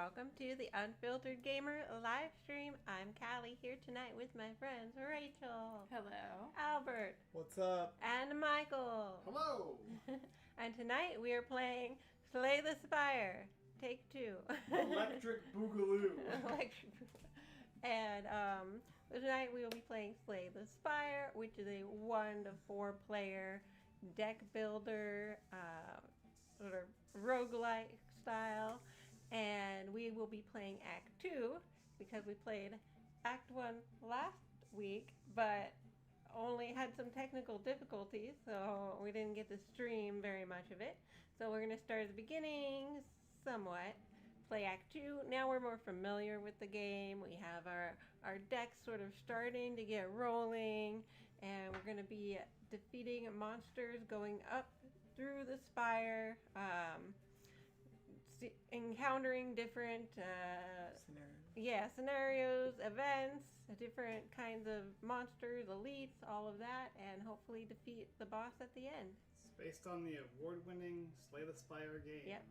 welcome to the Unfiltered Gamer live stream. I'm Callie here tonight with my friends Rachel. Hello. Albert. What's up? And Michael. Hello. And tonight we are playing Slay the Spire. Take 2. Electric Boogaloo. Electric Boogaloo. And tonight we will be playing Slay the Spire, which is a 1 to 4 player deck builder, sort of roguelike style. And we will be playing Act 2 because we played Act 1 last week, but only had some technical difficulties, so we didn't get to stream very much of it. So we're going to start at the beginning somewhat, play Act 2. Now we're more familiar with the game. We have our decks sort of starting to get rolling, and we're going to be defeating monsters going up through the spire, encountering different scenarios, events, different kinds of monsters, elites, all of that, and hopefully defeat the boss at the end. It's based on the award-winning Slay the Spire game. Yep.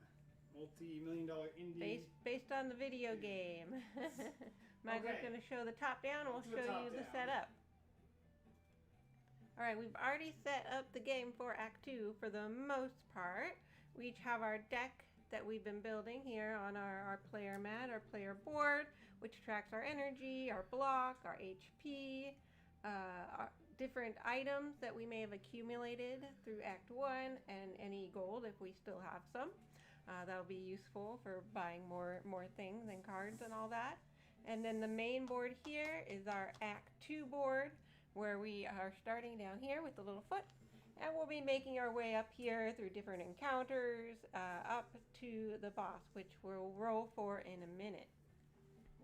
Multi-million-dollar indie. Based on the video game. Michael's going to show the top down, and we'll show you the setup. Alright, we've already set up the game for Act 2 for the most part. We each have our deck that we've been building here on our player mat, our player board, which tracks our energy, our block, our HP, our different items that we may have accumulated through Act 1, and any gold if we still have some. That'll be useful for buying more things and cards and all that. And then the main board here is our Act 2 board, where we are starting down here with the little foot. And we'll be making our way up here through different encounters, up to the boss, which we'll roll for in a minute.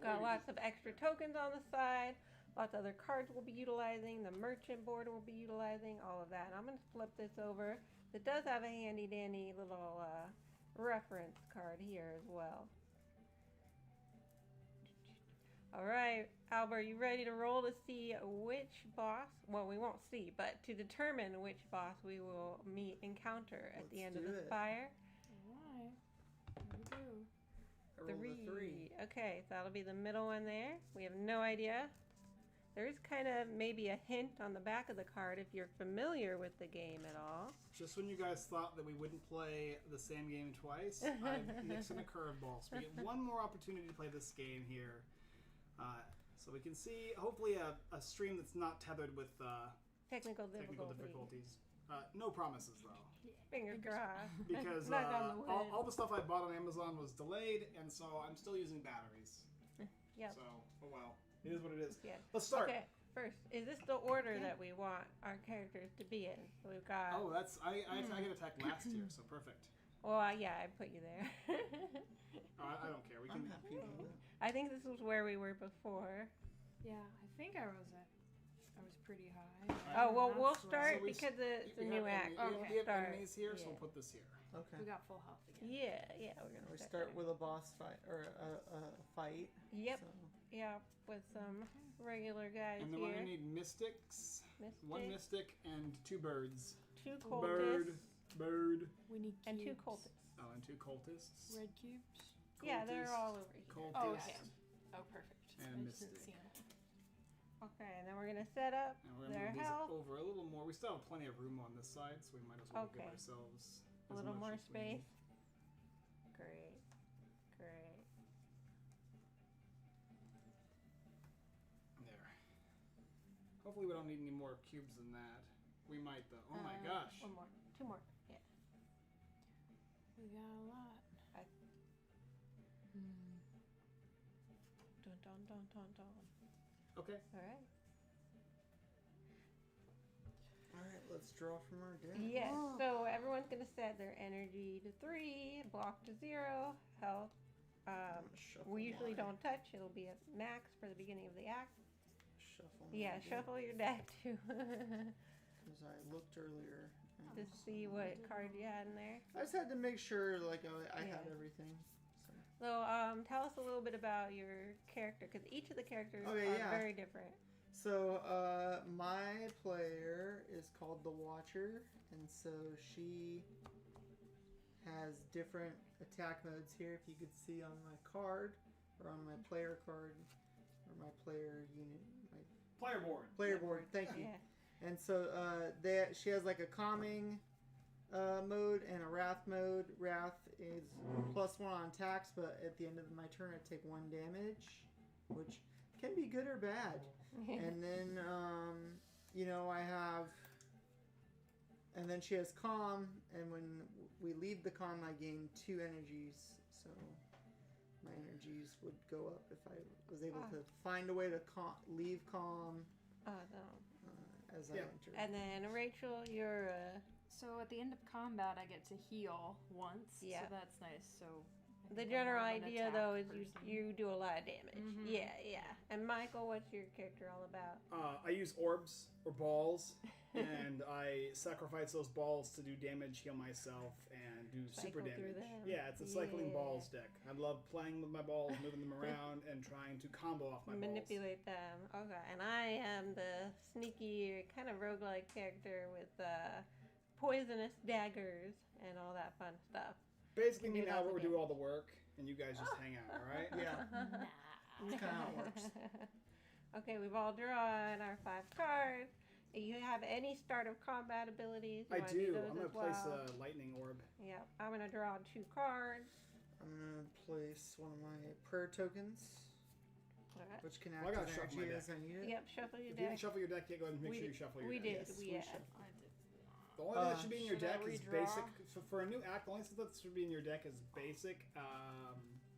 Got lots of extra tokens on the side, lots of other cards we'll be utilizing, the merchant board we'll be utilizing, all of that. I'm going to flip this over. It does have a handy dandy little reference card here as well. Alright, Albert, you ready to roll to see which boss, well, we won't see, but to determine which boss we will encounter at the end of the Spire? Alright, here we go. I rolled a 3. Okay, so that'll be the middle one there. We have no idea. There's kind of maybe a hint on the back of the card if you're familiar with the game at all. Just when you guys thought that we wouldn't play the same game twice, I've mixed in a curveball. So we get one more opportunity to play this game here. So we can see, hopefully, a stream that's not tethered with technical difficulties. No promises, though. Fingers crossed. Because all the stuff I bought on Amazon was delayed, and so I'm still using batteries. Yep. So, oh well. It is what it is. Yeah. Let's start. Okay, first, is this the order that we want our characters to be in? So we've got... Oh, that's... I get attacked last year, so perfect. Well, yeah, I put you there. I don't care. We can. I'm happy with that. I think this was where we were before. Yeah, I think I was pretty high. Oh, well, we'll start So because it's a new act. We have enemies here, so we'll put this here. Okay. We got full health again. Yeah, we're gonna We start there. with a boss fight or a fight. Yep. So. Yeah, with some regular guys And then here. we're gonna need mystics. One mystic and 2 birds. 2 cultists. Bird. We need cubes. And 2 cultists. Oh, and 2 cultists. Red cubes. Yeah, they're all over here. Cultist. Oh, okay. Oh, perfect. And I just didn't mystic. see 'em. Okay, and then we're gonna set up And we're gonna their move these health. over a little more. We still have plenty of room on this side, so we might as well give Okay. ourselves A as little much more as we space. need. Great. There. Hopefully we don't need any more cubes than that. We might though. Oh my gosh. 1 more. 2 more. Yeah. We got a lot. Dun. Okay. All right. All right, let's draw from our deck. Yes. So everyone's gonna set their energy to 3, block to 0, health. Shuffle We usually mine. don't touch. It'll be at max for the beginning of the act. Shuffle. Yeah, shuffle your deck too. Because I looked earlier. To see what card you had in there. I just had to make sure, like, I had Yeah. everything. So. So, tell us a little bit about your character, because each of the characters are very different. So, my player is called the Watcher, and so she has different attack modes here. If you could see on my card, or on my player card, or my player unit, my Player board. player board. Thank you. Yeah. And so she has like a calming mode and a wrath mode. Wrath is +1 on attacks, but at the end of my turn I take 1 damage, which can be good or bad. And then I have, and then she has calm, and when we leave the calm I gain 2 energies, so my energies would go up if I was able to find a way to leave calm Oh, no. as I enter. And then Rachel, you're So at the end of combat, I get to heal once. Yeah. So that's nice. So I the think I'm general more of an idea attack though is person. you do a lot of damage. Mhm. Yeah. And Michael, what's your character all about? I use orbs or balls, and I sacrifice those balls to do damage, heal myself, and do super Cycle through damage. them. Yeah, it's a cycling Yeah. balls deck. I love playing with my balls, moving them around, and trying to combo off my Manipulate them. Okay. And I am the sneaky kind of roguelike character with poisonous daggers and all that fun stuff. balls. Basically, Can me do and lots of Albert do damage. all the work, and you guys just hang out, all right? Yeah. Nah. That's kind of how it works. Okay, we've all drawn our 5 cards. You have any start of combat abilities? You I wanna do. those I'm going as to place well? a lightning orb. Yep. I'm gonna draw 2 cards. I'm gonna place one of my prayer tokens, Alright. which can Well, I act gotta as shuffle my energy deck. as I need it. Yep. Shuffle your If you didn't deck. shuffle your deck yet, go ahead and make We- sure you shuffle your we deck. did. Yes, Yeah. shuffle. I did. The only thing that should be in your should I deck is redraw? basic. For a new act, the only stuff that should be in your deck is basic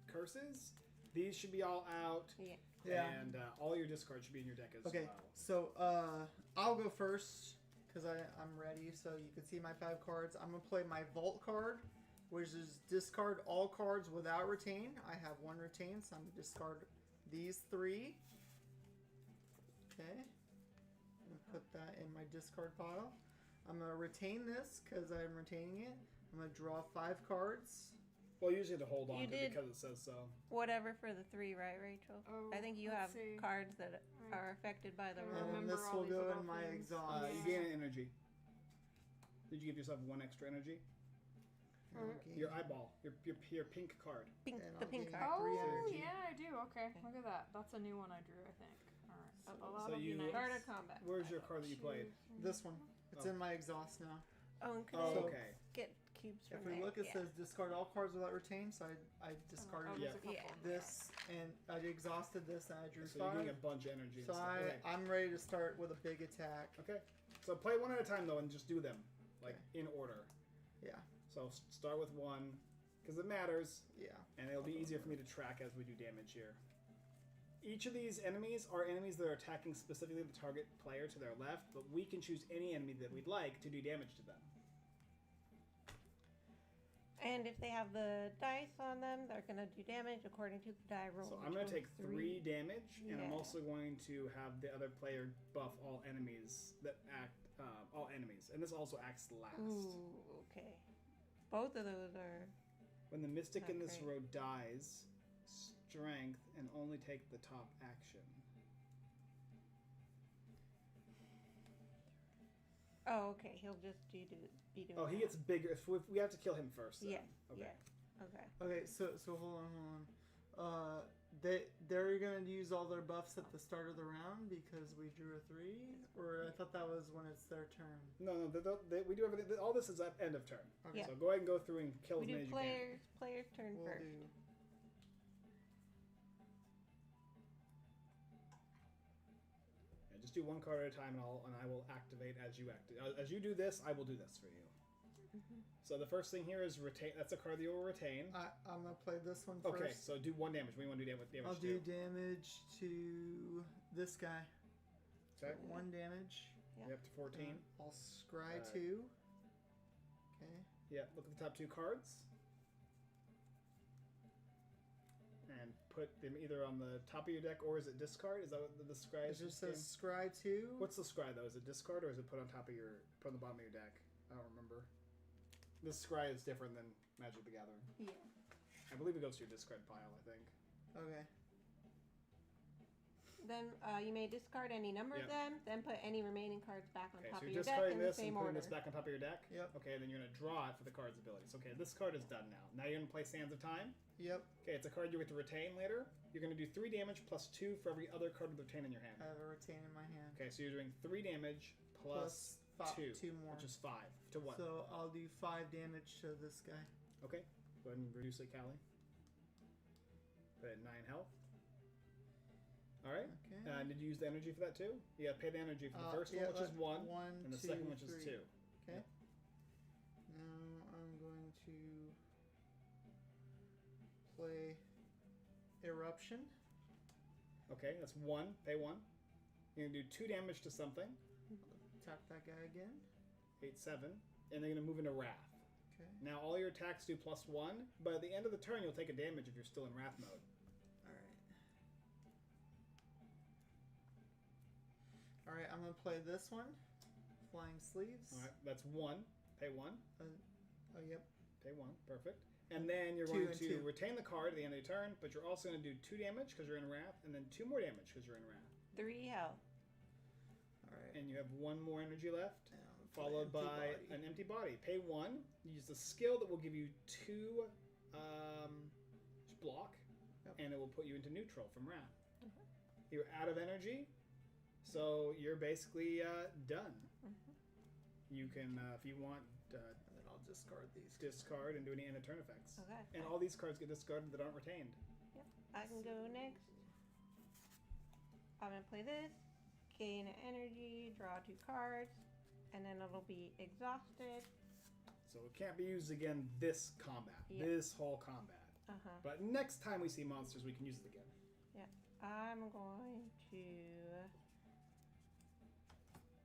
curses. These should be all out. Yeah. And all your discards should be in your deck as Okay, well. so I'll go first because I'm ready. So you can see my 5 cards. I'm gonna play my vault card, which is discard all cards without retain. I have 1 retain, so I'm gonna discard these 3. Okay, I'm gonna put that in my discard pile. I'm gonna retain this because I'm retaining it. I'm gonna draw 5 cards. Well, you usually have to hold on You to it did- because it says so. Whatever for the 3, right, Rachel? Oh, I think you let's have see. cards that Right. are affected by the I rule. And remember this all will these go little in my things. exhaust. You gain an energy. Did you give yourself 1 extra energy? And I'll gain- Your eyeball. Your pink card. Pink, And the I'll pink gain card. 3 Oh, energy. yeah, I do. Okay, look at that. That's a new one I drew, I think. Alright, so Oh, that'll be you- nice. Start of combat. Where's your card that you played? This one. It's Oh. in my exhaust now. Oh, and could Oh, I So- okay. get cubes from If we there? look, it Yeah. says discard all cards without retain, so I discarded there's a couple. Yeah. this, and I exhausted this, and I drew So you're getting a 5. bunch of energy. So and stuff. Okay. I'm ready to start with a big attack. Okay. So play one at a time though, and just do them like Okay. in order. Yeah. So start with 1 because it matters, Yeah. and it'll be easier for me to track as we do damage here. Each of these enemies are enemies that are attacking specifically the target player to their left, but we can choose any enemy that we'd like to do damage to them. And if they have the dice on them, they're gonna do damage according to the die roll. So which I'm going was to take 3 damage, and I'm Yeah. also going to have the other player buff all enemies that act, all enemies, and this also acts last. Ooh, okay. Both of those are. When the mystic in Not this great. row dies, strength, and only take the top action. Oh, okay. He'll just be doing. Oh, he that. gets bigger. If we have to kill him first. Then. Yeah. Okay. Yeah. Okay. Okay. So hold on. They're gonna use all their buffs at the start of the round because we drew a 3, or I thought that was when it's their turn. No, we do everything. All this is at end of turn. Okay. Yeah. So go ahead and go through and kill We as many do as you can. players turn We'll first. do. Yeah, just do 1 card at a time, and I will activate as you activate. As you do this, I will do this for you. Mm-hmm. So the first thing here is retain. That's a card that you will retain. I'm gonna play this one Okay, first. so do 1 damage. What do you want to do damage I'll to? do damage to this guy. Okay. 1 damage. You up to 14. I'll scry Alright. 2. Okay. Yeah, look at the top 2 cards. And put them either on the top of your deck, or is it discard? Is that what the scry It is? just in says this scry 2. game? What's the scry though? Is it discard, or is it put on the bottom of your deck? I don't remember. This scry is different than Magic the Gathering. Yeah. I believe it goes to your discard pile, I think. Okay. Then you may discard any number Yep. of them, then put any remaining cards back on Okay, top so of you're your deck discarding in the this and same putting order. this back on top of your deck? Yep. Okay, then you're going to draw it for the card's abilities. Okay, this card is done now. Now you're going to play Sands of Time. Yep. Okay, it's a card you get to retain later. You're going to do 3 damage plus 2 for every other card with retain in your hand. I have a retain in my hand. Okay, so you're doing 3 damage plus Plus 2, 2 more. which is 5. To what? So I'll do 5 damage to this guy. Okay, go ahead and reduce it, Callie. Put it at 9 health. Alright. Okay. Did you use the energy for that too? You got to pay the energy for the first yeah, one, which is 1, one, and the two, second, which is 3. 2. Okay. Yep. Now I'm going to play Eruption. Okay, that's 1. Pay 1. You're going to do 2 damage to something. Attack that guy again. 8, 7. And they're going to move into Wrath. Okay. Now all your attacks do +1, but at the end of the turn you'll take a damage if you're still in Wrath mode. Alright, I'm going to play this one. Flying Sleeves. Alright, that's 1. Pay 1. Oh, yep. Pay 1. Perfect. And then you're 2 going and to 2. retain the card at the end of your turn, but you're also going to do 2 damage because you're in Wrath, and then 2 more damage because you're in Wrath. 3 health. Alright. And you have 1 more energy left, Now I'm gonna play followed Empty by Body. an empty body. Pay 1. Use the skill that will give you 2 block, Yep. and it will put you into neutral from Wrath. You're out of energy, so you're basically done. You can, if you want, And then I'll discard these. discard and do any end of turn effects. Okay. And all these cards get discarded that aren't retained. I can go next. I'm gonna play this, gain energy, draw 2 cards, and then it'll be exhausted. So it can't be used again this combat, Yeah. this whole combat. But next time we see monsters, we can use it again. I'm going to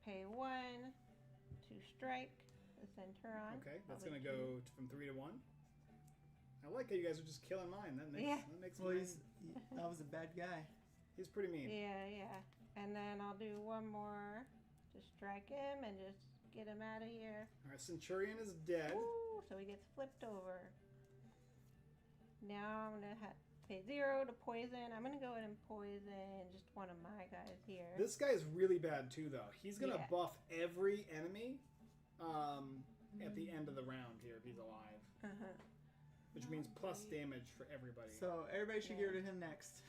pay 1 to strike the Centurion. Okay, that's Probably going to go from 3 to 1. I like how you guys are just killing mine. That makes, Yeah. that makes Well, mine. that was a bad guy. He's pretty mean. Yeah. And then I'll do 1 more to strike him and just get him out of here. All right, Centurion is dead. Ooh, so he gets flipped over. Now I'm gonna pay 0 to poison. I'm gonna go ahead and poison just one of my guys here. This guy is really bad too, though. He's going to Yeah. buff every enemy at the end of the round here if he's alive. Which means plus damage for everybody. So everybody should get rid of him next.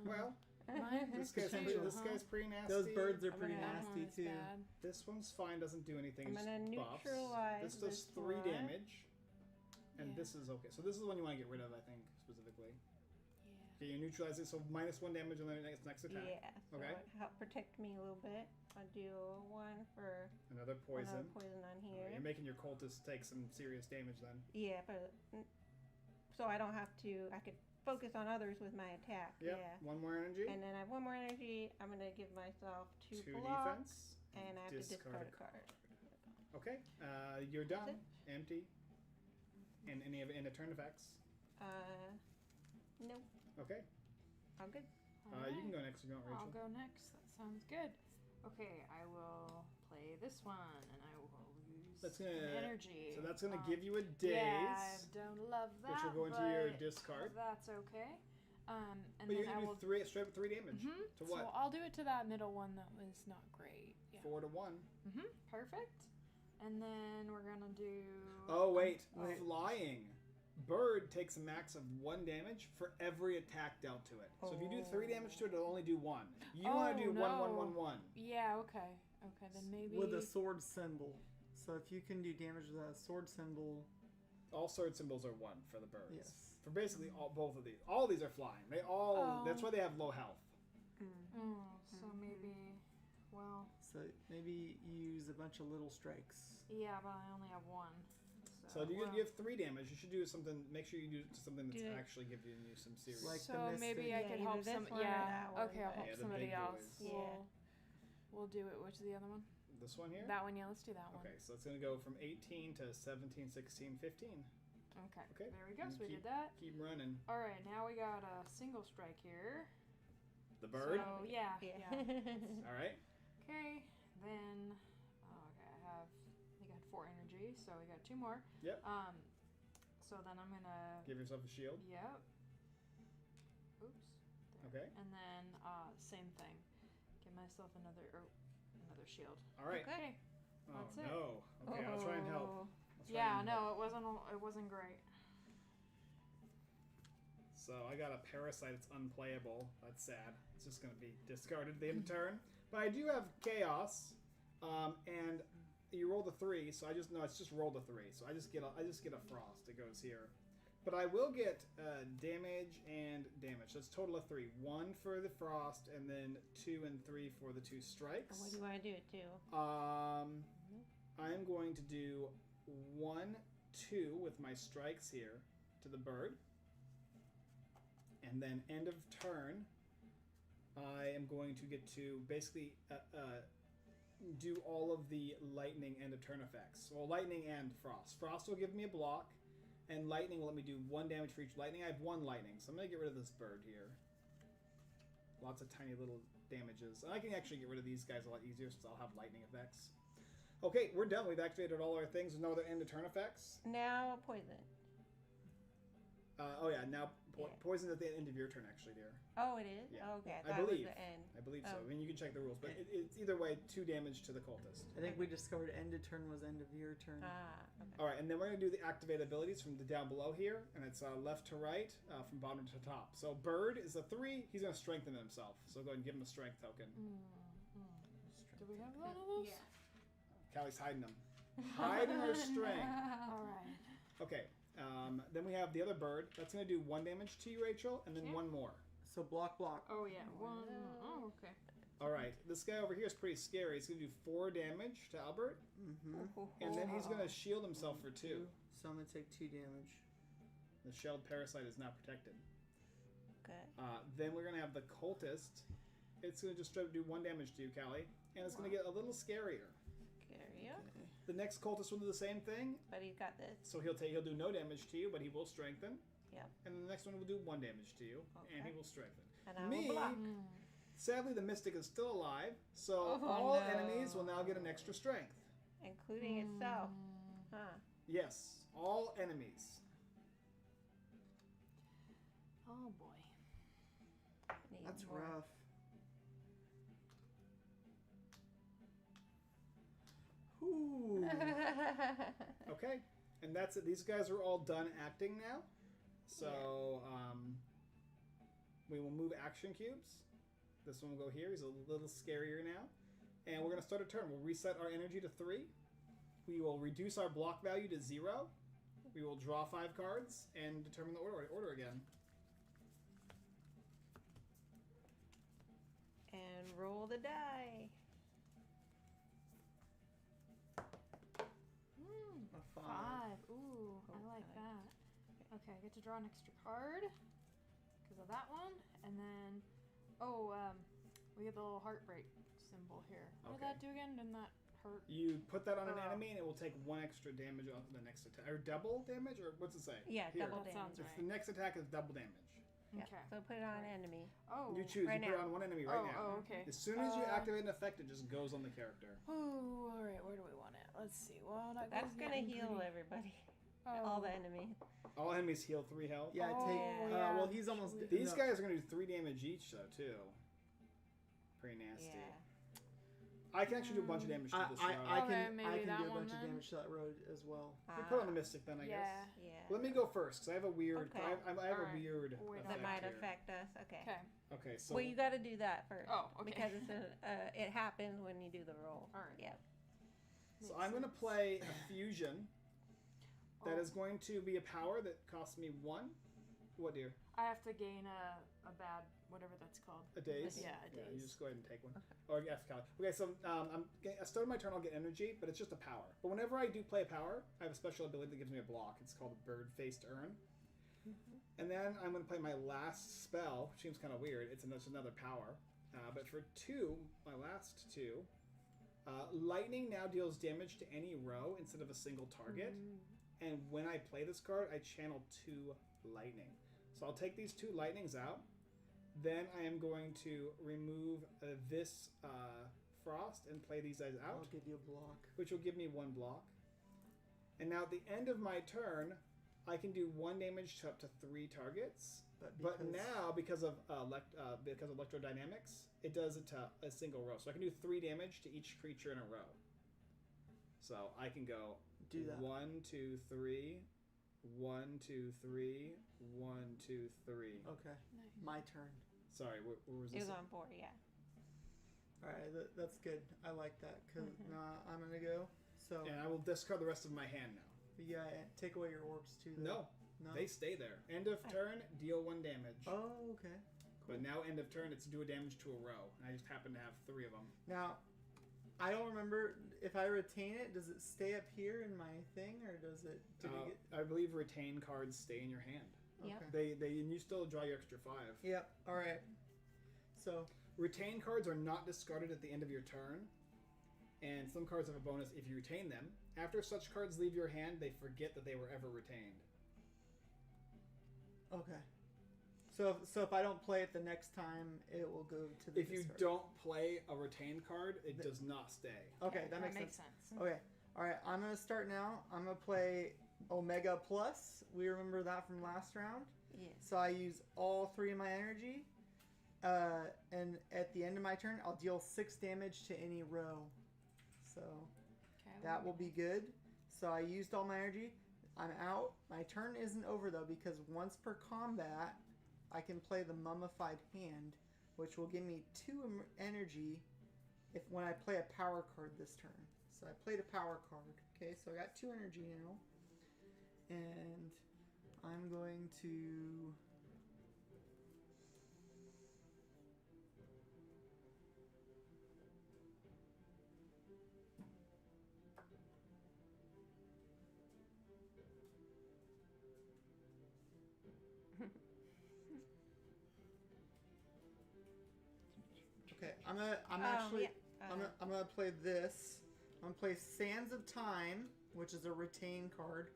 Well, Mine this hurts guy's, too, this huh? guy's pretty nasty. Those birds are I'm pretty gonna- That one nasty is too. bad. This one's fine, doesn't do anything. I'm It gonna just buffs. neutralize This does this 3 one. damage. And Yeah. this is okay. So this is the one you want to get rid of, I think, specifically. Yeah. Okay, you neutralize it, so -1 damage on the next attack. Yeah, so Okay. it help protect me a little bit. I'll do 1 for Another poison. another poison on here. You're making your cultists take some serious damage then. Yeah, but so I don't have to. I could focus on others with my attack. Yep. Yeah. 1 more energy. And then I have 1 more energy. I'm gonna give myself 2 2 block, defense. and I have to discard a card. Okay, you're done. That's Empty. And any of end of turn effects. Nope. Okay. I'm good. You can go next if you want, Rachel. I'll go next. That sounds good. Okay, I will play this one, and I will use That's gonna- energy. So that's going to give you a daze, Yeah, I don't love that. which will go into your but discard. That's okay. And But then you're I going to will. do straight up 3 damage. Mhm. To So what? I'll do it to that middle one that was not great. Yeah. 4 to 1. Perfect. And then we're gonna do. Oh, wait. Wait. Flying. Bird takes a max of 1 damage for every attack dealt to it. So if you do 3 damage to it, it'll only do 1. You want to do Oh, 1, 1, no. 1, 1. Yeah. Okay. Okay. Then maybe. with a sword symbol. So if you can do damage with a sword symbol, All sword symbols are 1 for the birds. yes. For basically both of these. All these are flying. They all. Oh. That's why they have low health. Oh, so maybe. Well. So maybe you use a bunch of little strikes. Yeah, but I only have 1. So if you well, give 3 damage, you should do something. Make sure you do something that's Do it. actually giving you some serious. Like the so maybe I Yeah, could either help this some. one or Yeah. that one, Okay, I'll but- help Yeah, the somebody big else. boys. Yeah. We'll do it. Which is the other one? This one here. That one. Yeah. Let's do that one. Okay, so it's gonna go from 18 to 17, 16, 15. Okay. Okay. There we go. And So we keep- did that. Keep running. All right. Now we got a single strike here. The bird. So yeah. Yeah. All right. Okay. Then. Oh, okay. I think I had 4 energy, so we got 2 more. Yep. So then I'm gonna. Give yourself a shield. Yep. Oops. There. Okay. And then same thing. myself another shield. All right. Okay. Oh That's it. no. Okay, I'll try and help. Oh. I'll try Yeah, and help. no, it wasn't great. So I got a parasite. It's unplayable. That's sad. It's just going to be discarded at the end of turn. But I do have chaos, and you rolled a 3, so it's just rolled a 3. So I just get a frost. It goes here, but I will get damage and damage. So it's total of 3. 1 for the frost, and then 2 and 3 for the 2 strikes. What do you want to do it to? I'm going to do 1, 2 with my strikes here to the bird. And then end of turn, I am going to get to basically do all of the lightning end of turn effects. Well, lightning and frost. Frost will give me a block, and lightning will let me do 1 damage for each lightning. I have 1 lightning, so I'm going to get rid of this bird here. Lots of tiny little damages. And I can actually get rid of these guys a lot easier since I'll have lightning effects. Okay, we're done. We've activated all our things. There's no other end of turn effects. Now poison. Oh yeah, now Yeah. poison at the end of your turn, actually, dear. Oh, it is? Yeah. Oh, okay, I that was believe. the end. I believe so. Oh. I mean, you can check the rules, but it's either way 2 damage to the cultist. I think we discovered end of turn was end of your turn. Ah, okay. All right, and then we're going to do the activate abilities from the down below here, and it's left to right, from bottom to top. So Bird is a 3. He's going to strengthen himself. So go ahead and give him a strength token. Do we have one of those? Yeah. Callie's hiding them. Hiding her strength. All right. Okay. Then we have the other bird. That's going to do 1 damage to you, Rachel, and then Okay. 1 more. So block. Oh yeah, one. Oh okay. All right. This guy over here is pretty scary. He's going to do 4 damage to Albert, Mm-hmm. and then he's going to shield himself for 2. So I'm gonna take 2 damage. The shelled parasite is now protected. Good. Then we're going to have the cultist. It's going to just do 1 damage to you, Callie, and it's going to get a little scarier. Scary. The next cultist will do the same thing. But he's got this. So he'll do no damage to you, but he will strengthen. Yep. And the next one will do 1 damage to you, and he Okay. will strengthen. And I Me, will block. sadly, the mystic is still alive, so Oh, all no. enemies will now get an extra strength. Including itself. Huh. Yes, all enemies. Oh boy. Need That's more. rough. Ooh. Okay, and that's it. These guys are all done acting now. So we will move action cubes. This one will go here. He's a little scarier now. And we're going to start a turn. We'll reset our energy to 3. We will reduce our block value to 0. We will draw 5 cards and determine the order again. And roll the die. A 5. 5. Ooh, Oh, I like five. that. Okay, I get to draw an extra card because of that one, and then we get the little heartbreak symbol here. What did Okay. that do again? Didn't that hurt? You put that on an Oh. enemy and it will take 1 extra damage off the next attack. Or double damage? Or what's it say? Yeah, Here. double That damage. sounds If right. the next attack is double damage. Yeah. Okay. So put it on enemy. Oh. You choose. Right you put it now. on 1 enemy right now. Oh, okay. As soon as you Uh, activate an effect, it just goes on the character. Oh, all right. Where do we want it? Let's see. Well, that That's goes gonna getting heal pretty- everybody. Oh. All the enemies. All enemies heal 3 health. Yeah, Oh, take. yeah. Well, he's almost. Sweet. These no. guys are going to do 3 damage each, though, too. Pretty nasty. Yeah. I can actually do a bunch of damage to I this I, row. I Okay, can maybe I can that do a one bunch of then. damage to that road as well. We put on the mystic then, I Yeah. guess. Yeah. Let me go first, because I have a weird. Okay. I have a Alright. weird Wait, effect That might here. affect us. Okay. Okay. Okay, so Well, you got to do that first. Oh, okay. Because it's it happens when you do the roll. All right. Yeah. so I'm going to play a fusion that Oh. is going to be a power that costs me 1. What, dear? I have to gain a bad whatever that's called. A daze? Yeah, a Yeah, you daze. just go ahead and take one. Or yes, Callie. Okay, so I started my turn, I'll get energy, but it's just a power. But whenever I do play a power, I have a special ability that gives me a block. It's called Bird-Faced Urn. And then I'm going to play my last spell, which seems kind of weird. It's another power. But for 2, my last 2, lightning now deals damage to any row instead of a single target. And when I play this card, I channel 2 lightning. So I'll take these 2 lightnings out. Then I am going to remove this frost and play these guys I'll out, give you a block. which will give me 1 block. And now at the end of my turn, I can do 1 damage to up to 3 targets. But because- now, because of electrodynamics, it does it to a single row. So I can do 3 damage to each creature in a row. So I can go do that. 1, 2, 3, 1, 2, 3, 1, 2, 3. Okay, Nice. my turn. Sorry, what was It this? was on 4, yeah. All right, that's good. I like that because Mhm. I'm gonna go. So And I will discard the rest of my hand now. yeah, and take away your orbs too. Though. No, No. they stay there. End of turn, deal 1 damage. Oh, okay. But now end of turn, it's do a damage to a row. And I just happen to have 3 of them. Now, I don't remember if I retain it. Does it stay up here in my thing, or does it? Did it get? I believe retain cards stay in your hand. Yep. Okay. And you still draw your extra 5. Yep. All right. So Retain cards are not discarded at the end of your turn, and some cards have a bonus if you retain them. After such cards leave your hand, they forget that they were ever retained. okay. So if I don't play it the next time, it will go to the. If you discard. don't play a retained card, it does not stay. Okay, that makes sense. sense. Okay. All right. I'm gonna start now. I'm gonna play Omega Plus. We remember that from last round. Yes. So I use all 3 of my energy, and at the end of my turn, I'll deal 6 damage to any row. So Okay. that will be good. So I used all my energy. I'm out. My turn isn't over though, because once per combat, I can play the Mummified Hand, which will give me 2 energy when I play a power card this turn. So I played a power card. Okay, so I got 2 energy now, and I'm going to. Okay, I'm actually yeah. I'm gonna play this. I'm gonna play Sands of Time, which is a retain card,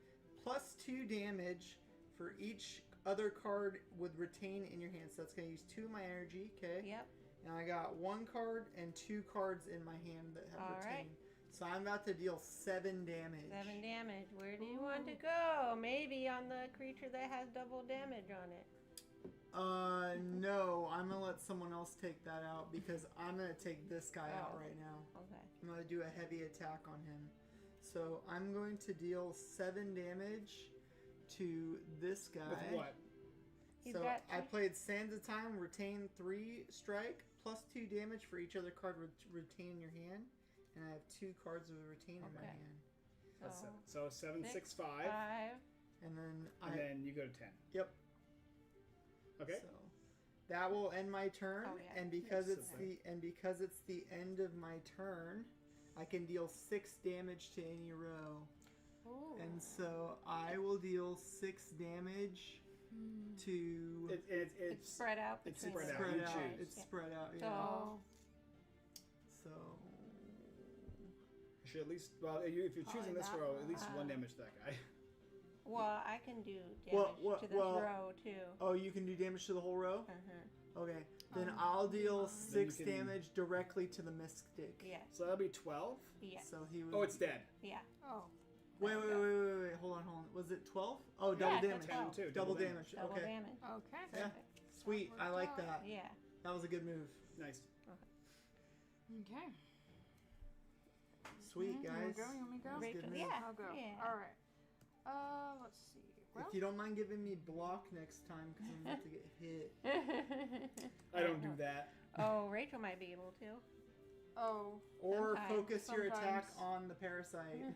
plus 2 damage for each other card with retain in your hand. So that's gonna use 2 of my energy. Okay. Yep. And I got 1 card and 2 cards in my hand that have All retain. right. So I'm about to deal 7 damage. 7 damage. Where do you want to go? Maybe on the creature that has double damage on it. No, I'm gonna let someone else take that out because I'm gonna take this guy out Oh. right now. Okay. I'm gonna do a heavy attack on him. So I'm going to deal 7 damage to this guy. With what? He's So got I 2 played Sands of Time, retain 3 strike, plus 2 damage for each other card retain in your hand, and I have 2 cards with retain in my Okay. hand. That's So, 7. So 7, 6, 5. 5. And then And then you go to 10. Yep. Okay. So that will end my turn, Oh, yeah. and because Yes. it's the end of my turn, I can deal 6 damage to any row. Ooh. And so I will deal 6 damage to It's It's spread out it's between spread the out. spread You out. choose. It's Yeah. spread out. Yeah. So, So You should at least, well, if you're choosing Probably this that row, one. at least 1 damage to that guy. well, I can do damage Well, to this well- row too. oh, you can do damage to the whole row. Okay, then I'll deal 6 can- damage directly to the mystic. Yeah. So that'll be 12. Yeah. So he was. Oh, it's dead. Yeah. Oh. Wait, hold on. Was it 12? Oh, double Yeah, damage. 12. 10 too. Double damage. Double Okay. damage. Okay. Yeah. Sweet. I like that. Yeah. That was a good move. Nice. Okay. Sweet, You guys. want me to go? You want me to go? That was a Rachel, good move. yeah. I'll go. Yeah. All right. Let's see. Well, If you don't mind giving me block next time, because I'm about to get hit. I don't do that. Oh, Rachel might be able to. oh. Or Sometimes. focus your attack Sometimes. on the parasite.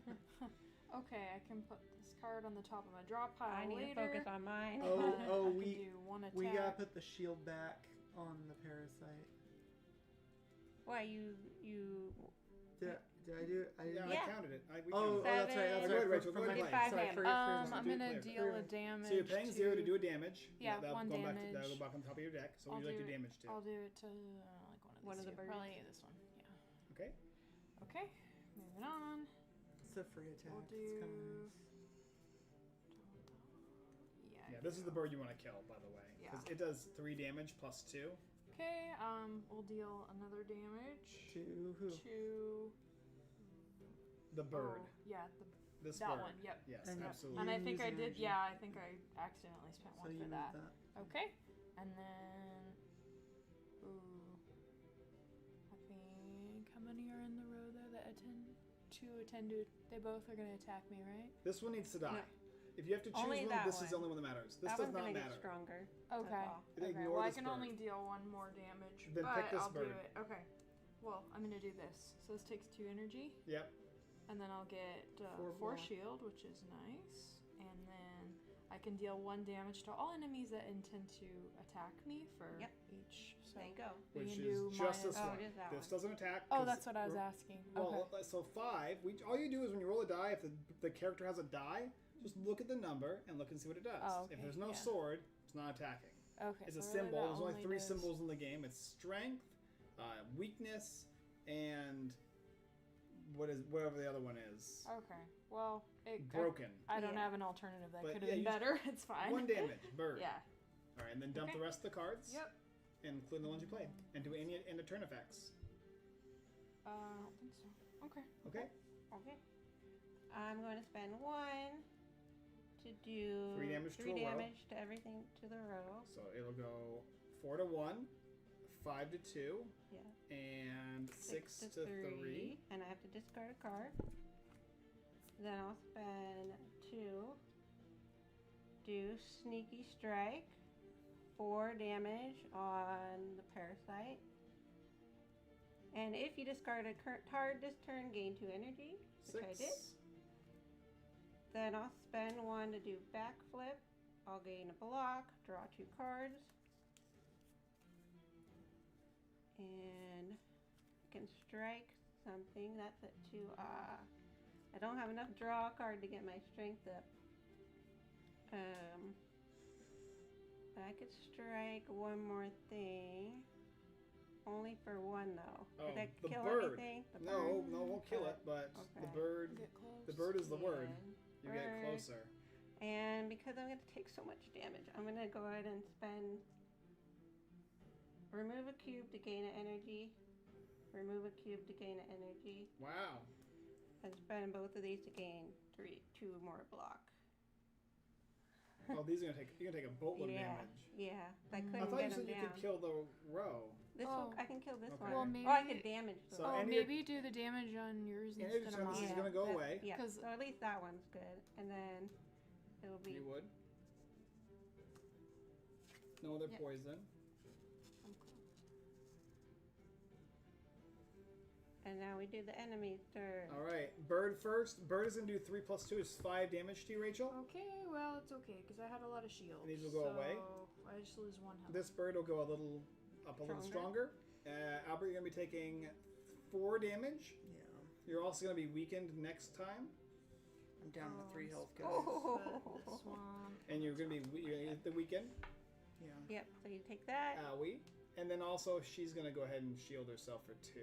Okay, I can put this card on the top of my draw pile I need later. to focus on mine. Oh, I can we- do 1 attack. We gotta put the shield back on the parasite. Why you Did I do it? I didn't. Yeah, Yeah. I counted it. We Oh, counted it. that's right. That's Go ahead, right. Rachel, go ahead, Rachel. play. Sorry, for I'm do gonna player. deal a damage. So you're paying 0 to do a damage. Yeah, that'll 1 go damage. Back that'll go back on top of your deck. So I'll what would you like do to it- damage to? I'll do it to like One of the two. birds. Probably this one. Yeah. Okay. Okay. Moving on. It's a free attack. We'll It's kind of do. nice. Yeah, this is the bird you want to kill, by the way. Yeah. Because it does 3 damage plus 2. Okay. We'll deal another damage To who? to The bird. Oh, yeah, This That bird. one, yep. Yes, And- absolutely. And I You think I use did. energy. Yeah, I think I accidentally spent So one you for move that. that. Okay, and then, ooh, I think how many are in the row there that attend to? They both are gonna attack me, right? This one needs to die. No. If you have to choose Only one, that this is the one. only one that matters. This That does one's not gonna matter. get stronger. Okay. That's all. Okay. Ignore Well, I this can bird. only deal one more damage, Then but pick this I'll do bird. it. Okay. Well, I'm gonna do this. So this takes 2 energy, Yep. and then I'll get Four 4 more. shield, which is nice, and then I can deal 1 damage to all enemies that intend to attack me for Yep. each. So There you go. we Which can is do just this minus- Oh, one. it is that This one. doesn't attack. Oh, 'cause that's what I was we're- asking. Well, Okay. so 5. All you do is when you roll a die, if the character has a die, just look at the number and look and see what it does. Oh, If okay, there's no yeah. sword, it's not attacking. Okay. It's a so really symbol. that There's only 3 does- symbols in the game. It's strength, weakness, and whatever the other one is. Okay. Well, Broken. I don't Yeah. have an alternative that But could yeah, have been you just- better. It's fine. 1 damage. Bird. Yeah. All right, and then dump Okay. the rest of the cards. Yep. Including the ones you played, and do any end of turn effects. I don't think so. Okay. Okay. Okay. I'm going to spend 1 to do 3 damage to a row. damage to everything to the row. So it'll go 4 to 1, 5 to 2, Yeah. and 6 to 3. And I have to discard a card. Then I'll spend 2. Do sneaky strike. 4 damage on the parasite. And if you discard a card this turn, gain 2 energy, which I 6. did. Then I'll spend 1 to do backflip. I'll gain a block, draw 2 cards. And I can strike something. That's at 2. I don't have enough draw card to get my strength up. I could strike one more thing. Only for 1 though. Oh, Did that the kill bird. anything? The No, bird? no, won't kill Okay. it, but the Okay. bird, Get close. the bird is the word. Yeah. You get Bird. closer. And because I'm going to take so much damage, I'm going to go ahead and remove a cube to gain an energy, remove a cube to gain an energy, Wow. and spend both of these to gain 2 more block. Oh, these are you're gonna take a boatload of damage. Yeah, I Mm. couldn't I thought get you said them you down. could kill the row. This Oh. one, I can kill this Okay. one. Well, Or I maybe- could damage the So Oh, any- maybe do the damage on yours Yeah, instead it's of gonna- this is mine. gonna go that- away. Yeah, 'Cause- so at least that one's good. And then it'll be You would. No other Yep. poison. And now we do the enemy's turn. All right, bird first. Bird is gonna do 3 plus 2 is 5 damage to you, Rachel. Okay, well, it's okay, because I had a lot of shields. And these will go away? So I just lose 1 health. This bird will go a little stronger. Albert, you're gonna be taking 4 damage. Yeah. You're also gonna be weakened next time, I'm down to 3 health, guys. Oh. This one. and you're gonna be the weakened. Yeah. Yep, so you take that. Owie. And then also she's gonna go ahead and shield herself for 2.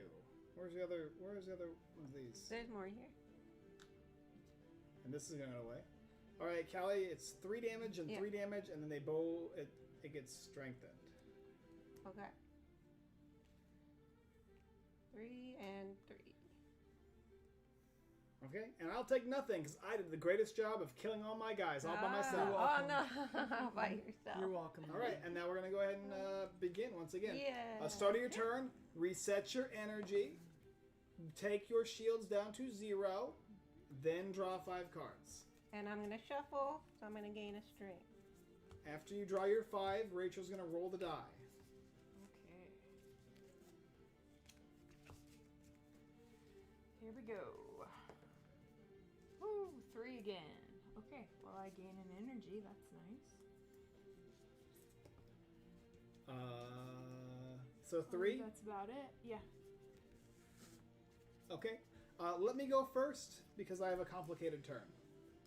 Where's the other one of these? There's more here. And this is gonna go away. All right, Callie, it's 3 damage and Yeah. 3 damage, and then it gets strengthened. Okay. 3 and 3. Okay, and I'll take nothing because I did the greatest job of killing all my guys all by myself. Oh no, by yourself. You're welcome. All right, and now we're gonna go ahead and begin once again. Yeah. Start of your turn. Reset your energy. Take your shields down to 0. Then draw 5 cards. And I'm gonna shuffle, so I'm gonna gain a strength. After you draw your 5, Rachel's gonna roll the die. Okay. Here we go. Woo, 3 again. Okay, well, I gain an energy. That's nice. So 3. That's about it. Yeah. Okay. Let me go first because I have a complicated turn.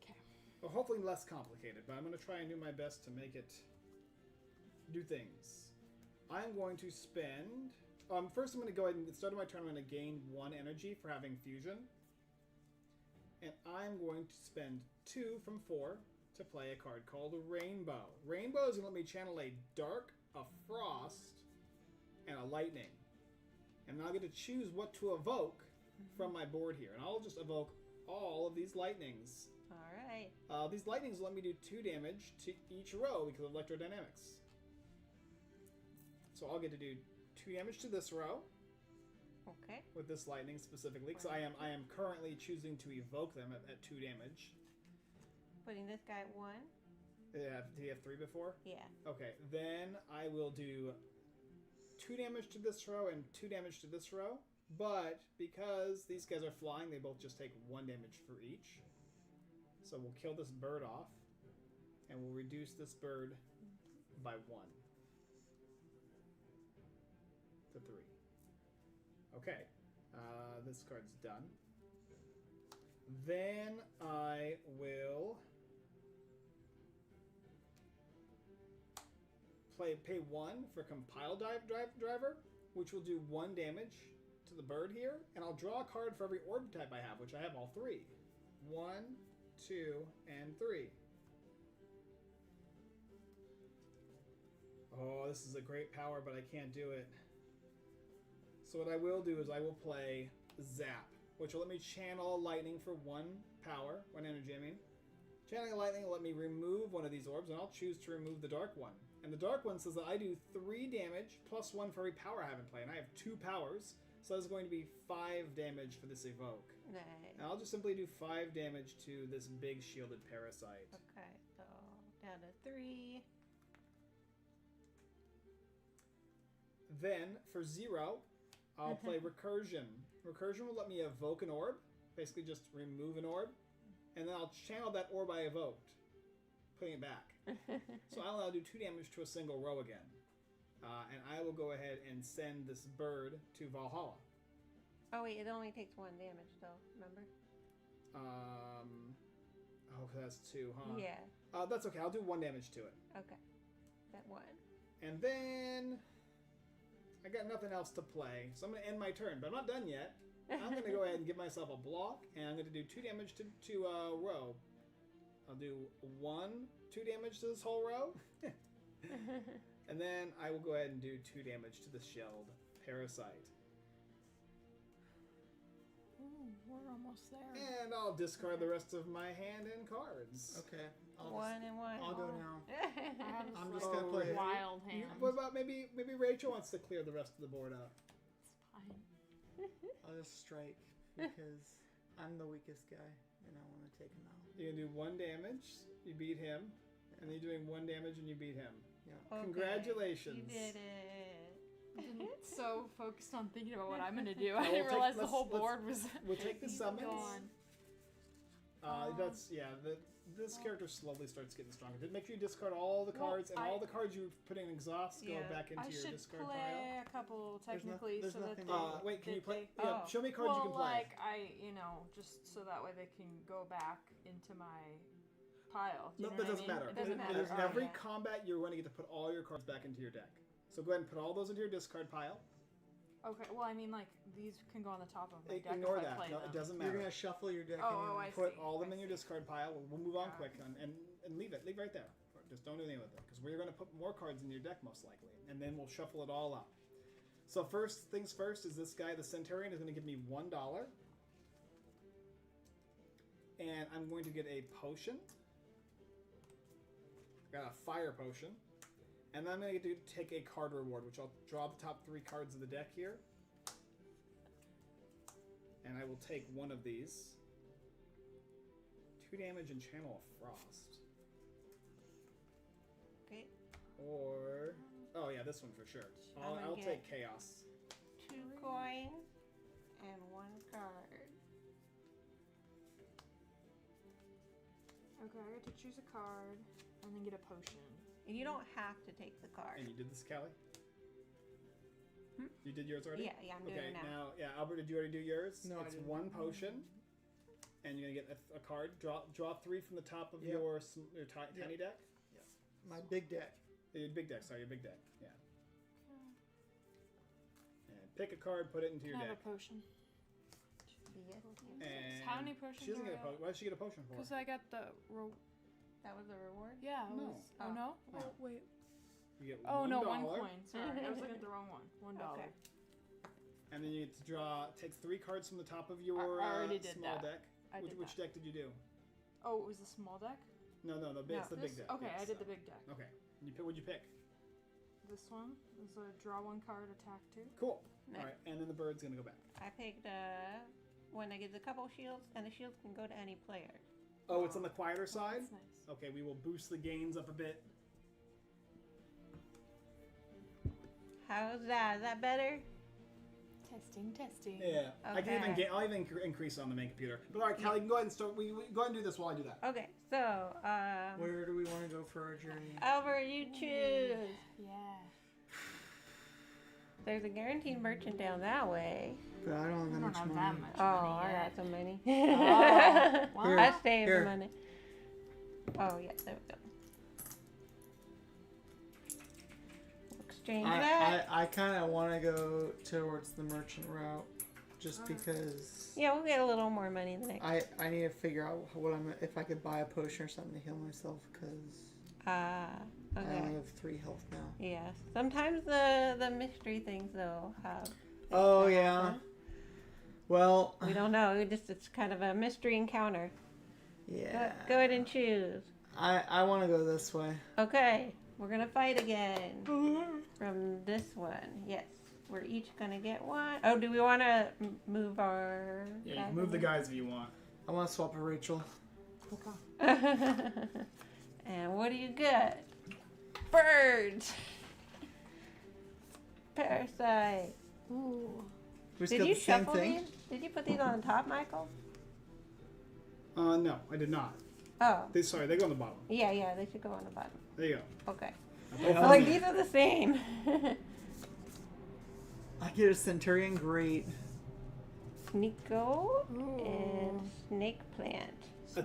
Okay. Well, hopefully less complicated, but I'm going to try and do my best to make it do things. I'm going to spend... first I'm going to go ahead and, instead of my turn, I'm going to gain 1 energy for having fusion. And I'm going to spend 2 from 4 to play a card called Rainbow. Rainbow is going to let me channel a dark, a frost, and a lightning. And I'll get to choose what to evoke from my board here. And I'll just evoke all of these lightnings. All right. These lightnings let me do 2 damage to each row because of electrodynamics. So I'll get to do 2 damage to this row Okay. with this lightning specifically, because I am currently choosing to evoke them at 2 damage. Putting this guy at 1. Yeah, did he have 3 before? Yeah. Okay, then I will do 2 damage to this row and 2 damage to this row. But because these guys are flying, they both just take 1 damage for each. So we'll kill this bird off, and we'll reduce this bird by 1 to 3. Okay, this card's done. Then I will pay 1 for Compile Driver, which will do 1 damage to the bird here, and I'll draw a card for every orb type I have, which I have all 3. 1, 2, and 3. Oh, this is a great power, but I can't do it. So what I will do is I will play Zap, which will let me channel lightning for 1 power, 1 energy, I mean. Channeling lightning will let me remove one of these orbs, and I'll choose to remove the dark one. And the dark one says that I do 3 damage plus 1 for every power I have in play, and I have 2 powers, so that's going to be 5 damage for this evoke. Nice. And I'll just simply do 5 damage to this big shielded parasite. Okay, so down to 3. Then, for 0, I'll play Recursion. Recursion will let me evoke an orb, basically just remove an orb, and then I'll channel that orb I evoked, putting it back. So I'll now do 2 damage to a single row again. And I will go ahead and send this bird to Valhalla. Oh wait, it only takes 1 damage though, remember? Oh, that's 2, huh? Yeah. That's okay, I'll do 1 damage to it. Okay. That 1. And then I got nothing else to play, so I'm going to end my turn, but I'm not done yet. I'm going to go ahead and give myself a block, and I'm going to do 2 damage to a row. I'll do 2 damage to this whole row. And then I will go ahead and do 2 damage to the shelled parasite. Ooh, we're almost there. And I'll discard the rest of my hand and cards. Okay. 1 and 1. I'll go now. I'm just Oh, gonna play it. wild hand. What about maybe Rachel wants to clear the rest of the board up? It's fine. I'll just strike because I'm the weakest guy and I want to take him out. You can do 1 damage, you beat him, and then you're doing 1 damage and you beat him. Yeah. Okay, Congratulations. You did it. I've been so focused on thinking about what I'm gonna do. Now I didn't we'll realize the let's- whole let's- board was We'll take the summons. gone. That's this character slowly starts getting stronger. Make sure you discard all the Well, cards, and I- all the cards you put in exhaust go Yeah. back into I your should discard play pile. a couple There's technically there's so that nothing they. Wait, can you that play? they- Yeah, Oh. show me cards you can play. like just so that way they can go back into my pile. Do you No, know that what I doesn't mean? matter. It doesn't matter. There's Oh, every yeah. combat you're going to get to put all your cards back into your deck. So go ahead and put all those into your discard pile. Okay, well, I mean, like, these can go on the top of my deck Ignore if I that. play No, them. it doesn't You're matter. gonna shuffle your deck. Oh, and I Put see. all them I in your see. discard pile. We'll move on Got quick and leave it. Leave right there. Just don't do anything with it because we're going to put more cards in your deck most likely, and then we'll shuffle it all up. So first things first is this guy, the Centurion, is going to give me $1, and I'm going to get a potion. I got a fire potion, and then I'm going to take a card reward, which I'll draw the top 3 cards of the deck here. And I will take one of these. 2 damage and Channel of Frost. Okay. Or... Oh yeah, this one for sure. I'm gonna I'll get- take Chaos. 2 coins and 1 card. Okay, I get to choose a card and then get a potion. And you don't have to take the card. And you did this, Callie? Hmm? You did yours already? Yeah, I'm doing Okay, it now. now, Albert, did you already do yours? No, I It's didn't. 1 potion. And you're going to get a card. Draw 3 from the top of Yep. your Yep. tiny deck. My big deck. Your big deck, sorry, your big deck. Yeah. And pick a card, put it into your Can I deck. have a potion? Yes. And How many potions She doesn't are get a potion. Why does she get a potion for? Because I got the. That was the reward? Yeah, it No. was. Oh, no? No. Oh, wait. You get Oh, $1, no, 1 coin. Sorry, I was looking at the wrong one. $1. Okay. and then you get to take 3 cards from the top of your I already did small that. deck. I did Which that. deck did you do? Oh, it was the small deck? No, No, it's the big deck. Okay, yes, I did so. the big deck. Okay. What'd you pick? This one is a draw 1 card, attack 2. Cool. Nice. All right, and then the bird's gonna go back. I picked one that gives a couple shields, and the shields can go to any player. Oh, it's on the quieter side? That's nice. Okay, we will boost the gains up a bit. How's that? Is that better? Testing. Yeah. I can even Okay. I'll even increase on the main computer. But all right, Callie, you can go ahead and start. We go ahead and do this while I do that. Okay, so Where do we want to go for our journey? over you choose. Yeah. There's a guaranteed merchant down that way. But I don't have I that don't much have money. that much Oh, money I yet. got some money. Oh, wow. Here. I saved Here. the money. Oh yeah, there we go. Exchange that. I kind of want to go towards the merchant route, just because Yeah, we'll get a little more money the next. I need to figure out if I could buy a potion or something to heal myself, because I Okay. only have 3 health now. Yeah. Sometimes the mystery things though have. Oh yeah. Well, We don't know. It's kind of a mystery encounter. yeah. Go ahead and choose. I want to go this way. Okay, we're gonna fight again from this one. Yes, we're each gonna get one. Oh, do we want to move our? Yeah, you can move the guys if you want. I want to swap with Rachel. And what do you get? Birds. Parasite. Ooh. We just Did got you the same shuffle thing. these? Did you put these on the top, Michael? No, I did not. Oh, They go on the bottom. yeah, they should go on the bottom. There you go. Okay. Both So of like them. these are the same. I get a Centurion. Great. Nico Ooh. and Snake Plant.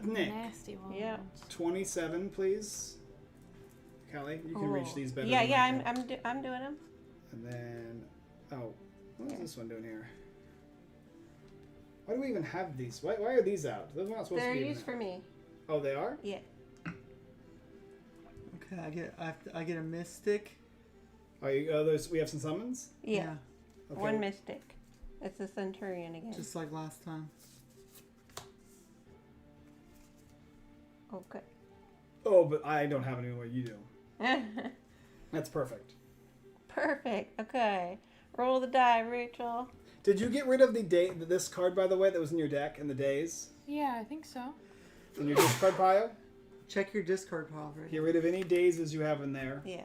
Nick, Nasty one. Yeah. 27, please. Callie, you can reach Oh. these better. Yeah, than yeah, I can. I'm doing them. And then, what is Yeah. this one doing here? Why do we even have these? Why are these out? Those are not supposed They're to be. used for me. Oh, they are. Yeah. Okay, I get a Mystic. Are you? We have some summons. Yeah. Okay. One mystic. It's a Centurion again. Just like last time. Okay. Oh, but I don't have any more. You do. That's perfect. Perfect. Okay. Roll the die, Rachel. Did you get rid of this card, by the way, that was in your deck in the days? Yeah, I think so. In your discard pile? Check your discard pile, right? Get rid of any dazes you have in there. Yeah.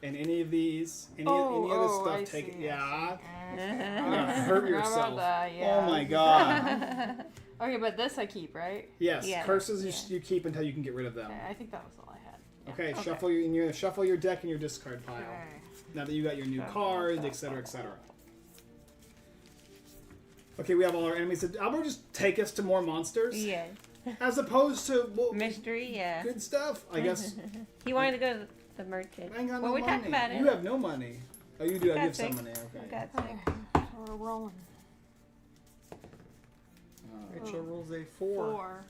And any of these, any other stuff, I take it. see, Yeah. I You're see. gonna hurt How about yourself. that? Yeah. Oh my god. Okay, but this I keep, right? Yes, Yeah, curses yeah. you keep until you can get rid of them. Okay, I think that was all I had. Yeah. Okay, Okay. shuffle your deck and your discard pile. Okay. Now that you got your new Shuffle, cards, shuffle, etc., etc. shuffle. Okay, we have all our enemies. Did Albert just take us to more monsters? Yeah. As opposed to Mystery, yeah. good stuff, I guess. He wanted to go to the merchant. I ain't got well, no we money. talked about it. You have no money. Oh, you do. Got I give six. some money. Okay. Got Okay, six. so we're rolling. Rachel rolls a 4. 4.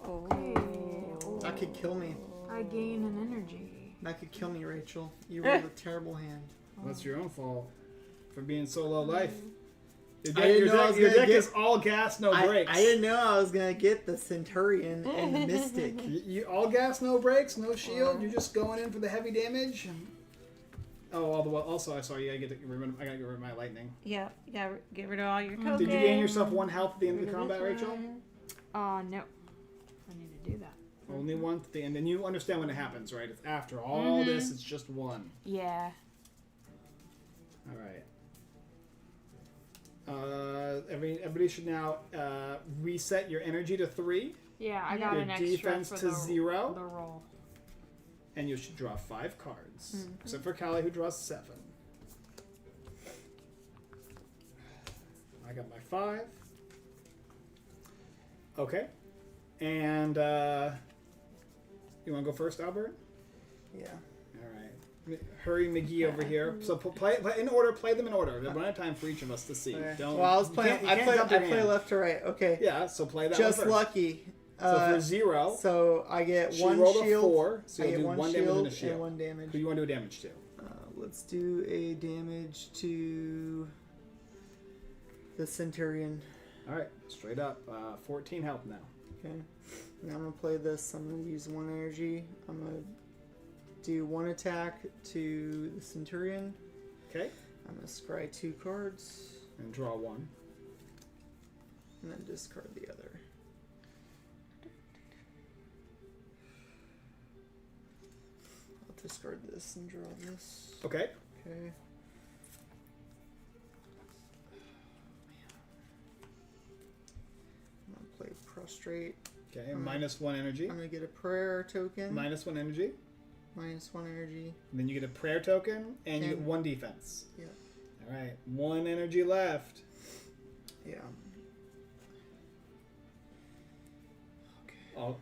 Oh. That could kill me. I gain an energy. That could kill me, Rachel. You rolled a terrible hand. That's your own fault for being so low life. Your I didn't know I was gonna deck get- is all gas, no brakes. I didn't know I was gonna get the Centurion and the Mystic. You all gas, no brakes, no shield. You're just going in for the heavy damage. Oh, also I saw you. I gotta get rid of my lightning. Yeah, you gotta get rid of all your tokens. Did you gain yourself 1 health at the end of Get the rid combat, this Rachel? one. No. I need to do that. Only 1 at the end, and you understand when it happens, right? It's after all this. It's just 1. Yeah. All right. Everybody should now reset your energy to 3, Yeah, I got your an extra defense for to the 0, the roll. and you should draw 5 cards, except for Callie, who draws 7. I got my 5. Okay, and you want to go first, Albert? Yeah. All right. Hurry McGee over here. So play in order. Play them in order. There's one at a time for each of us to see. Okay. Don't. Well, I was you playing. can't- you I can't play. dump I your play hand. left to right. Okay. Yeah. So play that. Just one first. lucky. So for 0, So I get she 1 rolled a shield. 4, so I you'll get do 1 1 damage shield and a shield. and 1 damage. Who do you want to do damage to? Let's do a damage to the Centurion. All right, straight up. 14 health now. Okay. Now I'm gonna play this. I'm gonna use 1 energy. I'm gonna do 1 attack to the Centurion. Okay. I'm gonna scry 2 cards And draw 1. and then discard the other. I'll discard this and draw this. Okay. Okay. I'm gonna play prostrate. Okay. -1 energy. I'm gonna get a prayer token. -1 energy. -1 energy. And then you get a prayer token, and you get And- 1 defense. Yep. All right. 1 energy left. Yeah.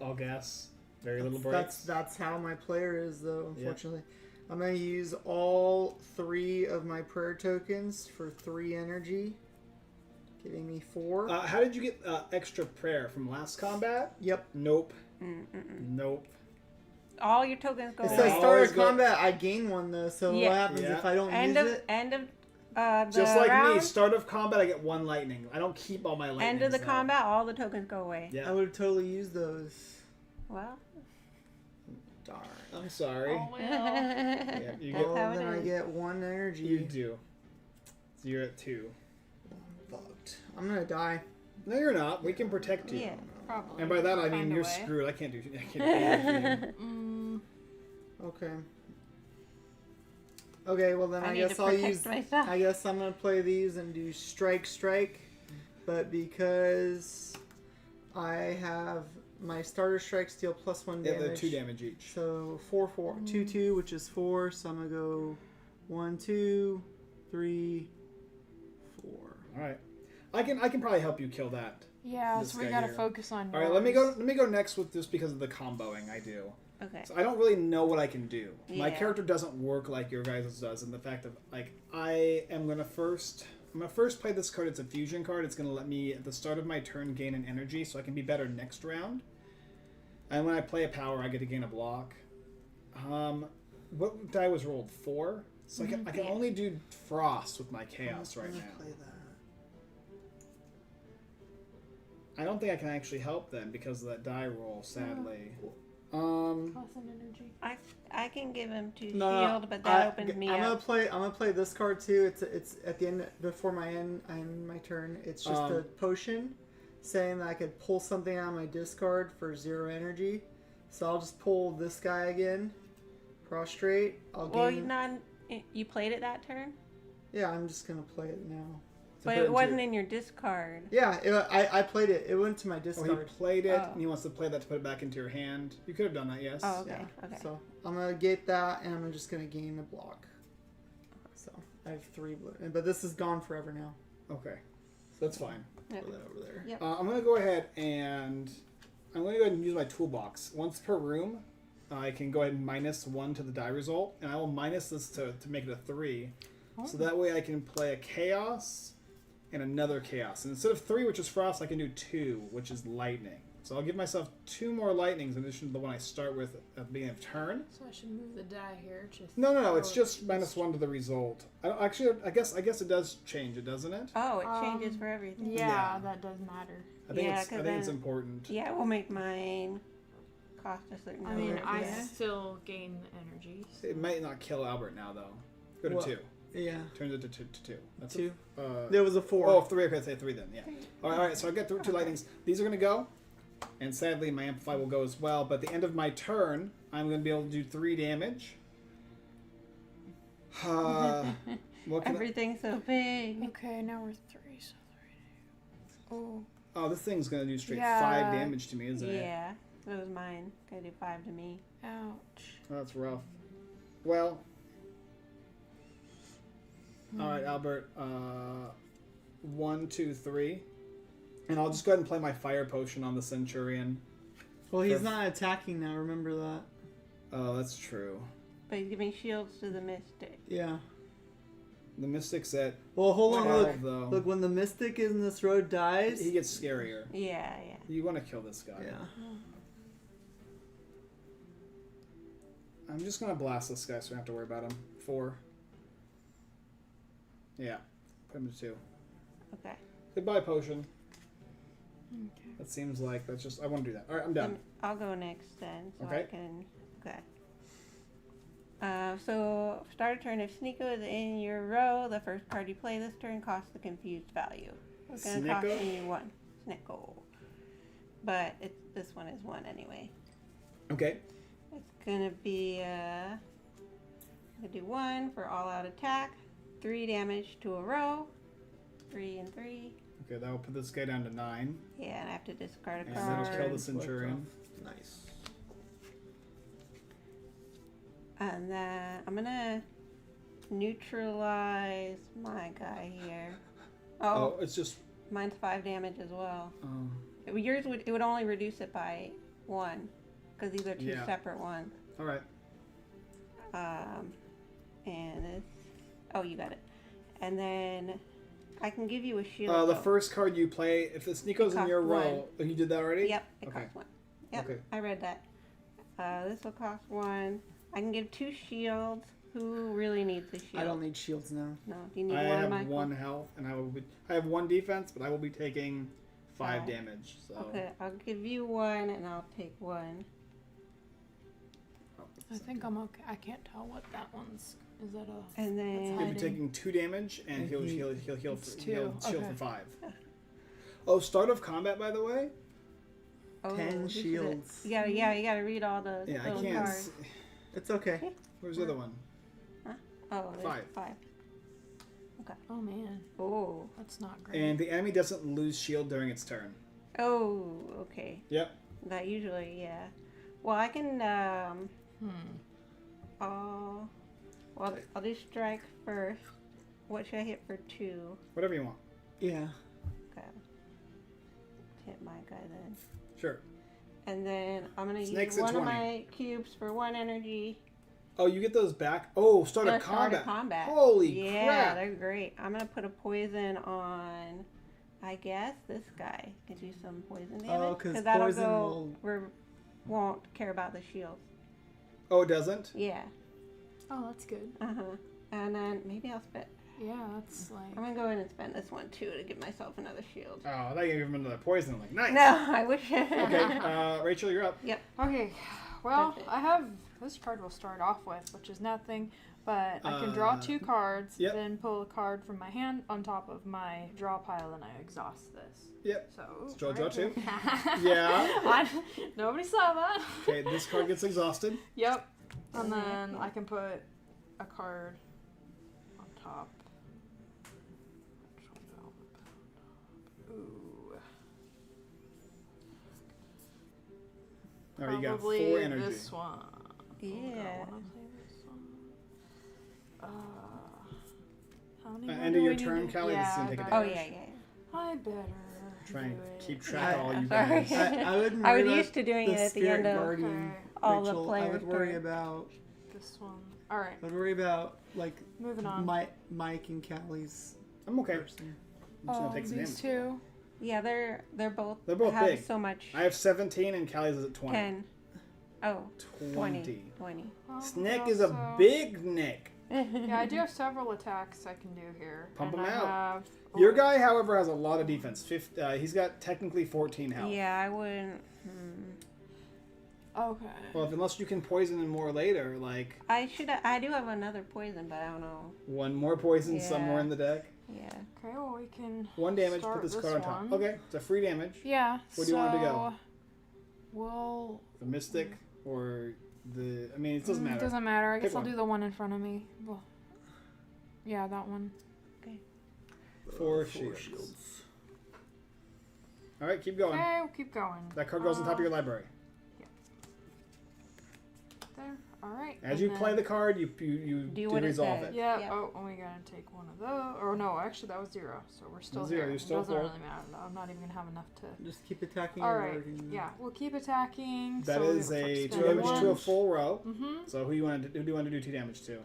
I'll guess. Very little breaks. That's how my player is, though. Yeah. Unfortunately, I'm gonna use all 3 of my prayer tokens for 3 energy, giving me 4. How did you get extra prayer from last combat? Yep. Nope. Mm-mm. Nope. All your tokens go It's away. the start Always of go- combat. I gain 1 though. So Yeah. what happens Yeah. if I don't End use of it? the Just like round, me, start of combat, I get 1 lightning. I don't keep all my lightning. end of the combat, all the tokens go away. Yeah. I would have totally used those. Well, Darn. I'm sorry. Oh, well. Yeah, you That's get. how it then I is. get 1 energy. You do. So you're at 2. Fucked. I'm gonna die. No, you're not. We can protect you. Yeah. Probably. And by that I mean Find a you're way. screwed. I can't do anything for you. Mm, Okay. Okay. Well then I I need guess to I'll protect use. myself. I guess I'm gonna play these and do strike, but because I have my starter strikes deal +1 Yeah, damage. they're 2 damage each. So 4, 2, which is 4. So I'm gonna go 1, 2, 3, 4. All right. I can probably help you kill that. yeah, This so we guy gotta here. focus on. All right. Let me yours. go next with this because of the comboing I do. Okay. So I don't really know what I can do. My Yeah. character doesn't work like your guys' does, and the fact of like I'm gonna first play this card. It's a fusion card. It's gonna let me at the start of my turn gain an energy, so I can be better next round. And when I play a power, I get to gain a block. What die was rolled? 4. So I can Yeah. only do frost with my chaos I'm right gonna now. Play that. I don't think I can actually help them because of that die roll. Sadly. Cost and energy. I can give him 2 No, shield, but that opens me I'm up. gonna play this card too. It's at the end before my end my turn. It's just a potion saying that I could pull something out of my discard for 0 energy. So I'll just pull this guy again. Prostrate. I'll Well, gain. you played it that turn, Yeah, I'm just gonna play it now. but it wasn't in your discard. Yeah, I played it. It went to my Oh, he discard. played it, Oh. and he wants to play that to put it back into your hand. You could have done that, yes. Oh, okay. Yeah. Okay. So I'm gonna get that, and I'm just gonna gain a block. So I have 3 blue, but this is gone forever now. Okay, so that's fine. Yep. Put that over there. Yep. I'm gonna go ahead and use my toolbox. Once per room, I can go ahead and -1 to the die result, and I will minus this to make it a 3. So that way I can play a chaos and another chaos. And instead of 3, which is frost, I can do 2, which is lightning. So I'll give myself 2 more lightnings in addition to the one I start with at the beginning of turn. So I should move the die here. No, it's just -1 to the result. I guess it does change it, doesn't it? Oh, it changes for everything. Yeah, Yeah. that does matter. I think Yeah, it's 'cause it's then- important. Yeah, we'll make mine cost a certain I number. mean, I yeah. still gain energy. So. It might not kill Albert now though. Go to What? 2. Yeah, Turns it to 2. That's 2. A, There was a 4. Oh, 3. Okay, say 3 then. Yeah. All right. So I got 2 lightnings. These are gonna go, and sadly my amplify will go as well. But at the end of my turn, I'm gonna be able to do 3 damage. What can Everything's so big. Okay, now we're 3. So 3. Oh. Oh, this thing's gonna do straight Yeah. 5 damage to me, isn't it? Yeah, that was mine. Gonna do 5 to me. Ouch. That's rough. Well. All right, Albert. 1, 2, 3, and I'll just go ahead and play my fire potion on the Centurion. Well, he's For- not attacking now. Remember that. Oh, that's true. But he's giving shields to the mystic. Yeah. The Mystic's at Well, hold on. 12, though. Look, when the mystic in this road dies. He gets scarier. Yeah, yeah. You want to kill this guy. Yeah. I'm just going to blast this guy so I don't have to worry about him. 4. Yeah. Put him to 2. Okay. Goodbye, potion. Okay. That seems like that's just. I want to do that. All right, I'm done. I'll go next then, so Okay. I can. Okay. So start a turn. If Sneeko is in your row, the first card you play this turn costs the confused value. It's gonna cost Sneeko? you 1. Sneeko. But this one is 1 anyway. Okay. It's gonna be I'm gonna do 1 for all out attack, 3 damage to a row, 3 and 3. Okay, that will put this guy down to 9. Yeah, and I have to discard a And card. that'll kill the Centurion. Nice. And then I'm gonna neutralize my guy here. Oh, it's just. Mine's 5 damage as well. Um, Yours would only reduce it by 1, because these are 2 Yeah. separate ones. all right. And this. Oh, you got it. And then I can give you a shield. The though. first card you play, if the Sneeko's in costs your 1. row, oh, you did that already? Yep, it Okay. costs 1. Yep, Okay. I read that. This will cost 1. I can give 2 shields. Who really needs a shield? I don't need shields now. No, do you need I one, have Michael? 1 health, and I have 1 defense, but I will be taking 5 5. damage. So. Okay, I'll give you 1, and I'll take 1. Oh, I think I'm okay. I can't tell what that one's. Is that a? And then He'll be hiding. taking 2 damage, and And he'll he- heal It's for, 2, he'll shield okay. for 5. Oh, start of combat, by the way. 10 this is it. shields. You gotta read all the Yeah, I little can't. cards. It's okay. Where's the other one? Oh, there's 5. 5. Oh man, Oh. that's not great. And the enemy doesn't lose shield during its turn. Oh, okay. Yep. That usually, yeah. Well, I can, I'll do strike first. What should I hit for 2? Whatever you want. Yeah. Okay. Hit my guy then. Sure. And then I'm gonna Snake's use at one of 20. my cubes for 1 energy. Oh, you get those back? Oh, start Yeah, of combat. combat. Holy Yeah, crap. they're great. I'm gonna put a poison on, I guess, this guy. Can do some poison damage. Oh, 'cause that'll poison go. Won't care about the shield. Oh, it doesn't? Yeah. Oh, that's good. And then maybe I'll spend. Yeah, that's like. I'm gonna go in and spend this one too to give myself another shield. Oh, I thought you gave him another poison. I'm like, nice. No, I wish. Okay, Rachel, you're up. Okay, well, Perfect. I have this card we'll start off with, which is nothing, but I can draw 2 cards, yep. then pull a card from my hand on top of my draw pile, and I exhaust this. Yep. So. Draw 2? here. Yeah. Nobody saw that. Okay, this card gets exhausted. Yep. And then I can put a card on top. Ooh. All right, you got Probably 4 energy. this one. Yeah. I wanna say this one. How many more End do of your we need turn, to- Callie, this is gonna I take a better- Oh yeah. I better Try and do it. keep track of all you Sorry. guys. I wouldn't I worry was about used to doing the it at the Spirit end of Guardian, all the Rachel. I players' would worry turns. about. This one. All right, I'd worry about like moving on. Mike and Callie's I'm okay. person. I'm just gonna take some these damage. 2. Yeah, they're both. They're both have big. so much. I have 17 and Callie's is at 20. 10. Oh, 20. 20. Well, Snick I is a also- big Nick. Yeah, I do have several attacks I can do here. Pump and 'em I out. Have, Your guy, however, has a lot of defense. He's got technically 14 health. Yeah, I wouldn't. Okay. Well, unless you can poison him more later, like I should. I do have another poison, but I don't know. 1 more poison Yeah. somewhere in the deck. Yeah. Okay, well, we can. 1 damage, start put this this card on top. one. Okay, it's a free damage. Yeah. Where do you want it to go? We'll. The Mystic or the. I mean, it doesn't matter. It doesn't matter. I Pick guess I'll one. do the one in front of me. Well, yeah, that one. 4 shields. All right, keep going. Okay, we'll keep going. That card goes on top of your library. There. All right. As and you play then- the card, you Do what it resolve says. it. Yeah. Yep. Oh, we gotta take one of those. Or no, actually, that was 0. So we're still 0, here. you're still it doesn't full. really matter. I'm not even gonna have enough to. Just keep attacking. All and right. working. Yeah, we'll keep attacking. That so is a 2 spend damage to a one. full row. Mm-hmm. So who do you want to do 2 damage to?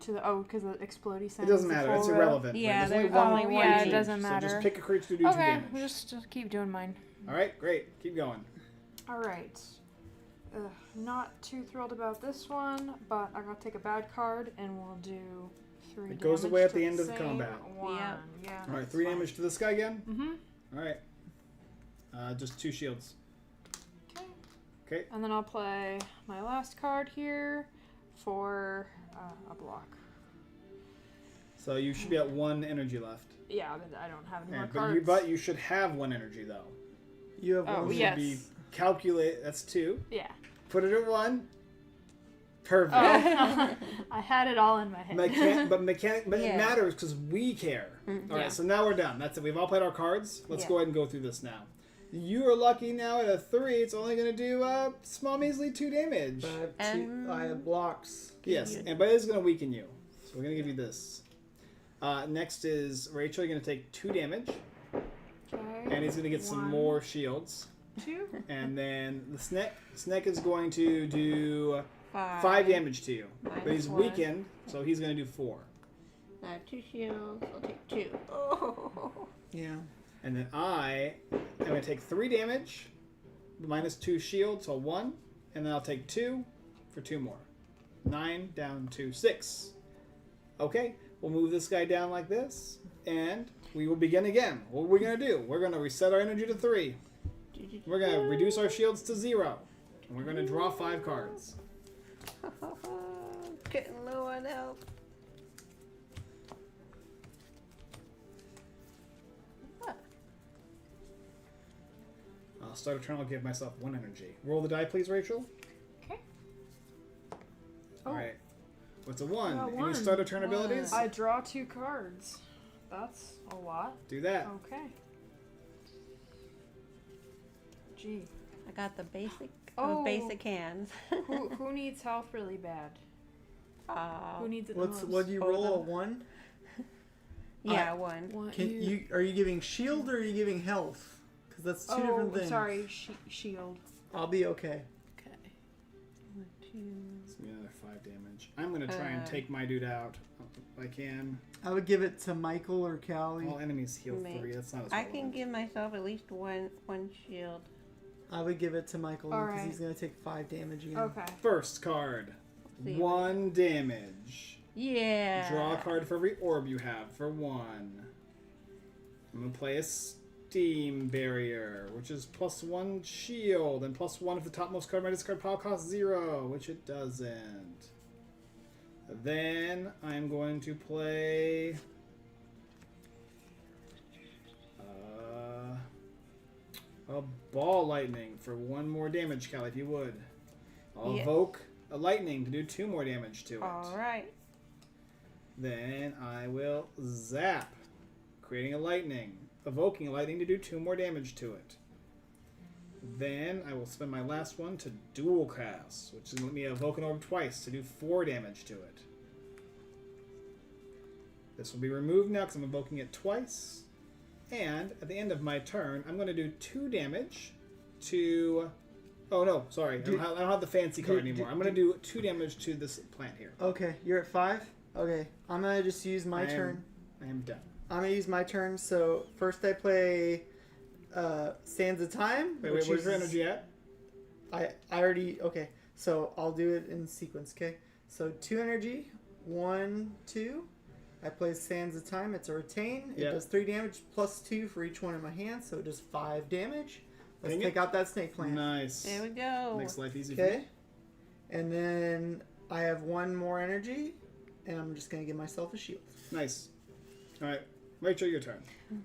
To the because the explodey sound. It doesn't matter. It's irrelevant. Yeah, There's there's one only one yeah, each. it doesn't So matter. just pick a creature to do 2 Okay, damage. we'll just keep doing mine. All right, great. Keep going. All right. Not too thrilled about this one, but I gotta take a bad card, and we'll do 3 It damage. goes away at to the end of the same combat. One. Yep. Yeah. All right, that's 3 fine. damage to this guy again. Mm-hmm. All right. Just 2 shields. Okay. Okay. And then I'll play my last card here for a block. So you should be at 1 energy left. Yeah, but I don't have any more But cards. you should have 1 energy though. You have Oh, one. You yes. should be calculate. That's 2. Yeah. Put it at 1. Perfect. Oh, I had it all in my head. But Yeah. it matters because we care. All right, Yeah. so now we're done. That's it. We've all played our cards. Let's Yeah. go ahead and go through this now. You are lucky now at a 3. It's only going to do small, measly 2 damage. I have blocks. Yes, but it's going to weaken you. So we're going to give you this. Next is Rachel. You're going to take 2 damage, Okay. and he's going to get some 1, more shields. 2. And then the Snek is going to do 5 5 damage to you. But Minus he's 1. weakened, so he's going to do 4. I have 2 shields. I'll take 2. Oh. Yeah. And then I am going to take 3 damage, minus 2 shield, so 1. And then I'll take 2 for 2 more. 9 down to 6. Okay, we'll move this guy down like this, and we will begin again. What are we going to do? We're going to reset our energy to 3. We're going to reduce our shields to 0. And we're going to draw 5 cards. Getting low on health. I'll start a turn. I'll give myself 1 energy. Roll the die, please, Rachel. Okay. All Oh. right. What's a 1? Got Any one. start a turn abilities? I draw 2 cards. That's a lot. Do that. Okay. Gee. I got the basic Oh. of basic hands. Who needs health really bad? Who needs it the most? What do you Hold roll? A them. 1? Yeah, 1. What Can you are you giving shield or are you giving health? Because that's 2 different things. Sorry, shield. I'll be okay. Okay. 1, 2. It's me another 5 damage. I'm going to try and take my dude out if I can. I would give it to Michael or Callie. All enemies heal Mate. 3. That's not as I relevant. can give myself at least one shield. I would give it to Michael because Alright. he's gonna take 5 damage again. Okay. First card. See 1 damage. Yeah. Draw a card for every orb you have for 1. I'm going to play a Steam Barrier, which is +1 shield, and +1 if the topmost card in my discard pile costs 0, which it doesn't. Then I'm going to play a Ball Lightning for 1 more damage, Callie, if you would. I'll Yeah. evoke a lightning to do 2 more damage to it. All right. Then I will zap, creating a lightning, evoking a lightning to do 2 more damage to it. Then I will spend my last one to dual cast, which is let me evoke an orb twice to do 4 damage to it. This will be removed now because I'm evoking it twice. And at the end of my turn, I'm going to do 2 damage to... Oh no, sorry. I don't have the fancy card anymore. I'm going to do 2 damage to this plant here. Okay, you're at 5? Okay, I'm gonna just use my turn. I am done. I'm gonna use my turn. So first I play Sands of Time. Wait, which where's your is- energy at? I already okay. So I'll do it in sequence. Okay. So 2 energy, 1, 2. I play Sands of Time. It's a retain. Yep. It does 3 damage plus 2 for each one in my hand, so it does 5 damage. Let's Dang it. take out that snake plant. Nice. There we go. Makes life easy for Okay. me. And then I have 1 more energy, and I'm just gonna give myself a shield. Nice. All right, Rachel, your turn.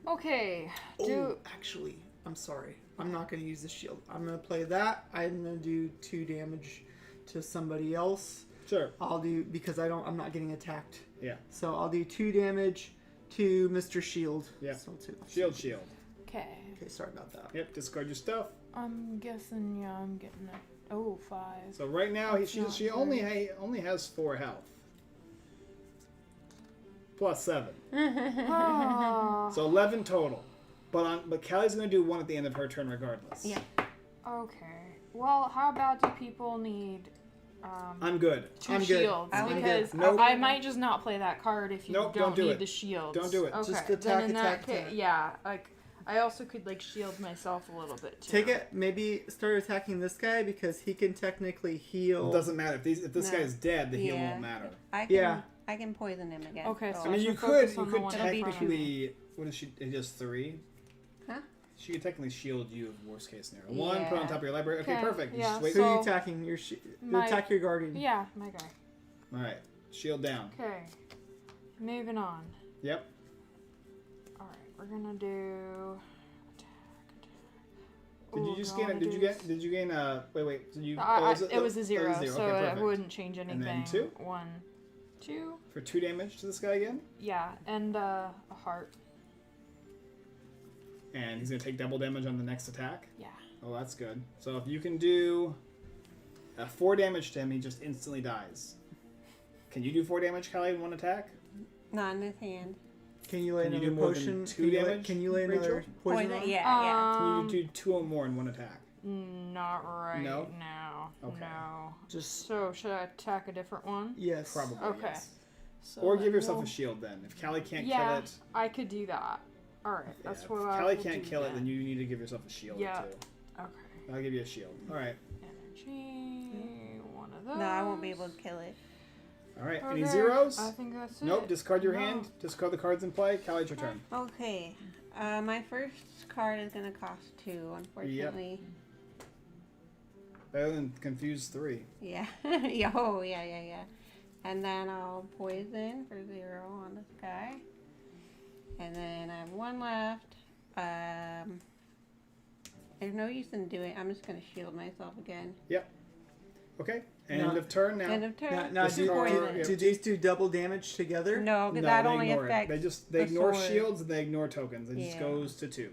Okay. Oh, actually, I'm sorry. I'm not gonna use the shield. I'm gonna play that. I'm gonna do 2 damage to somebody else. Sure. I'll do because I'm not getting attacked. Yeah. So I'll do 2 damage to Mr. Shield. Yeah. So 2. Shield. Okay. Okay, sorry about that. Yep. Discard your stuff. I'm guessing, yeah, I'm getting it. Oh, 5. So right now That's not she only has 4 health. Plus 7, Oh, so 11 total. But Callie's gonna do 1 at the end of her turn regardless. Yeah. okay. Well, how about do people need I'm good. 2 I'm good. shields? I'm good. Because Nope. I might just not play that card if you Nope, don't don't do need it. the shields. Don't do it. Okay. Just then attack, in that attack, case, attack. yeah, like I also could like shield myself a little bit too. Take it. Maybe start attacking this guy because he can technically heal. It doesn't matter if this No. guy is dead. The heal Yeah. won't matter. I can, Yeah. I can poison him again. Okay, so I mean, you should could focus on the one It'll be technically. What is she? It does 3. Huh? She could technically shield you if worst case scenario. One, put on Yeah. top of your library. Okay, Okay, perfect. You yeah, just wait. Who so- are you attacking? You attack your guardian. Yeah, my guy. All right, shield down. Okay. Moving on. Yep. Alright, we're gonna do Did you just gain? Did you gain? Wait. Did you? It was a zero, Okay, so perfect. it wouldn't change anything. then 2? 1, 2. For 2 damage to this guy again, Yeah, and a heart. and he's gonna take double damage on the next attack. Yeah. Oh, that's good. So if you can do 4 damage to him, he just instantly dies. Can you do 4 damage, Callie, in one attack? Not in his hand. Can you lay Can you another do more than potion? 2 damage, Can you lay another Rachel? poison? on? Yeah. Can you do 2 or more in one attack? Not right No? now. Okay. No. Just So should I attack a different one? yes. Probably. Okay. Yes. So Or then give yourself we'll- a shield then. If Callie can't Yeah, kill it, I could do that. Alright, that's if what I Callie will can't do kill it, then. then you need to give yourself a shield Yeah. too. Okay. I'll give you a shield. All right. Energy. One of those. No, I won't be able to kill it. All right. Any Okay, zeros? I think that's it. Nope. Discard your No. hand. Discard the cards in play. Callie, it's your turn. Okay. My first card is gonna cost 2, unfortunately. Better than confused 3. Yeah. Yeah. Oh, yeah. And then I'll poison for 0 on this guy. And then I have 1 left. There's no use in doing. I'm just gonna shield myself again. Okay. End No. of turn now. End of turn. Now, This do, is poison. yeah. do these do double damage together? No, because No, that they only ignore it. affects. They the ignore sword. shields and they ignore tokens. It just Yeah. goes to 2.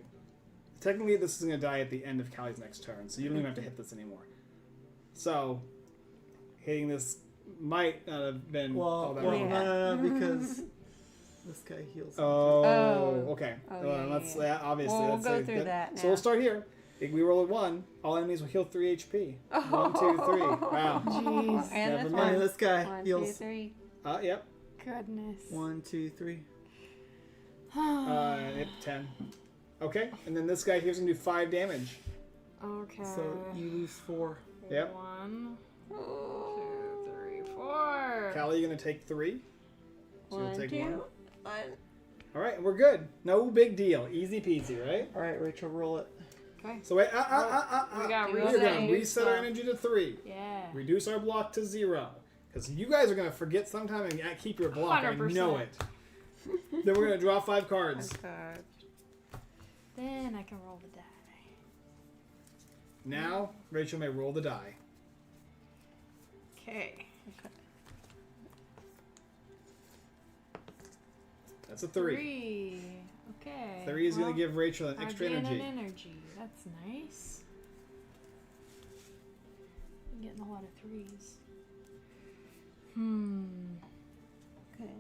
Technically, this is going to die at the end of Callie's next turn, so you don't even have to hit this anymore. So, hitting this might not have been all that Well, wrong. Yeah. no, because this guy heals. Oh, Oh. okay. Oh, Well, yeah, let's yeah. obviously. We'll let's go say through that So now. we'll start here. If we roll a 1, all enemies will heal 3 HP. 1, 2, 3. Wow. Jeez. And Never this mind. And one. this guy 1, 2, heals 3. Yep. Goodness. 1, 2, 3. Yep. 10. Okay, and then this guy here's gonna do 5 damage. Okay. So you lose 4. Yep. 1, 2, Oh. 3, 4. Callie, you're gonna take 3. So you'll 1, take 2, 1. 1. All right, we're good. No big deal. Easy peasy, right? All right, Rachel, roll it. Okay. So wait, We got We're we're reset. gonna reset our energy to 3. Yeah. Reduce our block to 0. Because you guys are gonna forget sometime and keep your block. I know 100%. it. Then we're gonna draw 5 cards. Then I can roll the die. Now, Rachel may roll the die. Okay. That's a 3. 3. Okay. 3 is well, gonna give Rachel an I extra gain energy. an energy. That's nice. I'm getting a lot of 3s. Okay.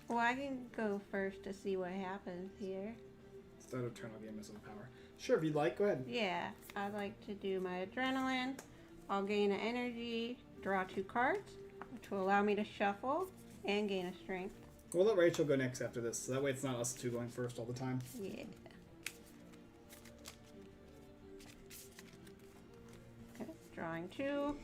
Well, I can go first to see what happens here. Start of turn will gain missile power. Sure, if you'd like, go ahead. Yeah, I'd like to do my adrenaline. I'll gain an energy, draw 2 cards, which will allow me to shuffle and gain a strength. We'll let Rachel go next after this, so that way it's not us 2 going first all the time. Yeah. Okay, drawing 2.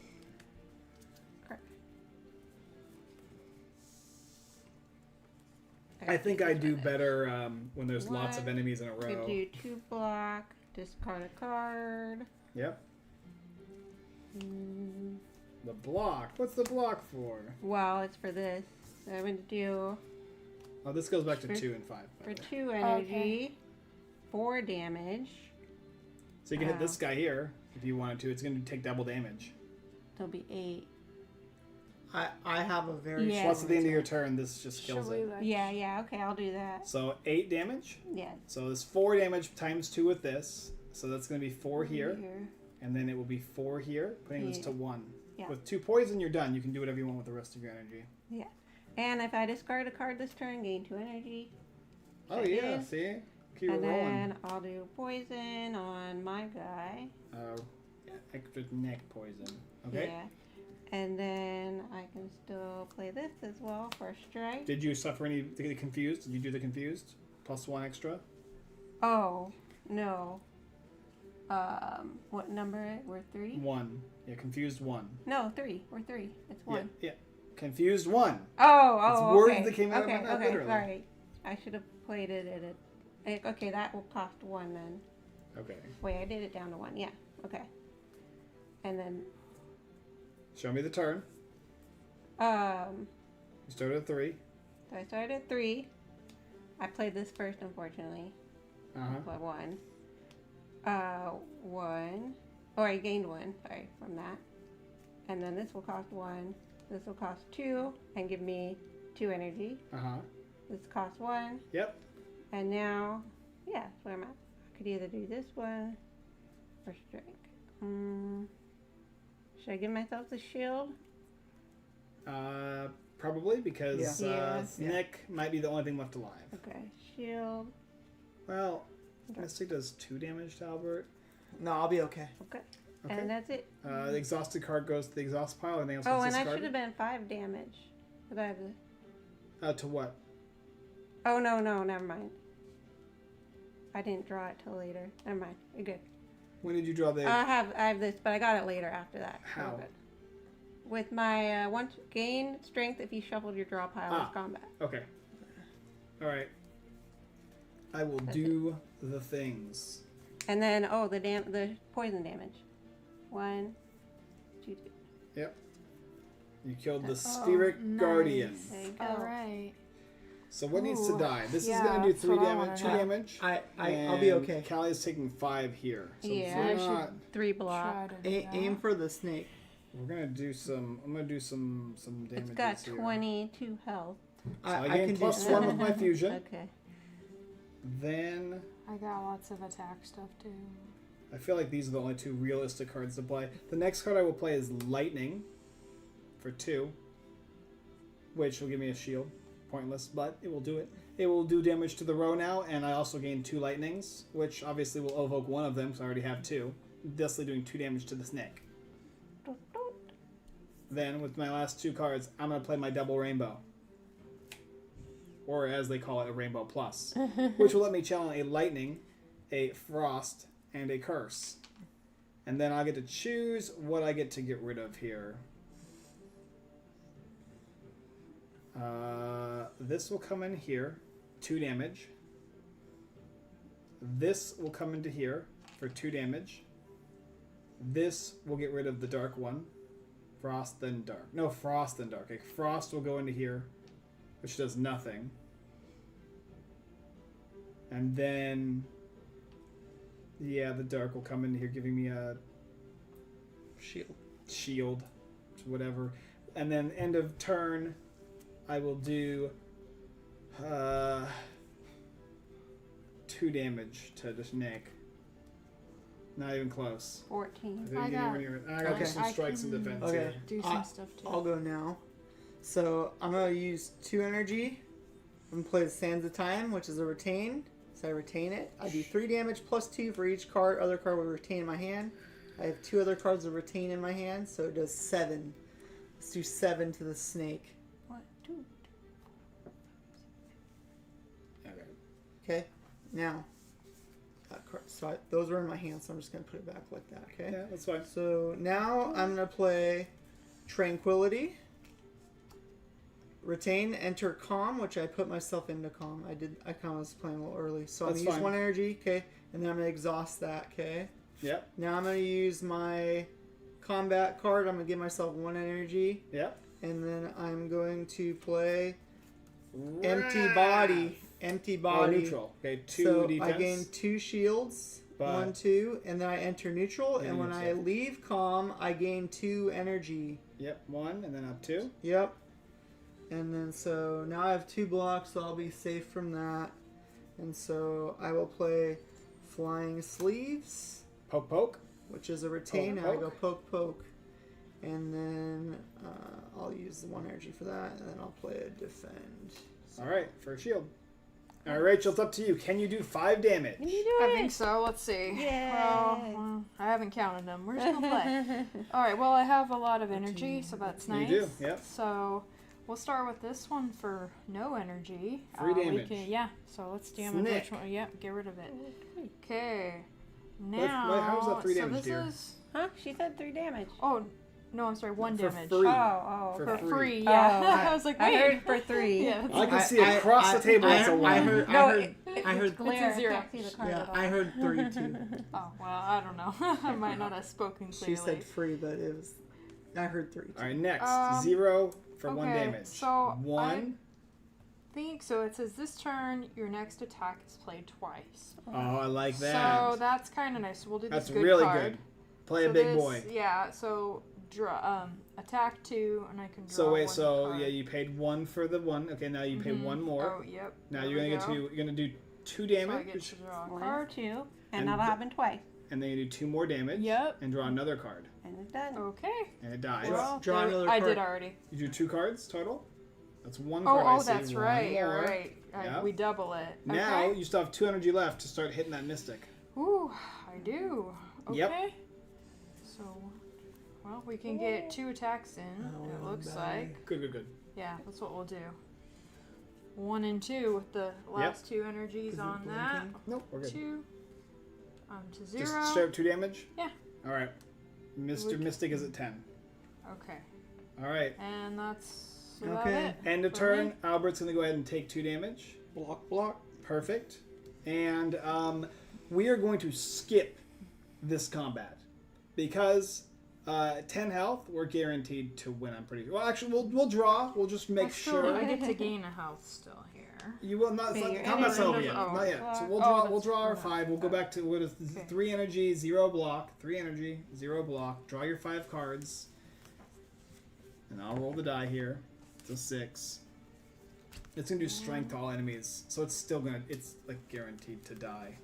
I think I do better when there's lots of One. enemies in a Could row. do 2 block, discard a card. Yep. Mm, The block. What's the block for? well, it's for this. So I'm going to do Oh, this goes back to For- 2 and 5. by for the way. 2 energy, 4 damage. So you can hit this guy here if you wanted to. It's going to take double damage. There'll be 8. I have a very Yeah. Plus, at the end of your turn, this just kills Should we it. like Yeah, okay, I'll do that. So 8 damage. Yeah. So there's 4 damage times 2 with this. So that's going to be 4 here. And then it will be 4 here, putting this Yeah. to 1. Yeah. With 2 poison, you're done. You can do whatever you want with the rest of your energy. And if I discard a card this turn, gain 2 energy. Oh, I yeah, did. see? Keep And it rolling. then I'll do poison on my guy. Extra neck poison. Okay. Yeah. And then I can still play this as well for a strike. Did you suffer any did you get confused? Did you do the confused? Plus 1 extra? Oh, no. What number? We're 3? 1. Yeah, confused 1. No, 3. We're 3. It's 1. Yeah. Confused 1. Oh, It's okay. words that came out of okay, my mouth, okay, literally. sorry. I should have played it at a Okay, that will cost 1 then. Okay. Wait, I did it down to 1. Yeah. Okay. And then, Show me the turn. You started at 3. so I started at 3. I played this first, unfortunately. Uh-huh. But 1. 1. Oh, I gained 1. Sorry, from that. And then this will cost 1. This will cost 2 and give me 2 energy. Uh-huh. This costs 1. Yep. And now, yeah, that's where I'm at. I could either do this one or strike. Should I give myself the shield? Probably because Yeah. Nick might be the only thing left alive. Okay, shield. Well, Okay. Mystic does 2 damage to Albert. No, I'll be okay. Okay. Okay. And that's it. The exhausted card goes to the exhaust pile. Anything else Oh, gets and I discarded? should have been 5 damage. But I have the... To what? Oh, no, never mind. I didn't draw it till later. Never mind. You're good. When did you draw the... I have this, but I got it later after that. So How? good. With my once gain strength if you shuffled your draw pile as combat. Okay. All right. I will do the things. And then the poison damage. 1, 2, 3. You killed the Oh, Spheric nice. Guardian. There you go. All right. So what needs to Ooh, die? This yeah, is going to do that's 3 what I damage, wanna 2 know. damage. I'll be and okay. Callie's taking 5 here. So Yeah, we're I should not... 3 block. Try to do Aim that. for the snake. We're gonna do some. I'm gonna do some damage. It's got here. 22 health. So I I gain can plus do 1 with my fusion. Okay. Then I got lots of attack stuff too. I feel like these are the only 2 realistic cards to play. The next card I will play is Lightning for 2, which will give me a shield. Pointless, but it will do it. It will do damage to the row now, and I also gain 2 lightnings, which obviously will evoke 1 of them, so I already have 2. Thusly doing 2 damage to the snake. Then, with my last 2 cards, I'm going to play my double rainbow. Or, as they call it, a rainbow plus. Which will let me channel a lightning, a frost, and a curse. And then I'll get to choose what I get to get rid of here. This will come in here, 2 damage. This will come into here for 2 damage. This will get rid of the dark one. Frost, then dark. No, frost, then dark. Like, frost will go into here, which does nothing. And then, yeah, the dark will come in here, giving me a shield, whatever. And then end of turn, I will do 2 damage to this Nick. Not even close. 14. I I got- got Okay. some strikes and defense Okay. here. Do some stuff too. I'll go now. So I'm gonna use 2 energy. I'm gonna play the Sands of Time, which is a retain. So I retain it. I do 3 damage plus 2 for each card. Other card will retain in my hand. I have 2 other cards that retain in my hand, so it does 7. Let's do 7 to the snake. 1, 2. Okay. Okay. Now, those were in my hand, so I'm just gonna put it back like that. Okay. Yeah, that's fine. So now I'm gonna play Tranquility. Retain, enter Calm, which I put myself into Calm. I kind of was playing a little early, so I'm That's gonna use fine. 1 energy. Okay, and then I'm gonna exhaust that. Okay. Yep. Now I'm gonna use my combat card. I'm gonna give myself 1 energy, Yep. and then I'm going to play Empty Body. Empty Oh, Body. neutral. Okay, 2 So defense. I gain 2 shields, But- 1, 2, and then I enter neutral. Yeah, And when I neutral. leave calm, I gain 2 energy. Yep, 1, and then up 2. Yep. And then so now I have 2 blocks, so I'll be safe from that. And so I will play Flying Sleeves, Poke, poke. which is a retain. Poke, And I go poke, poke. And then I'll use the 1 energy for that, and then I'll play a defend. So- All right, for a shield. All right, Rachel, it's up to you. Can you do 5 damage? Can you do I it? think so. Let's see. Yay. Well, I haven't counted them. We're just gonna play. All right. Well, I have a lot of energy, so that's You nice. do, yep. So we'll start with this one for no energy. 3 damage. Yeah. So let's damage Snick. which one. Yep. Get rid of it. Okay. Okay. Wait, Now. how's that 3 so damage, this dear? is. Huh? She said 3 damage. Oh, No, I'm sorry, 1 For damage. free. Oh, For For free. free, Oh, yeah. I was like, I wait. heard for 3. Yeah, I can see across the table it's a 1. I heard It's glare. It's a 0. I can't see the card yeah, at all. I heard 3 too. Oh, well, I don't know. I might not have spoken clearly. She said free, but it was. I heard 3 too. All right, next Um, 0 for 1 okay, damage. so 1. think so. It says this turn, your next attack is played twice. Oh, I like that. So that's kind of nice. So we'll do this That's good really card. good. Play So a big this- boy. Yeah. So draw attack 2, and I can draw. So wait, 1 so card. yeah, you paid 1 for the 1. Okay, now you pay Mhm. 1 more. Oh, yep. Now there you're we gonna get go. to you're gonna do 2 So I damage, get to draw a 1, card. 2, And and that'll the- happen twice. and then you do 2 more damage. Yep. And draw another card, And it's done. Okay. and it dies. Well, Draw there- another I card. did already. You do 2 cards total. That's 1 Oh, card. I oh, see. that's 1 right. You're more. right. Yeah. We double it. Now Okay. you still have 2 energy left to start hitting that mystic. Ooh, I do. Okay. Yep. So, well, we can get 2 attacks in. Oh, It looks bye. like. Good. Yeah, that's what we'll do. 1 and 2 with the last 2 energies Is it on that. blinking? Nope, we're good. 2 to 0. Just straight up 2 damage. Yeah. All right. Mr. Would- Mystic is at 10. Okay. All right. And that's about Okay. it. End of for turn. me. Albert's gonna go ahead and take 2 damage. Block. Perfect. And we are going to skip this combat because 10 health, we're guaranteed to win. I'm pretty sure. Well, actually, we'll draw. We'll just make I still- sure. I get to gain a health still here. You will not. Okay, your Combat's energy over is- yet. oh, Not yet. So we'll oh, draw. that's- We'll draw our oh, 5. We'll go back to what is Okay. 3 energy, 0 block. 3 energy, 0 block. Draw your 5 cards, and I'll roll the die here. It's a 6. It's gonna do strength to all enemies, so it's still gonna. It's like guaranteed to die.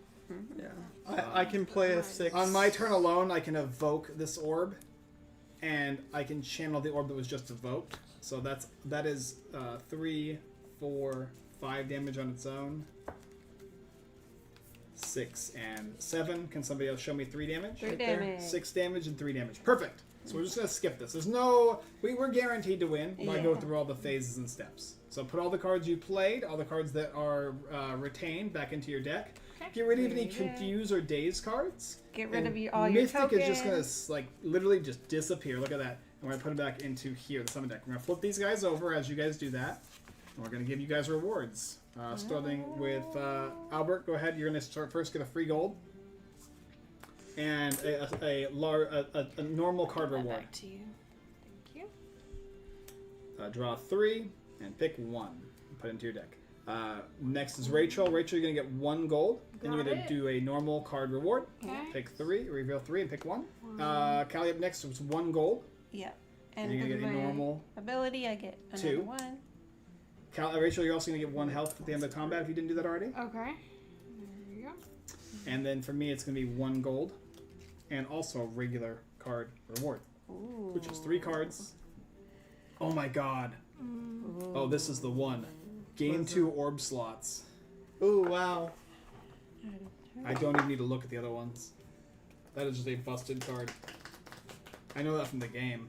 Yeah. I can play a 6. On my turn alone, I can evoke this orb, and I can channel the orb that was just evoked. So that is 3, 4, 5 damage on its own. 6 and 7. Can somebody else show me 3 damage? 3 right there? damage. 6 damage and 3 damage. Perfect. So we're just gonna skip this. There's no. We're guaranteed to win when I go Yeah. through all the phases and steps. So put all the cards you played, all the cards that are retained, back into your deck. Okay. Get rid of any There you go. confuse or daze cards. Get rid And of all your Mystic tokens. is just gonna like literally just disappear. Look at that. And we're gonna put it back into here, the summon deck. We're gonna flip these guys over as you guys do that, and we're gonna give you guys rewards. Starting with Albert, go ahead. You're gonna start first. Get a free gold and a normal card That reward. back to you. Thank you. Draw 3 and pick 1. Put it into your deck. Next is Rachel. Rachel, you're gonna get 1 gold. Then you're Got gonna it. do a normal card reward. Okay. Pick 3, reveal 3, and pick 1. One. Callie up next was 1 gold. Yep. And And you're gonna because get of a my normal. ability, I get another 2. 1. Rachel, you're also gonna get 1 health at the end of combat if you didn't do that already. Okay. There you go. And then for me, it's gonna be 1 gold, and also a regular card reward, Ooh. which is 3 cards. Oh my god! Oh, this is the one. Gain What's 2 orb slots. Ooh, wow. I don't even need to look at the other ones. That is just a busted card. I know that from the game.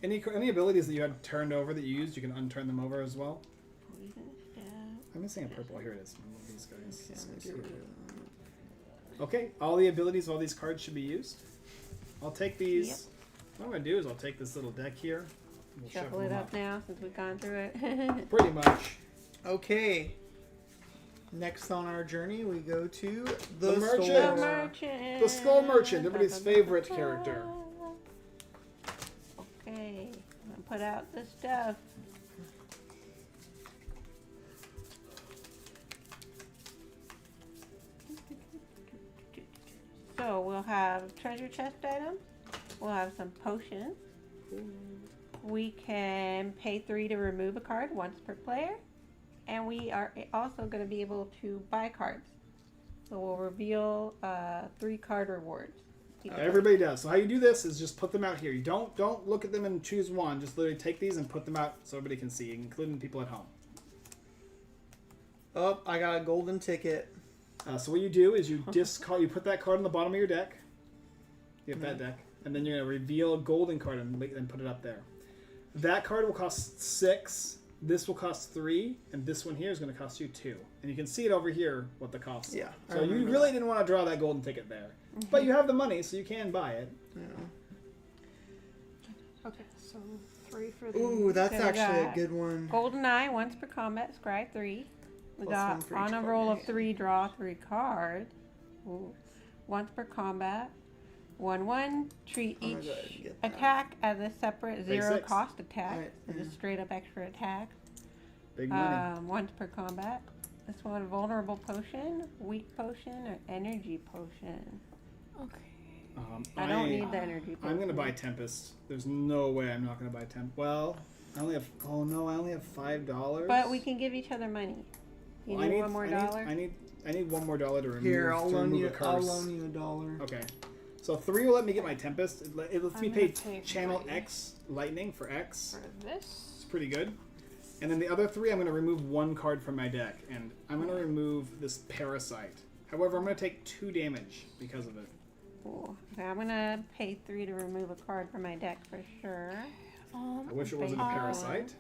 Any abilities that you had turned over that you used, you can unturn them over as well. Poison stab. I'm missing a purple. Here it is. These guys. Okay, I'm gonna get rid of that. Okay, all the abilities, all these cards should be used. I'll take these. Yep. What I'm gonna do is I'll take this little deck here. We'll Shuffle it them up now since we've gone through it. Pretty much. Okay. Next on our journey, we go to The the merchant. The store. merchant. The Skull Merchant, everybody's favorite character. Okay, I'm gonna put out the stuff. So we'll have treasure chest items. We'll have some potions. We can pay 3 to remove a card once per player. And we are also going to be able to buy cards. So we'll reveal 3 card rewards. Everybody does. So how you do this is just put them out here. You don't look at them and choose one. Just literally take these and put them out so everybody can see, including people at home. Oh, I got a golden ticket. So what you do is you discard. You put that card on the bottom of your deck. You have that deck, and then you're gonna reveal a golden card and put it up there. That card will cost 6. This will cost 3, and this one here is going to cost you 2. And you can see it over here what the cost. Yeah, I So you remember really didn't want to draw that golden ticket there, but you have the money, so you can buy it. Yeah. Okay, so 3 for the. Ooh, that's So we actually a got good one. Golden Eye, once per combat, scry 3. We Plus got one for each on a card roll in of hand. 3, draw 3 cards. Ooh. Once per combat. 1/1, treat I'm gonna each go ahead and get that. attack as a separate 0 Basics. cost attack. Alright, So just straight up extra attack. Big money. Once per combat. This one, vulnerable potion, weak potion, or energy potion. Okay. I don't need the energy potion. I'm gonna buy Tempest. There's no way I'm not gonna buy Temp. Well, I only have. Oh no, I only have $5. But we can give each other money. You Well, need one more dollar? I need $1 more to remove. Here, I'll to loan remove you. a curse. I'll loan you $1. Okay. So 3 will let me get my Tempest. It lets me I'm pay gonna pay Channel 3. X Lightning for X. For this. It's pretty good. And then the other 3, I'm going to remove 1 card from my deck, and I'm going to remove this Parasite. However, I'm going to take 2 damage because of it. Cool. Okay, I'm gonna pay 3 to remove a card from my deck for sure. I wish it wasn't a Basic. Parasite.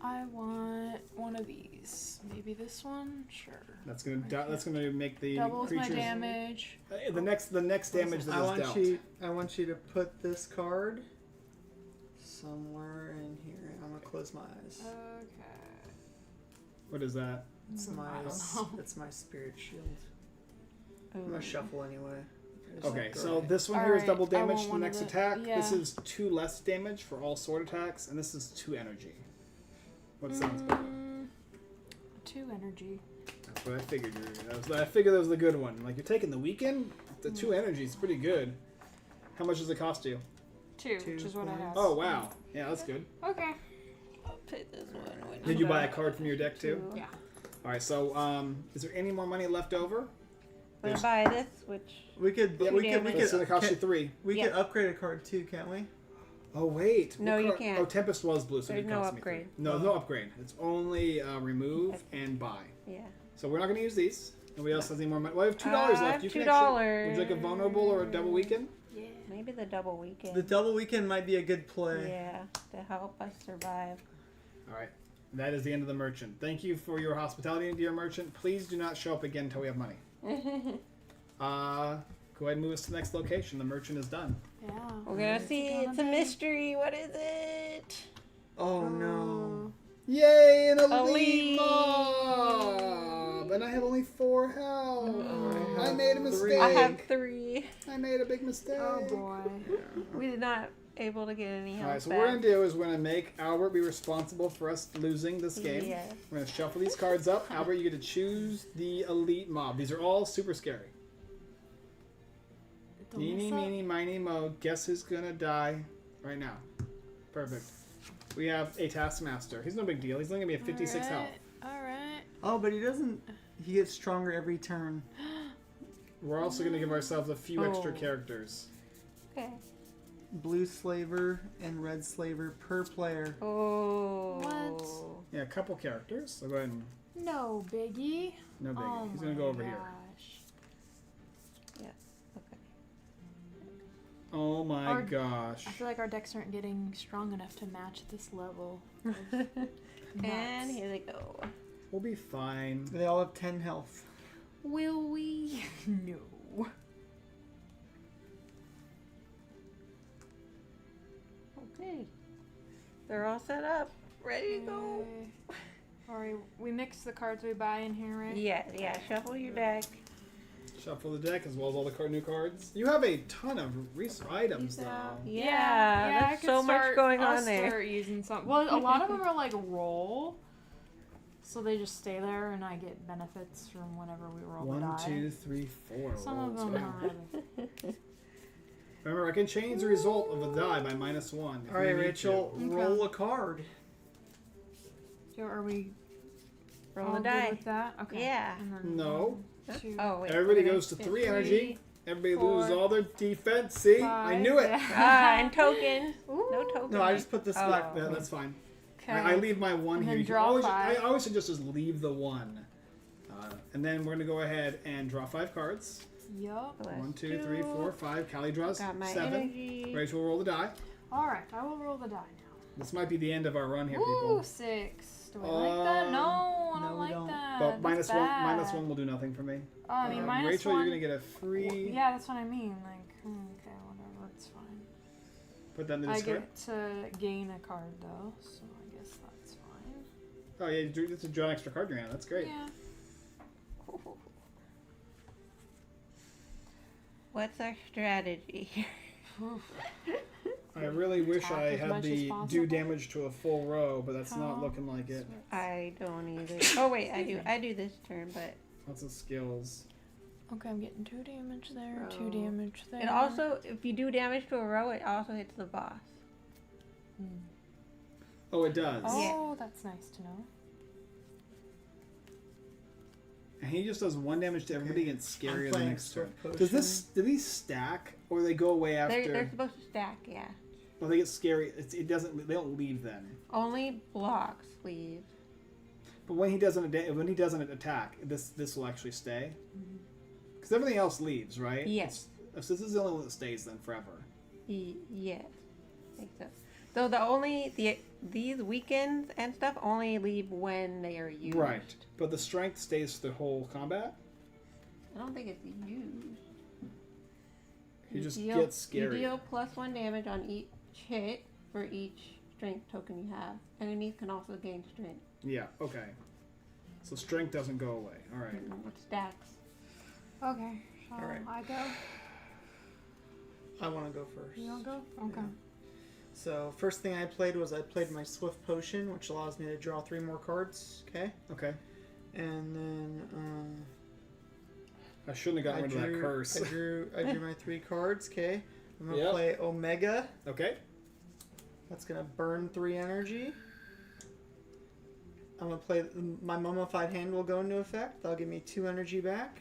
I want one of these. Maybe this one? Sure. That's gonna make the Doubles my creatures. damage. The next damage that I is want dealt. I want you to put this card somewhere in here. I'm gonna close my eyes. Okay. What is that? It's I my don't know. it's my spirit shield. I'm Ooh. gonna shuffle anyway. Okay, Just so like this one here is Alright, double I damage want to the one of next the- attack. This yeah. is 2 less damage for all sword attacks, and this is 2 energy. What sounds better? 2 energy. That's what I figured. I figured that was the good one. Like, you're taking the weekend? The 2 energy is pretty good. How much does it cost you? 2, which is what I have. Oh, wow. Yeah, that's good. Okay. I'll put this one. Did you buy a card from your deck, too? Yeah. Alright, so, is there any more money left over? I'm gonna buy this, which we could Yeah, we damage. could It's going to cost you 3. we Yeah. could upgrade a card too, can't we? Oh, wait. No, What you card- can't. Oh, Tempest was blue, so There's it no cost me upgrade. 3. No, no upgrade. It's only remove and buy. yeah. So we're not going to use these. Nobody else has any more money. Well, I have $2 I left. have You can $2. actually. Would you like a vulnerable or a double weekend? Yeah. Maybe the double weekend. The double weekend might be a good play. Yeah, to help us survive. All right. That is the end of the merchant. Thank you for your hospitality, dear merchant. Please do not show up again until we have money. Go ahead and move us to the next location. The merchant is done. Yeah. We're gonna What's it see. gonna It's a be? mystery. What is it? Oh no. Yay, an elite Elite. mob! And I have only 4 health. I I made a have mistake. 3. I have 3. I made a big mistake. Oh boy. We did not able to get any help. All right, so what we're going to do is we're going to make Albert be responsible for us losing this game. Yes. We're going to shuffle these cards up. Albert, you get to choose the elite mob. These are all super scary. Don't Eeny, mess up. meeny, miny, mo. Guess who's going to die right now? Perfect. We have a Taskmaster. He's no big deal. He's only going to be at 56 health. Alright. Oh, but he doesn't. He gets stronger every turn. We're also going to give ourselves a few extra Oh. characters. Okay. Blue slaver and red slaver per player. Oh. What? Yeah, a couple characters. So go ahead and No biggie. no biggie. Oh He's going to go over here. gosh. Okay. Oh my Our- gosh. I feel like our decks aren't getting strong enough to match this level. And Nuts. here they go. We'll be fine. They all have 10 health. Will we? No. Okay. They're all set up. Ready to go. Alright, we mix the cards we buy in here, right? Yeah, yeah. Shuffle your deck. Shuffle the deck as well as all the new cards. You have a ton of items though. Yeah, I there's could so much start- going I'll on there. Start using some. Well, a lot of them are like roll, so they just stay there, and I get benefits from whenever we roll the 1, die. 2, 3, 4. Some of rolls. them Wow. are. Remember, I can change the result of a die by -1. if All we right, need Rachel, to. roll a card. So are we Roll all the good die. with that? Okay. Yeah. And to. then No. 1, 2, Oh wait. Everybody we're gonna goes to get 3 energy. Everybody loses all their defense. See? I knew it. And token. No token. No, I just put this Oh. back. Yeah, that's fine. Okay. I leave my 1 And here. then You can draw always, 5. I always suggest just leave the 1. And then we're going to go ahead and draw 5 cards. Yup. 1, 2, 3, 4, 5. Callie draws Got my 7. energy. Rachel will roll the die. All right, I will roll the die now. This might be the end of our run here, Ooh, people. 6. Do I like that? No, I no, don't we like don't. that. But That's minus bad. one will do nothing for me. Oh, I mean, minus Rachel, 1. you're gonna get a free. Yeah, that's what I mean. Like, okay, whatever, it's fine. Put that in the I discard. get to gain a card though, so I guess that's fine. Oh yeah, you get to draw an extra card in your hand. That's great. Yeah. What's our strategy here? I really wish Attack I as had much as the do possible. damage to a full row, but that's not How- looking like it. I don't either. Oh wait, I do. I do this turn, but Lots of skills. Okay, I'm getting 2 damage there, 2 Row. damage there. it also, if you do damage to a row, it also hits the boss. Oh, it does. Oh, that's nice to know. And he just does 1 damage to everybody and gets I'm scarier the playing next turn. Swift Do Potion. these stack or they go away after? They're supposed to stack, yeah. Well, they get scary. It doesn't. They don't leave then. Only blocks leave. But when he doesn't attack, this will actually stay. Because everything else leaves, right? Yes. So this is the only one that stays then forever. Yes, I think so. So these weekends and stuff only leave when they are used. Right. But the strength stays the whole combat. I don't think it's used. He just deal, gets scary. You deal +1 damage on each hit for each strength token you have. Enemies can also gain strength. Yeah. Okay. So strength doesn't go away. All right. It stacks. Okay, so All right. I go. I want to go first. You want to go? Okay. So first thing I played was I played my Swift Potion, which allows me to draw 3 more cards. Okay, Okay. and then I shouldn't have gotten rid of that curse. I drew my 3 cards. Okay, I'm gonna Yep. play Omega. Okay. That's gonna burn 3 energy. I'm gonna play my Mummified Hand will go into effect. That'll give me 2 energy back.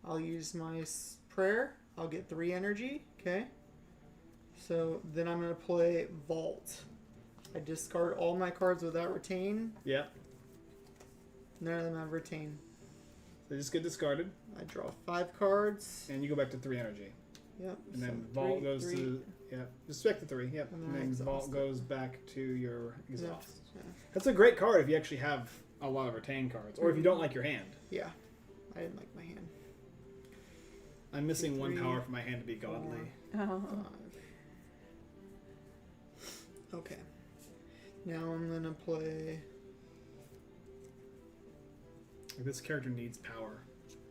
I'll use my prayer. I'll get 3 energy. Okay. So then I'm gonna play Vault. I discard all my cards without retain. Yeah. None of them have retain. They just get discarded, I draw 5 cards. and you go back to 3 energy, Yep. and so then vault three- goes three. to just back to 3. Yep. And And then then vault exhaust it. goes back to your exhaust. Yeah. That's a great card if you actually have a lot of retain cards, or if you don't like your hand. Yeah. I didn't like my hand. I'm missing 1 3, power for my hand to be godly. Oh. 5. Okay. Now I'm gonna play. Like this character needs power,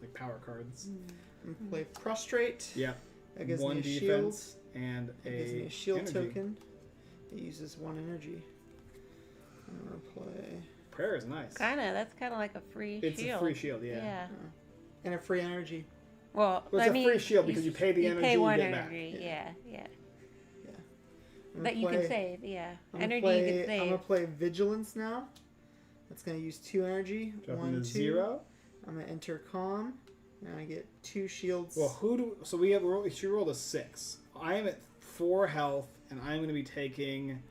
like power cards. I'm gonna play Prostrate. Yeah. That gives 1 me a shield. defense and It gives me a a shield energy. token. It uses 1 energy. I'm gonna play Prayer is nice. That's kind of like a free It's shield. a free shield, yeah. Yeah. and a free energy. Well, Well, it's I a mean, free shield because you pay the energy pay you 1 get back. energy. Yeah. Yeah. I'm That gonna you can play- save. Yeah. I'm gonna Energy play, you can I'm save. gonna play Vigilance now. That's gonna use 2 energy. Drop 1, into 2. 0. I'm gonna enter Calm, and I get 2 shields. Well, she rolled a 6. I am at 4 health, and I'm going to be taking.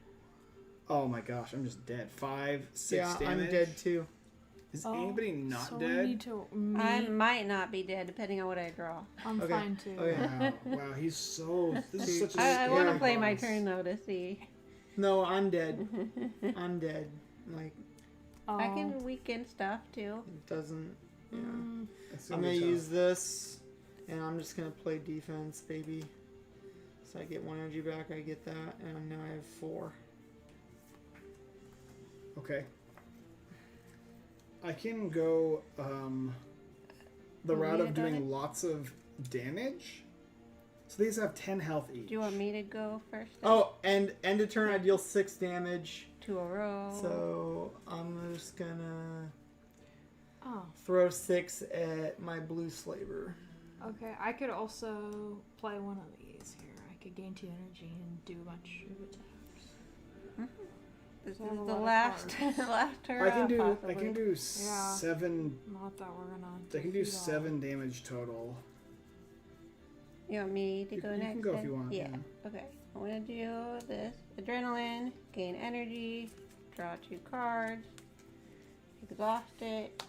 Oh my gosh, I'm just dead. 5, 6 yeah, damage. I'm dead too. Is Oh, anybody not so dead? we need to I meet. might not be dead depending on what I draw. I'm Okay. fine too. Okay. Wow, he's so. This is such a I want to scary play my boss. turn though to see. No, I'm dead. I'm dead. Like Oh. I can weaken stuff too. it doesn't. Yeah. It's I'm be gonna tough. use this, and I'm just gonna play defense, baby. So I get 1 energy back. I get that, and now I have 4. Okay. I can go the Want route me of to go doing next? lots of damage. So these have 10 health each. Do you want me to go first? then? Oh, and end of turn, I deal 6 damage. 2 a row. So I'm just gonna Oh, throw 6 at my blue slaver. okay. I could also play one of these here. I could gain 2 energy and do a bunch of attacks. This I have is a the lot of last cards. last turn. I can do Yeah. 7. Not that we're gonna. I can do defeat all. 7 damage total. You want me to go You next? can go if then? you want. Yeah. Okay. I'm gonna do this. Adrenaline. Gain energy. Draw 2 cards. Exhaust it.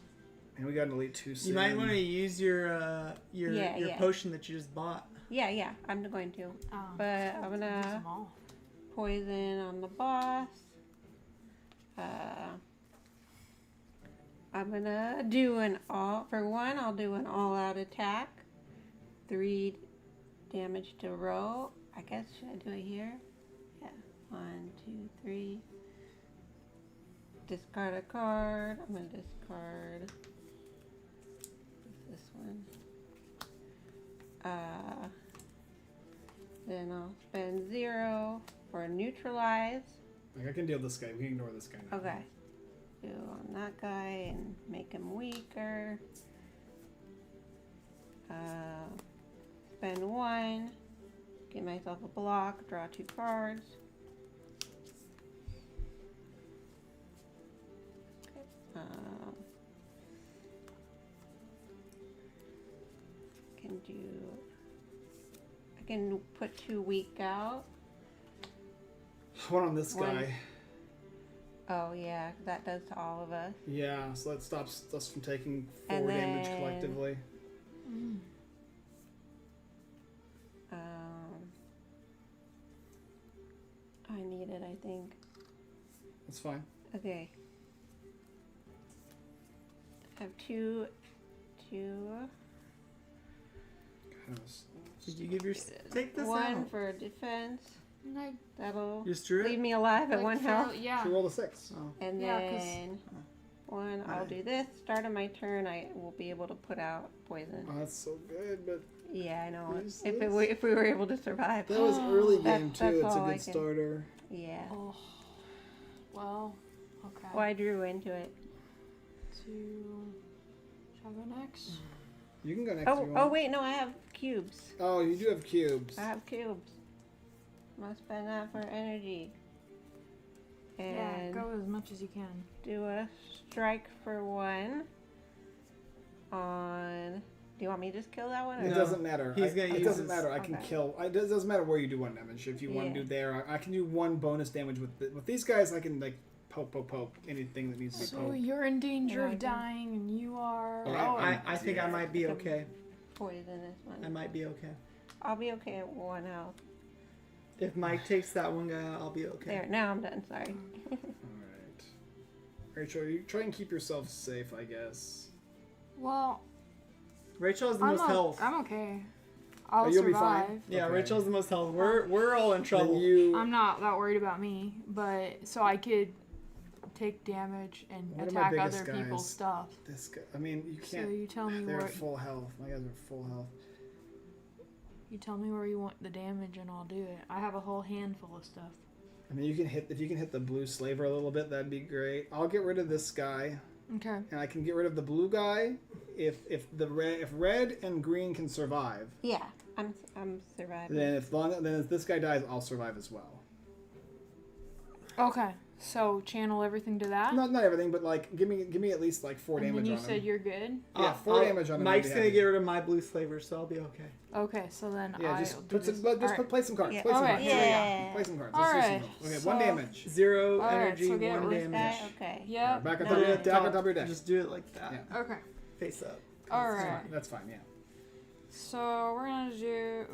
And we got an elite 2 soon. You might want to use your Yeah. potion that you just bought. Yeah. I'm going to. Oh. But I'm Use gonna them all. poison on the boss. I'm gonna do I'll do an all-out attack. 3 damage to row. I guess should I do it here? 1, 2, 3. Discard a card. I'm going to discard this one. Then I'll spend 0 for neutralize. Like I can deal with this guy. We can ignore this guy now. Okay. Do on that guy and make him weaker. Spend 1. Give myself a block. Draw 2 cards. Okay. I can put 2 weak out. One on this One. guy. Oh yeah, that does to all of us. Yeah, so that stops us from taking 4 And damage then- collectively. I need it, I think. That's fine. Okay. I have two. Did you give your... Take this One out. for defense. Like, That'll You just drew leave it? me alive at like 1 for- health. Yeah. She rolled a 6. Oh. And Yeah, 'cause- then one, I'll Alright. do this. Start of my turn, I will be able to put out poison. Oh, that's so good, but Yeah, I know. Use If this. if we were able to survive. that was early That's- game that's too. It's a all I good can- starter. Yeah. Oh. Well, okay. Well, I drew into it. Should I go next? You can go next. if you Oh want. wait, no, I have cubes. Oh, you do have cubes. I have cubes. Must spend that for energy. Yeah, And go as much as you can. do a strike for 1 on. Do you want me to just kill that one? It No. doesn't matter. He's gonna It use doesn't his- matter. I can Okay. kill. It doesn't matter where you do 1 damage. If you want to Yeah. do there, I can do 1 bonus damage with these guys. I can like poke anything that needs to be So poked. you're in danger Yeah, I of can- dying, and you are. Oh, I think I might be okay. Poisonous one. I might be okay. I'll be okay at 1 health. If Mike takes that one guy out, I'll be okay. There, now I'm done. Sorry. All right, Rachel, you try and keep yourself safe, I guess. Well, Rachel has the most health. I'm okay. I'll you'll be survive. fine. Yeah, Okay. Rachel has the most health. We're all in Then trouble. you. I'm not that worried about me, but so I could take damage and One of my attack biggest other people's guys. stuff. This guy. I mean, you So can't. you tell me They're what at full health. My guys are full health. you tell me where you want the damage, and I'll do it. I have a whole handful of stuff. I mean, if you can hit the blue slaver a little bit, that'd be great. I'll get rid of this guy, Okay. and I can get rid of the blue guy if red and green can survive. Yeah, I'm surviving. Then if this guy dies, I'll survive as well. Okay. So channel everything to that. Not everything, but like give me at least like 4 and damage then you on said him. you're good. Yeah, 4 damage on him. Mike's I'd be gonna happy. get rid of my blue slaver, so I'll be okay. Okay. So then Yeah, I'll just do put some, this. but just Alright. play some cards. Yeah. Play some Okay. cards. Yeah. Play some cards. All Let's do right. some. Okay, So- 1 damage. 0 Alright, energy, so get 1 rid Is of damage. that okay? Yeah. Back on No. top of your deck. Just do it like that. Yeah. Okay. Face up. All That's right. fine. That's fine. Yeah. So we're gonna do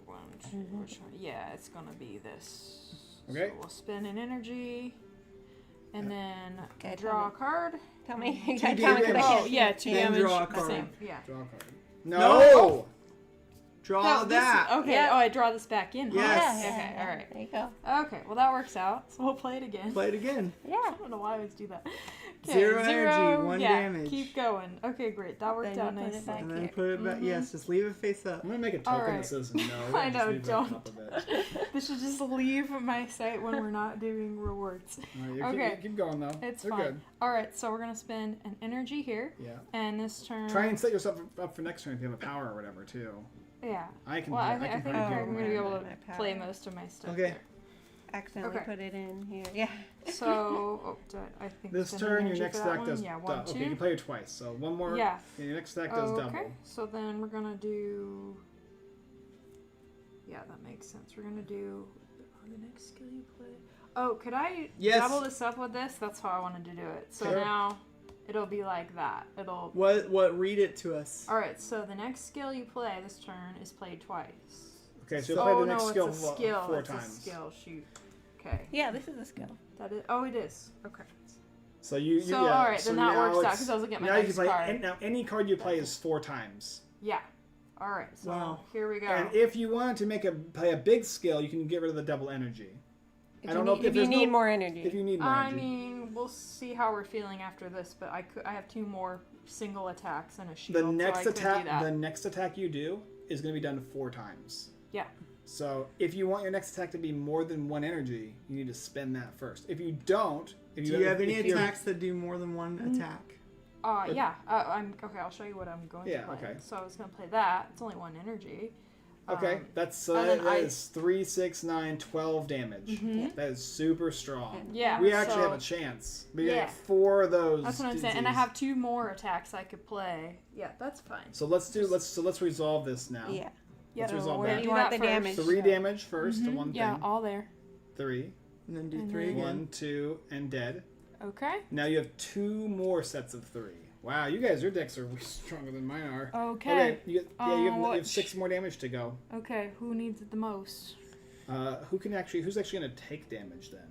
1, 2, which one? Yeah, it's gonna be this. Okay. So we'll spend an energy, and then Okay, draw a tell card. Tell me. Two You gotta tell me 'cause I damage. can't Oh see yeah, it. 2 Then damage. draw a card. Same. Yeah. Draw a card. No! No. Draw No, this- that. okay. Yeah. Oh, I draw this back in. Huh? Yes. Okay. All right. There you go. Okay. Well, that works out. So we'll play it again. Play it again. Yeah. I don't know why I always do that. 0 energy, 1 yeah, damage. Keep going. Okay, great. That worked Then out you put it nicely. back And then here. put it back. Yes, just leave it face up. I'm gonna make a All token right. that says no. I Just know, leave it on don't. top of it. This should just leave my site when we're not doing rewards. All right, Okay. Keep going though. It's They're fine. good. All right, so we're gonna spend an energy here, Yeah. and this turn. Try and set yourself up for next turn if you have a power or whatever too. Yeah. I can. Well, I I think can I'm hurt gonna you. be able to My play power. most of my stuff. Okay. Accidentally Okay. put it in here. Yeah. Here. So, I think This spend an turn, your energy next for that deck one. does. Yeah, 1, 2. Okay, you play it twice. So one more. Yeah. Your next deck does Okay. double. So then we're gonna do. Yeah, that makes sense. We're gonna do the next skill you play. Oh, could I Yes. double this up with this? That's how I wanted to do it. So Sure. now it'll be like that. It'll. What? Read it to us. All right. So the next skill you play this turn is played twice. Okay, so you'll Oh play the no, next it's skill, a skill. 4 it's times. a skill. Shoot. Okay. Yeah, this is a skill. That is. Oh, it is. Okay. So you So, yeah. alright, so then that now works out, it's- 'cause I was looking at my now you next can play card. now any card you play is 4 times. Yeah. All right. So Wow. here we go. And if you wanted to play a big skill, you can get rid of the double energy. I don't know if If you there's need no- more energy. If you need more I energy. mean, we'll see how we're feeling after this, but I have 2 more single attacks and a shield. The next so I could do attack, that. the next attack you do is going to be done 4 times. Yeah. So if you want your next attack to be more than 1 energy, you need to spend that first. If you don't, Do you have any if you're- attacks that do more than one attack? Yeah. I'm okay. I'll show you what I'm going Yeah, to play. okay. So I was going to play that. It's only 1 energy. Okay, that's and then that is 3, 6, 9, 12 damage. Mhm. That is super strong. Yeah. We actually so have a chance. We Yeah. get 4 of those. That's what I'm saying. And I have 2 more attacks I could play. Yeah, that's fine. So let's resolve this now. Yeah. Let's so resolve we're that. gonna You do want that the first. damage. 3 damage first to Mhm. one thing. Yeah, all there. 3, And then do And 3 then- again. 1, 2, and dead. Okay. Now you have 2 more sets of 3. Wow, you guys, your decks are way stronger than mine are. Okay. You have what 6 more damage to go. Okay. Who needs it the most? Who's actually going to take damage then?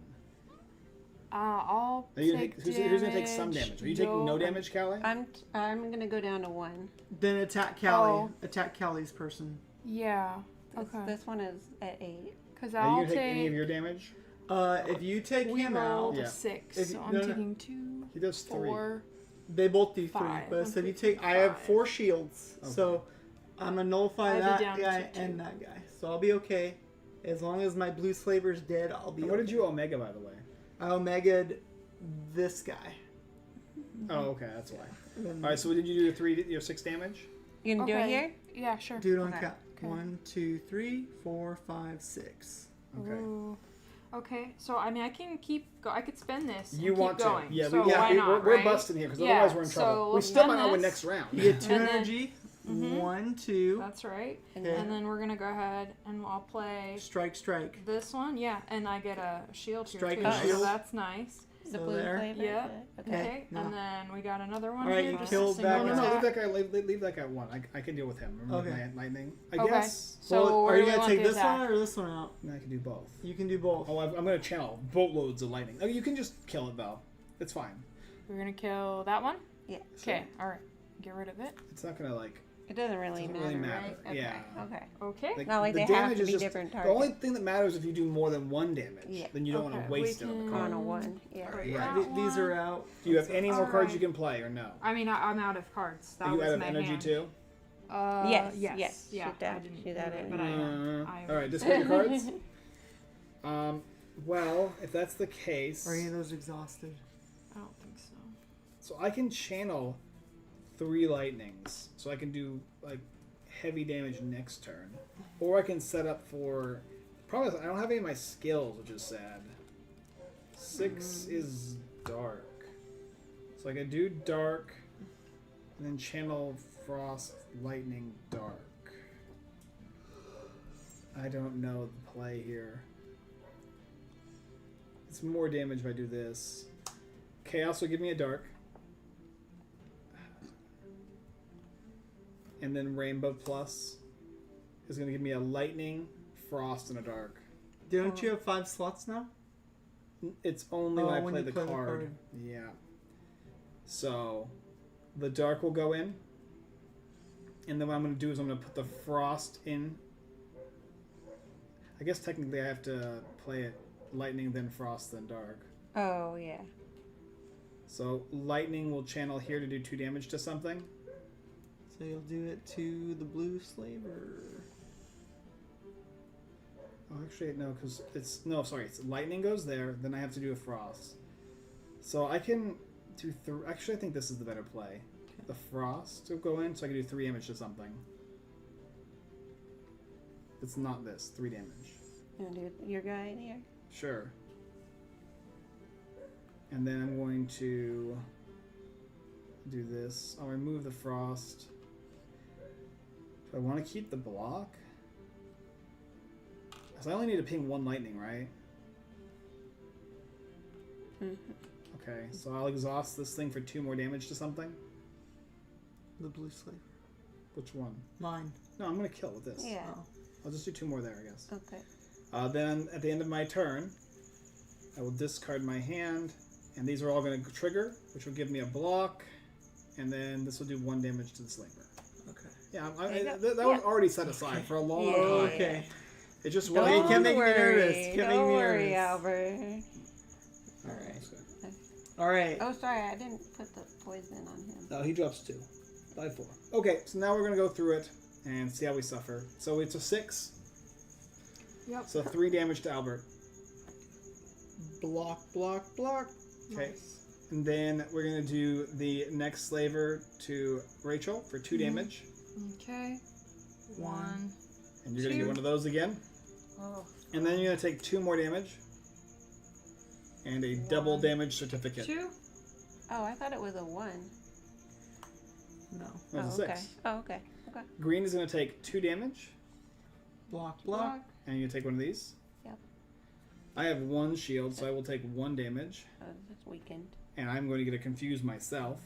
I'll Are you take who's going to take some damage? Are you taking no damage, Callie? I'm gonna go down to 1. Then attack Callie. Oh. Attack Callie's person. Yeah. This, Okay. this one is at 8. Because Are you I'll going to take any of take. your damage? If you take We him out, rolled Yeah. a 6, If so you- I'm no, no. taking 2, He does 3. 4. they both do 3. 5. But I'm so if you taking take, I have 5. 4 shields, Okay. so I'm gonna nullify I'd be that down guy to 2. and that guy. So I'll be okay. As long as my blue slaver's dead, I'll be And what okay. did you omega, by the way? I omega'd this guy. Oh, okay, that's why. And then All right, so what did you do? Your 6 damage? You gonna do it Okay. here? Yeah, sure. do it on Okay. count. Okay. 1, 2, 3, 4, 5, 6. Okay. Ooh. Okay, so I mean, I can keep. I could spend this. And You keep want going. to? Yeah, so why not? we're right? busting here because Yeah, otherwise we're in so trouble. We let's still spend might not win this. next round. You get 2 And then- energy. Mhm. 1, 2. That's right. And Okay. And then we're gonna go ahead and I'll play Strike, strike. this one. Yeah, and I get a shield here Strike too. and So shield. that's nice. the So blue there. flavor? Yeah. Okay. Okay. now- And then we got another one All right, here. you just killed a that single No, guy. leave attack. that guy. Leave that guy one. I can deal with him. Remember Okay. lightning. I Okay. guess. So well, where are do you we gonna want take the this attack? one or this one out? No, I can do both. You can do both. Oh, I'm going to channel boatloads of lightning. Oh, you can just kill it though. It's fine. We're gonna kill that one. Yeah. Okay. All right. Get rid of it. It's not going to like. It doesn't really Doesn't matter, really matter, right? Okay. yeah. Okay. Okay. Not like the they have damage to is be just different the targets. only thing that matters if you do more than 1 damage. Yeah. Then you don't want Okay, to we waste it on the can- card. On a 1. Yeah. Put Right. that These are one. out. Do you have any more cards you Alright. can play or no? I mean, I'm out of cards. That Are you was out of my energy hand. too? Yes, Yes. yes. Yeah. Shoot that- I didn't shoot that move it, in. but I am. I am. All right, discard your cards. Well, if that's the case, Are any of those exhausted? I don't think so. so I can channel 3 lightnings, so I can do like heavy damage next turn, or I can set up for. Problem is, I don't have any of my skills, which is sad. 6 is dark, so I can do dark, and then channel frost, lightning, dark. I don't know the play here. It's more damage if I do this. Chaos will give me a dark. And then Rainbow Plus is going to give me a lightning, frost, and a dark. Don't you have 5 slots now? It's only Oh, when I when play you the play the card. card. Yeah. So the dark will go in. And then what I'm going to do is I'm going to put the frost in. I guess technically I have to play it lightning, then frost, then dark. Oh, yeah. So lightning will channel here to do 2 damage to something. So you'll do it to the blue slaver. Oh, actually, no, because it's it's lightning goes there. Then I have to do a frost. So I can do actually, I think this is the better play. The frost will go in, so I can do 3 damage to something. It's not this 3 damage. You want to do your guy in here? Sure. And then I'm going to do this. I'll remove the frost. Do I want to keep the block? Because I only need to ping 1 lightning, right? Mm-hmm. Okay, so I'll exhaust this thing for 2 more damage to something. The blue slaver. Which one? Mine. No, I'm going to kill with this. Yeah. Oh. I'll just do 2 more there, I guess. Okay. Then at the end of my turn, I will discard my hand, and these are all going to trigger, which will give me a block, and then this will do 1 damage to the slaver. Okay. Yeah, There you go. that was already set aside for a long time. Okay. It just Don't wasn't. It can make me worry. nervous. It can make Don't me worry, nervous. Albert. All right. Oh, sorry, I didn't put the poison on him. No, he drops 2. By 4. Okay, so now we're going to go through it and see how we suffer. So it's a 6. Yep. So 3 damage to Albert. Block, block, block. Okay. Nice. And then we're going to do the next slaver to Rachel for 2 damage. Okay. 1. And you're going to get 1 of those again. Oh. And then you're going to take 2 more damage. And a double 1, damage certificate. 2. Oh, I thought it was a 1. No. That's Oh, a 6. okay. Oh, okay. Green is going to take 2 damage. Block, block. And you take 1 of these. Yep. I have 1 shield, so I will take 1 damage. Oh, that's weakened. And I'm going to get to confuse myself.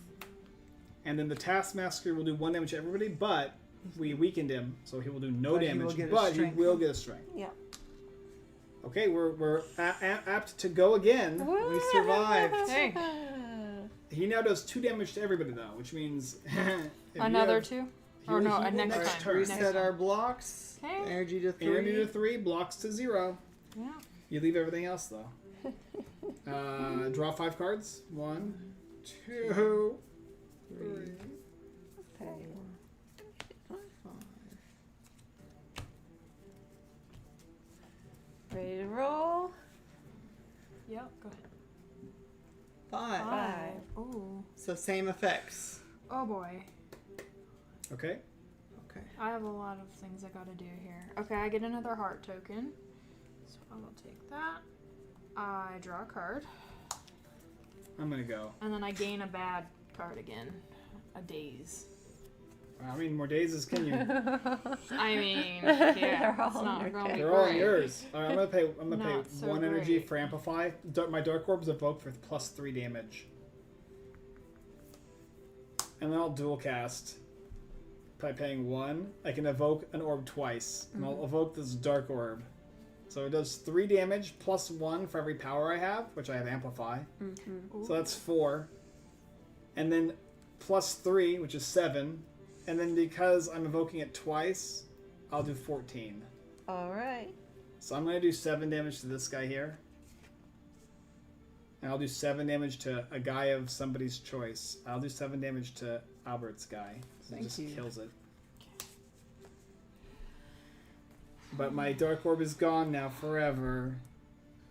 And then the Taskmaster will do 1 damage to everybody, but we weakened him, so he will do no But he damage. will get a But he strength. will get a strength. Yep. Okay, we're apt to go again. We survived. Hey. He now does 2 damage to everybody, though, which means if Another you have, 2? he- Or no, he will next next time. turn. Next Reset time. our blocks. Okay. Energy to 3. Energy to 3, blocks to 0. Yeah. You leave everything else, though. Draw 5 cards. 1, 2, 3. Okay. Ready to roll? Yep. Go ahead. 5. 5. Ooh. So same effects. Oh boy. Okay. Okay. I have a lot of things I gotta do here. Okay, I get another heart token. So I will take that. I draw a card. I'm going to go. And then I gain a bad card again. A daze. How many more dazes can you? I mean, yeah, They're it's all not in gonna their be They're all great. yours. All right, I'm gonna pay Not so 1 energy great. for amplify. My dark orbs evoke for +3 damage, and then I'll dual cast by paying 1. I can evoke an orb twice, and I'll evoke this dark orb. So it does 3 damage +1 for every power I have, which I have amplify. Mm-hmm. So that's 4, and then +3, which is 7. And then because I'm evoking it twice, I'll do 14. All right. So I'm going to do 7 damage to this guy here. And I'll do 7 damage to a guy of somebody's choice. I'll do 7 damage to Albert's guy. So Thank it just you. kills it. But my dark orb is gone now forever.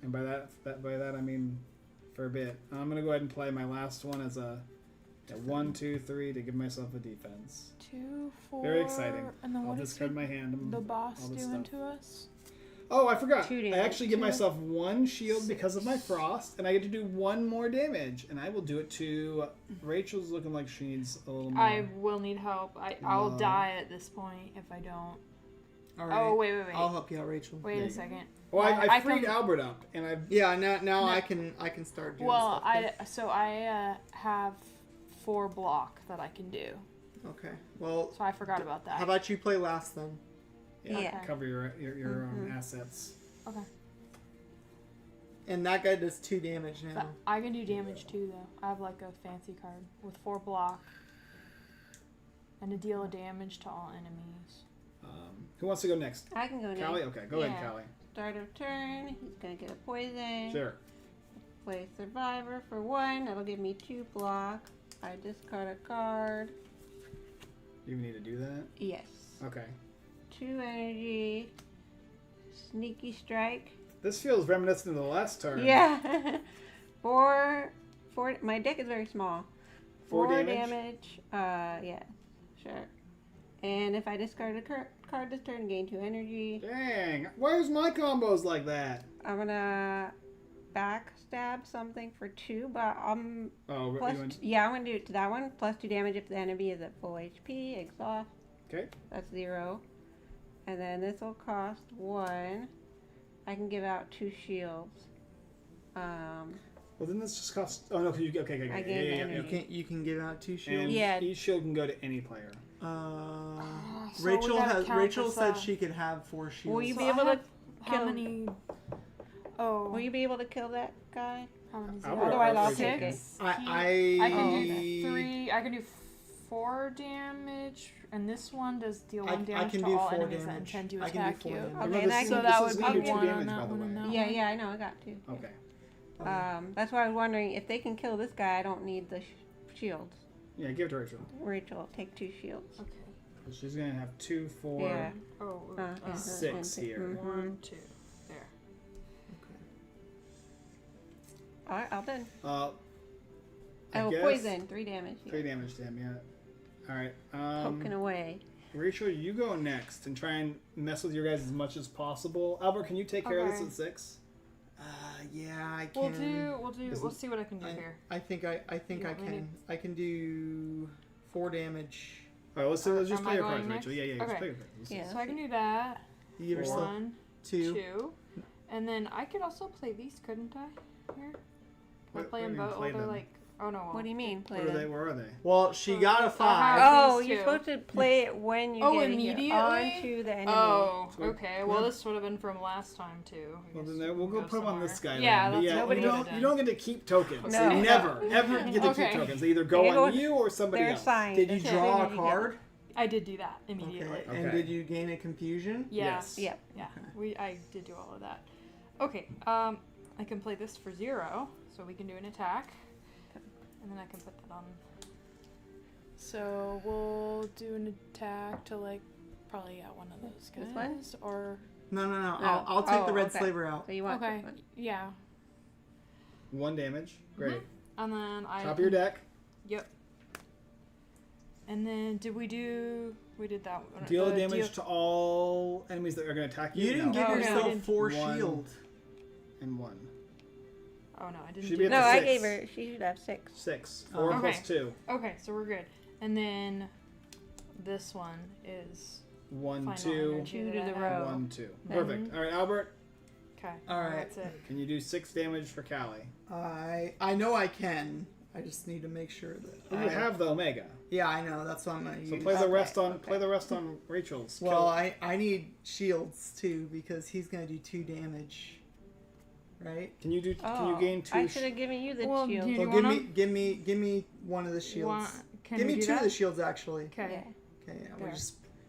And by that I mean for a bit. I'm going to go ahead and play my last one as a 1, 2, 3 to give myself a defense. 2, 4. Very exciting. And then I'll what is discard my hand. the boss all this doing stuff. to us? Oh, I forgot. 2 I damage. actually give 2. myself 1 shield because of my 6. frost, and I get to do 1 more damage. And I will do it to Rachel's looking like she needs a little more. I will need help. I'll No. die at this point if I don't. All right. Oh, wait. I'll help you out, Rachel. Wait a second. Well, I I freed can- Albert up, and I Yeah. Now No. I can start doing Well, stuff. I have 4 block that I can do. Okay. Well, So I forgot about that. how about you play last then? Yeah. cover your assets. Okay. And that guy does 2 damage now. But I can do damage too, though. I have like a fancy card with 4 block and to deal damage to all enemies. Who wants to go next? I can go next. Callie? Okay, go ahead, Yeah. Callie. Start of turn. He's gonna get a poison. Sure. Play Survivor for 1. That'll give me 2 block. I discard a card. You need to do that? Yes. Okay. 2 energy. Sneaky strike. This feels reminiscent of the last turn. Yeah. 4. My deck is very small. 4 damage? damage. Yeah. Sure. And if I discard a card this turn, gain 2 energy. Dang. Where's my combos like that? I'm gonna backstab something for 2, but I'm Oh, plus. you went- Yeah, I'm gonna do it to that one. Plus 2 damage if the enemy is at full HP. Exhaust. Okay. That's 0. And then this will cost 1. I can give out 2 shields. Well, then this just costs. Oh no, 'cause you okay. I Yeah, gained yeah, yeah. energy. You can give out 2 shields. And Yeah. each shield can go to any player. So we gotta count Rachel this, said she could have 4 shields. Will you So be I able to have how kill- many? Oh, Will you be able to kill that guy? how many? I'll Otherwise, roll I'll every take game. it. I I can Oh, do okay. 3. I can do 4 damage, and this one does deal I 1 damage can to do all 4 enemies that damage. intend to I can do attack 4 you. damage. Okay, Remember, and I this can- is- So that this is would gonna be do 2 1 on damage, that by the one way. and that Yeah, one. yeah, I know. I got 2. Okay. That's why I was wondering if they can kill this guy. I don't need the shields. Yeah, give it to Rachel. Rachel, take 2 shields. Okay. So she's gonna have 2, 4, Yeah. Oh, Yeah, 6 here. Mhm. 1, 2. There. All right, all done. I Oh, guess poison, 3 damage. 3 damage to him. Yeah. All right. Poking away. Rachel, you go next and try and mess with your guys as much as possible. Albert, can you take care of this Okay. at 6? Yeah, I can. We'll see what I can do here. I think I You want me to- can. I can do 4 damage. All right, let's just Am play I your going cards, next? Rachel. Yeah, just Okay. play your cards. Yeah. So I can do that. You give yourself 1, 2. 2. And then I could also play these, couldn't I? Here? I What- play what do them you mean both. play They're them? like, oh no. What do you mean, play What are they? them? Where are they? Well, she got a I 5. have Oh, these you're two. supposed to play it when you Oh, get immediately? here onto the enemy. Oh, So- okay. Well, this would have been from last time too. I Well, guess then we'll go put them on this guy. Yeah, then. But that's yeah, nobody you would've don't get to keep tokens. No. You never, ever get to Okay. keep tokens. They either go They go- on you or somebody They're else. assigned. Did you That's draw everything a you get. card? I did do that immediately. Okay. And Okay. did you gain a confusion? Yeah. Yes. Yep. Yeah. I did do all of that. Okay. I can play this for 0, so we can do an attack, and then I can put that on. So we'll do an attack to like probably one of those guys. This one? Or No. No. I'll take the Oh, red okay. slaver out. So you want okay. this one. Yeah. 1 damage. Great. And then I Top of your deck. Yep. And then did we do? We did that one. Deal the damage to all enemies that are going to attack you. You didn't No. give Oh, no. yourself Didn't. 4 One. shield. And 1. Oh no, I didn't. Should do be No, at that. the I 6. gave her. She should have 6. 6. Oh. 4 Okay. plus 2. Okay, so we're good. And then this one is 1, final 2. energy 2 that to I the have. row. 1, 2. Mhm. Perfect. All right, Albert. Okay. All right. That's it. Can you do 6 damage for Callie? I know I can. I just need to make sure that Well, you I have the Omega. Yeah, I know. That's what I'm gonna So use. play the Okay, rest on okay. play the rest on Rachel's. Well, Kill. I need shields too because he's gonna do 2 damage. Right? Can you Oh, gain 2 I should have given you the Well, shield. do you Well, want give me one of the shields. Can Give we me do 2 of that? the shields actually. Okay. Yeah. Okay, yeah, There.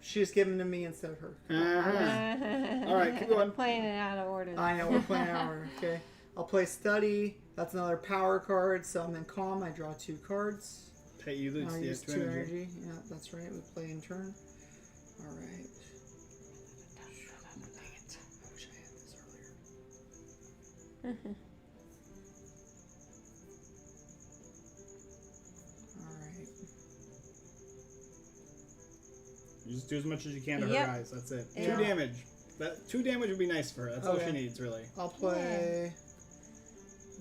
she just gave them to me instead of her. Uh-huh. All right, keep going. I'm playing it out of order. I know we're playing hour. Okay, I'll play study. That's another power card. So I'm in calm. I draw 2 cards. Pay you lose I'll the use 2 2 energy. energy. Yeah, that's right. We play in turn. All right. Dang it. I wish I had this earlier. All right. You just do as much as you can to Yep. her guys. That's it. Yeah. 2 damage. That 2 damage would be nice for her. That's all she Okay. needs, really. I'll play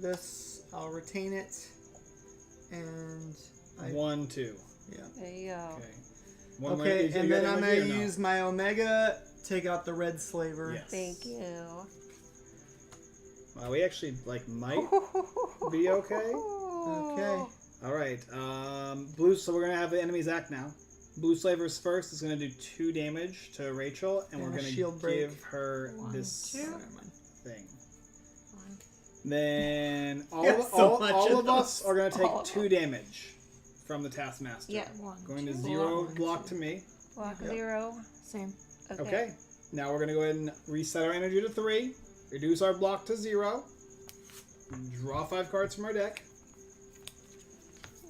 this. I'll retain it. And 1, 2. yeah. There you go. Okay. One Okay, way- you and got then I'm energy gonna or no? use my Omega, take out the red slaver. Yes. Thank you. Wow, we actually might be okay. Okay. All right. Blue. So we're gonna have the enemies act now. Blue Slavers first is gonna do 2 damage to Rachel, and And we're a gonna shield break. give her 1, this 2. Oh, never mind. thing. Then all, You have so all, much all of of us those. are gonna All take of 2 damage from the Taskmaster. Yeah. 1, Going to 2. 0 One, block two. to me. Block Yep. 0. Same. Okay. Now we're gonna go ahead and reset our energy to 3. Reduce our block to 0. Draw 5 cards from our deck.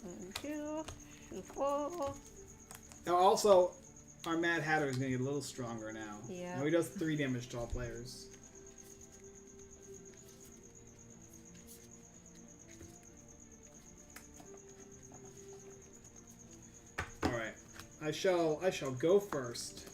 1, 2, 2 full. Now also, our Mad Hatter is gonna get a little stronger now. Yeah. Now he does 3 damage to all players. Alright. I shall go first.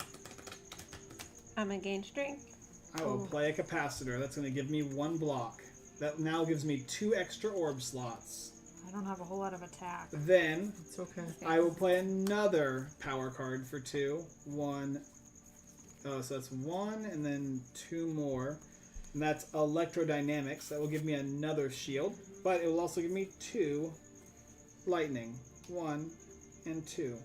I'm gonna gain strength. I will Oh. play a capacitor. That's gonna give me 1 block. That now gives me 2 extra orb slots. I don't have a whole lot of attack. Then It's okay. I will play another power card for 2. 1. Oh, so that's 1 and then 2 more. And that's electrodynamics. That will give me another shield. But it will also give me 2 lightning. 1 and 2.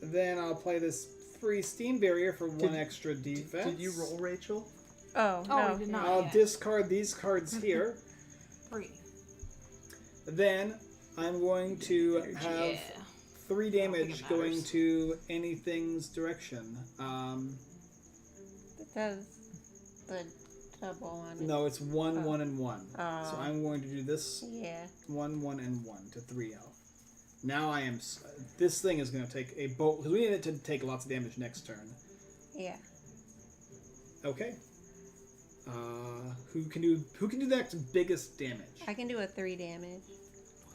Then I'll play this free steam barrier for 1 extra defense. Did you roll, Rachel? Oh, Oh, no. we did not. I'll yet. discard these cards here. 3. Then I'm going to have Yeah. 3 think damage it going matters. to anything's direction. It says the double on it. No, it's 1, Oh. 1, and 1. So Oh. I'm going to do this Yeah. 1, 1, and 1 to 3 health. Now I am. This thing is going to take a bolt because we need it to take lots of damage next turn. Yeah. Okay. Who can do the next biggest damage? I can do a 3 damage.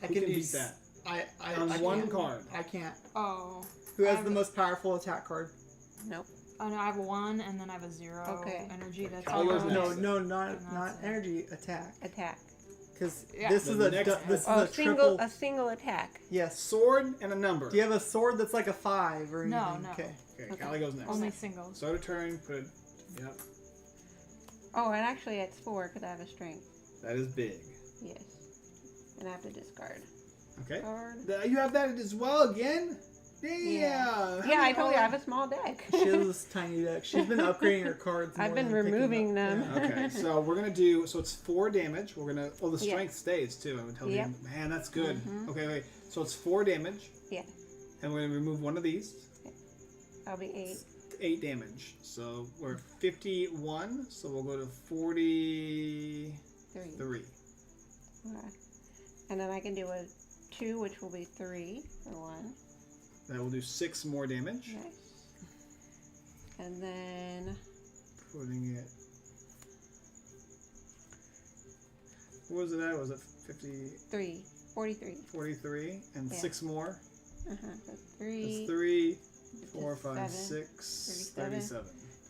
I Who can can do beat that? I On one can't. card. I can't. Oh. Who has I've- the most powerful attack card? Nope. Oh no, I have a 1 and then I have a 0 Okay. energy. That's Callie all. goes No, next. no, And not that's it. energy attack. Attack. Because Yeah. this Then is the a next- this is Oh, a triple. a single attack. Yes. Sword and a number. Do you have a sword that's like a 5 or anything? No, no. Okay. Okay, Okay. Callie goes next. Only singles. Start a turn. Put it. Yep. Oh, and actually it's 4 because I have a strength. That is big. Yes. And I have to discard. Okay. Card. You have that as well again? Yeah. How Yeah, I many told you I all- have a small deck. She has this tiny deck. She's been upgrading her cards. I've more been than picking removing up- them. yeah. Okay, so we're gonna do. So it's 4 damage. We're gonna. Oh, the Yeah. strength stays too. I would tell Yep. you. Man, that's good. Mhm. Okay, wait. So it's 4 damage. Yeah. And we're gonna remove one of these. That'll be 8. 8 damage. So we're 51. So we'll go to 43. 3. Okay. And then I can do a 2, which will be 3 for 1. That will do 6 more damage. Nice. And then Putting it. What was it at? Was it 50, 43. 43? And Yeah. 6 more? So That's 3. 3, Just 4, 5, 7. 6, 37. 37.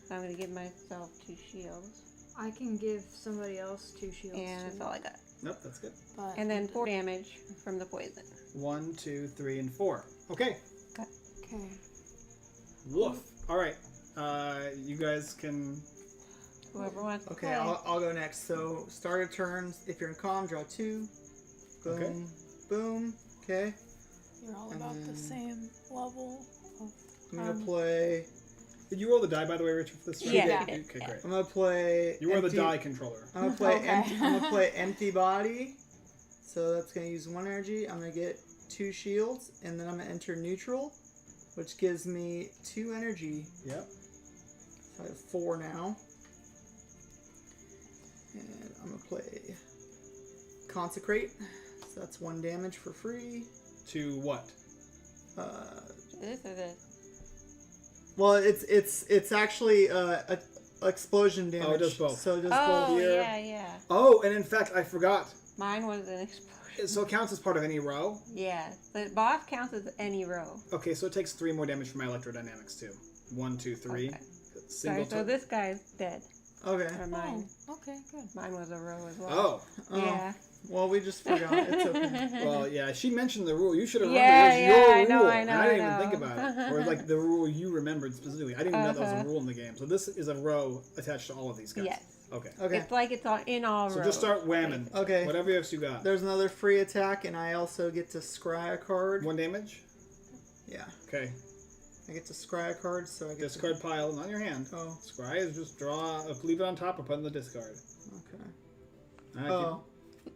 So I'm going to give myself 2 shields. I can give somebody else 2 shields And that's too. all I got. Nope, that's good. But And then 4 damage from the poison. 1, 2, 3, and 4. Okay. okay. Woof. All right. You guys can. Whoever wants to Okay, play. I'll go next. So start of turns. If you're in calm, draw 2. Boom. Okay. Boom. Okay. You're all And about the then- same level of I'm gonna play. Did you roll the die, by the way, Richard, for this round? Yeah, Yeah. I did. Okay, Yeah. great. I'm gonna play. You are the empty- die controller. I'm gonna play. Okay. I'm gonna play empty body. So that's gonna use 1 energy. I'm gonna get 2 shields, and then I'm gonna enter neutral, which gives me 2 energy. Yep. So I have 4 now. And I'm gonna play consecrate. So that's 1 damage for free. To what? This or this? Well, it's actually a explosion damage. Oh, it does both. So it does Oh, both. here. yeah. Oh, and in fact, I forgot. Mine was an explosion. So it counts as part of any row. Yeah. The boss counts as any row. Okay, so it takes 3 more damage from my electrodynamics too. 1, 2, 3. Okay. Single. Sorry, so this guy's dead. Okay. Or mine. Oh, okay, good. Mine was a row as well. Oh. Oh, Yeah. Well, we just forgot. It's okay. Well, yeah. She mentioned the rule. You should have Yeah, remembered. It was yeah, your I know, rule, I and know, I didn't I even think know. about it, or like the rule you remembered specifically. I didn't even know that was a Uh-huh. rule in the game. So this is a row attached to all of these guys. Yes. Okay. Okay. It's like it's all in all So rows. just start whamming. Okay. Whatever else you got. There's another free attack, and I also get to scry a card. 1 damage. Yeah. Okay. I get to scry a card, so I get Discard pile, not your hand. To... Oh. Scry is just draw, leave it on top or put in the discard. Okay. Alright,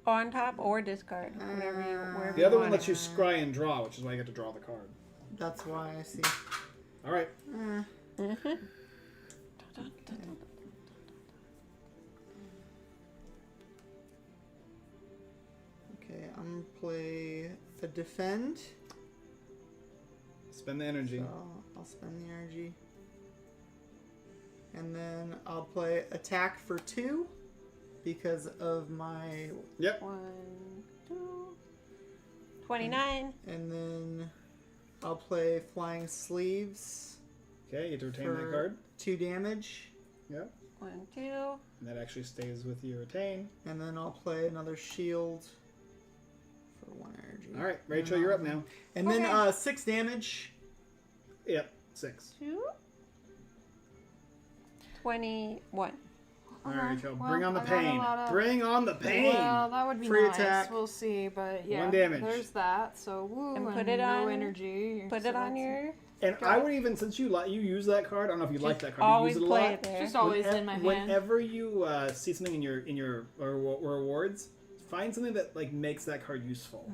On top or discard. Whatever you wherever the other you one want lets you scry and draw, which is why you get to draw the card. That's why I see. Alright. it. Mhm. Okay, I'm gonna play a defend. Spend the energy. So I'll spend the energy. And then I'll play attack for 2 because of my. Yep. 1, 2, 29. And then I'll play flying sleeves Okay, you get to retain For- that card. 2 damage. Yep. 1, 2. And that actually stays with your retain. And then I'll play another shield for 1 energy. Alright, Rachel, you're up now. And Okay. then 6 damage. Yep. 6. 2. 21. Alright, Rachel, well, bring on the I got a pain. lot of- Bring on the pain! Well, that would be Free nice. attack. We'll see, but yeah. 1 damage. There's that. So woo, And and put it no on- energy. Put so it on that's- your. And I would even, since you use that card, I don't know if you like that card, but you Always use it a play lot. it there. Just always in my hand. Whenever you see something in your rewards, find something that like makes that card useful.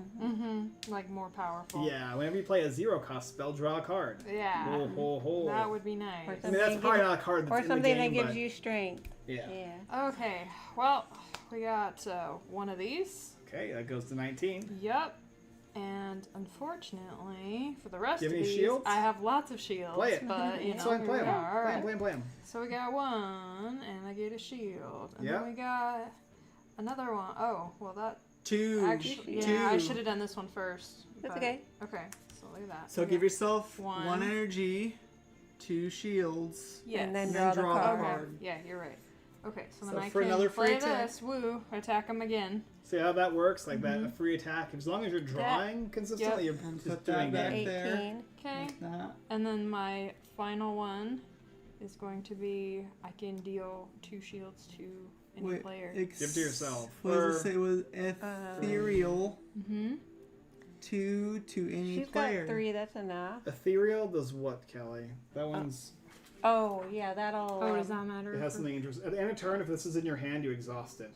Like more powerful. Yeah, whenever you play a 0-cost spell, draw a card. Yeah. Ho, ho, ho. That would be nice. Or I mean, that's probably not a card Or that's in the something game, that gives but you strength. yeah. Yeah. Okay, well, we got one of these. Okay, that goes to 19. Yep. And unfortunately, for the rest Do you of have any these, shields? I have lots of shields. Play it. But, you That's know, fine, here play we them. are. All right. Play them. So we got one, and I get a shield. And Yeah. then we got another one. Oh, well, that 2. actually, Two. yeah, I should have done this one first. That's but- okay. Okay, so look at that. So Okay. give yourself One. 1 energy, 2 shields, Yes. And then and draw then the draw card. the Okay. card. Yeah, you're right. Okay, so then So I for can another free play attack. this. Woo! Attack him again. See how that works? Like that, a free attack. As long as you're drawing consistently, you're And just put doing that back good. there. 18. Okay. Like that. And then my final one is going to be I can deal 2 shields to any Wait, player. Give to yourself. What does it say? It was ethereal Mm-hmm. 2 to any She's player. got 3. That's enough. Ethereal does what, Kelly? That one's. Oh, yeah, that'll. Oh, does that matter? It has something interesting. At the end of turn, if this is in your hand, you exhaust it.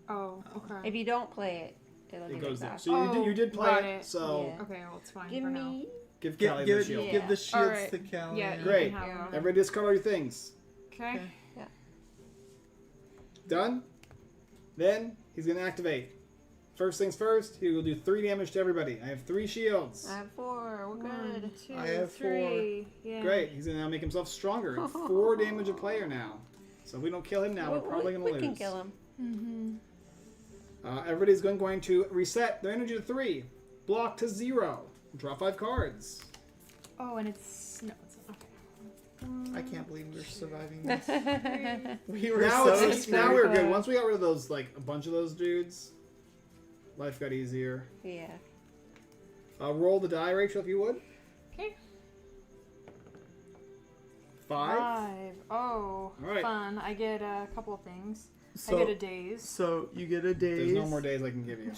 Oh, okay. If you don't play it, it'll It give goes there. exhaust. So you did play got it. it. So Yeah. Okay, well, it's fine Give for now. me. give Give, Kelly give, the shield. give the Yeah. shields Alright. to Callie. Yeah, you Great. can have Yeah. them. Everybody discard all your things. Okay. Done? Then he's going to activate. First things first, he will do 3 damage to everybody. I have 3 shields. I have 4. We're good. 1, 2, I have 4. 3. Yeah. Great. He's going to now make himself stronger. 4 damage a player now. So if we don't kill him now, we're probably going to lose. We can kill him. Mm-hmm. Everybody's going to reset their energy to 3. Block to 0. Draw 5 cards. Oh, and it's no, it's not. Okay. I can't believe we're surviving this. 3. We were Now, so it's, now screwed. we're good. Once we got rid of those, like, a bunch of those dudes, life got easier. Yeah. Roll the die, Rachel, if you would. Okay. 5. 5. Oh, Alright. fun. I get a couple of things. So, I get a daze. so you get a daze. There's no more days I can give you.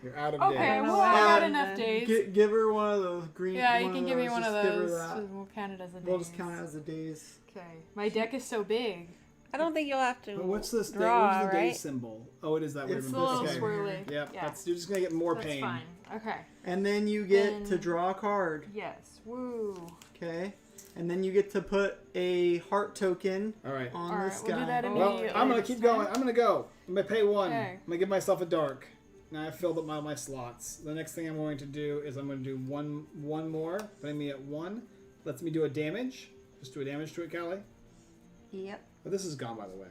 You're out of Okay, days. well, I got Uh, enough days. Give her one of those green. Yeah, you one can of give me those, one of just give her those. that. We'll count it as a daze. We'll just count it as a daze. Okay. My deck is so big. I don't think you'll have to But what's this day? draw, What's the right? day symbol? Oh, it is that weird It's one. The little Okay. swirly. Yep, Yeah. that's, you're just going to get more That's pain. fine. Okay. And then you get to Then- draw a card. Yes. Woo. Okay. And then you get to put a heart token All right. on Alright, this we'll guy. do that Well, immediately. I'm going to this keep time. going. I'm going to go. I'm going to pay 1. Okay. I'm going to give myself a dark. Now I've filled up my slots. The next thing I'm going to do is I'm going to do one more. Putting me at 1. Lets me do a damage. Just do a damage to it, Callie. Yep. Oh, this is gone, by the way.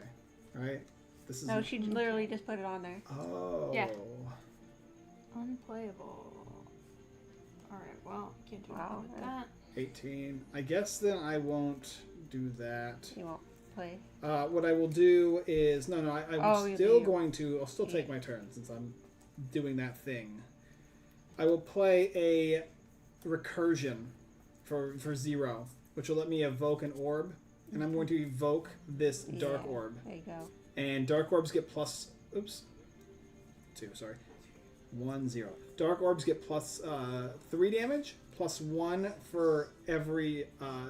Right? This is. No, she literally just put it on there. Oh. Yeah. Unplayable. Alright, well, can't do Wow, anything with that. 18. I guess then I won't do that. You won't play. What I will do is I'm Oh, you'll still do- going to. I'll still take yeah. my turn since I'm doing that thing. I will play a recursion for 0, which will let me evoke an orb, and I'm going to evoke this dark Yeah. orb. There you go. And dark orbs get plus. Oops. 2. Sorry. 1 0. Dark orbs get plus 3 damage, plus 1 for every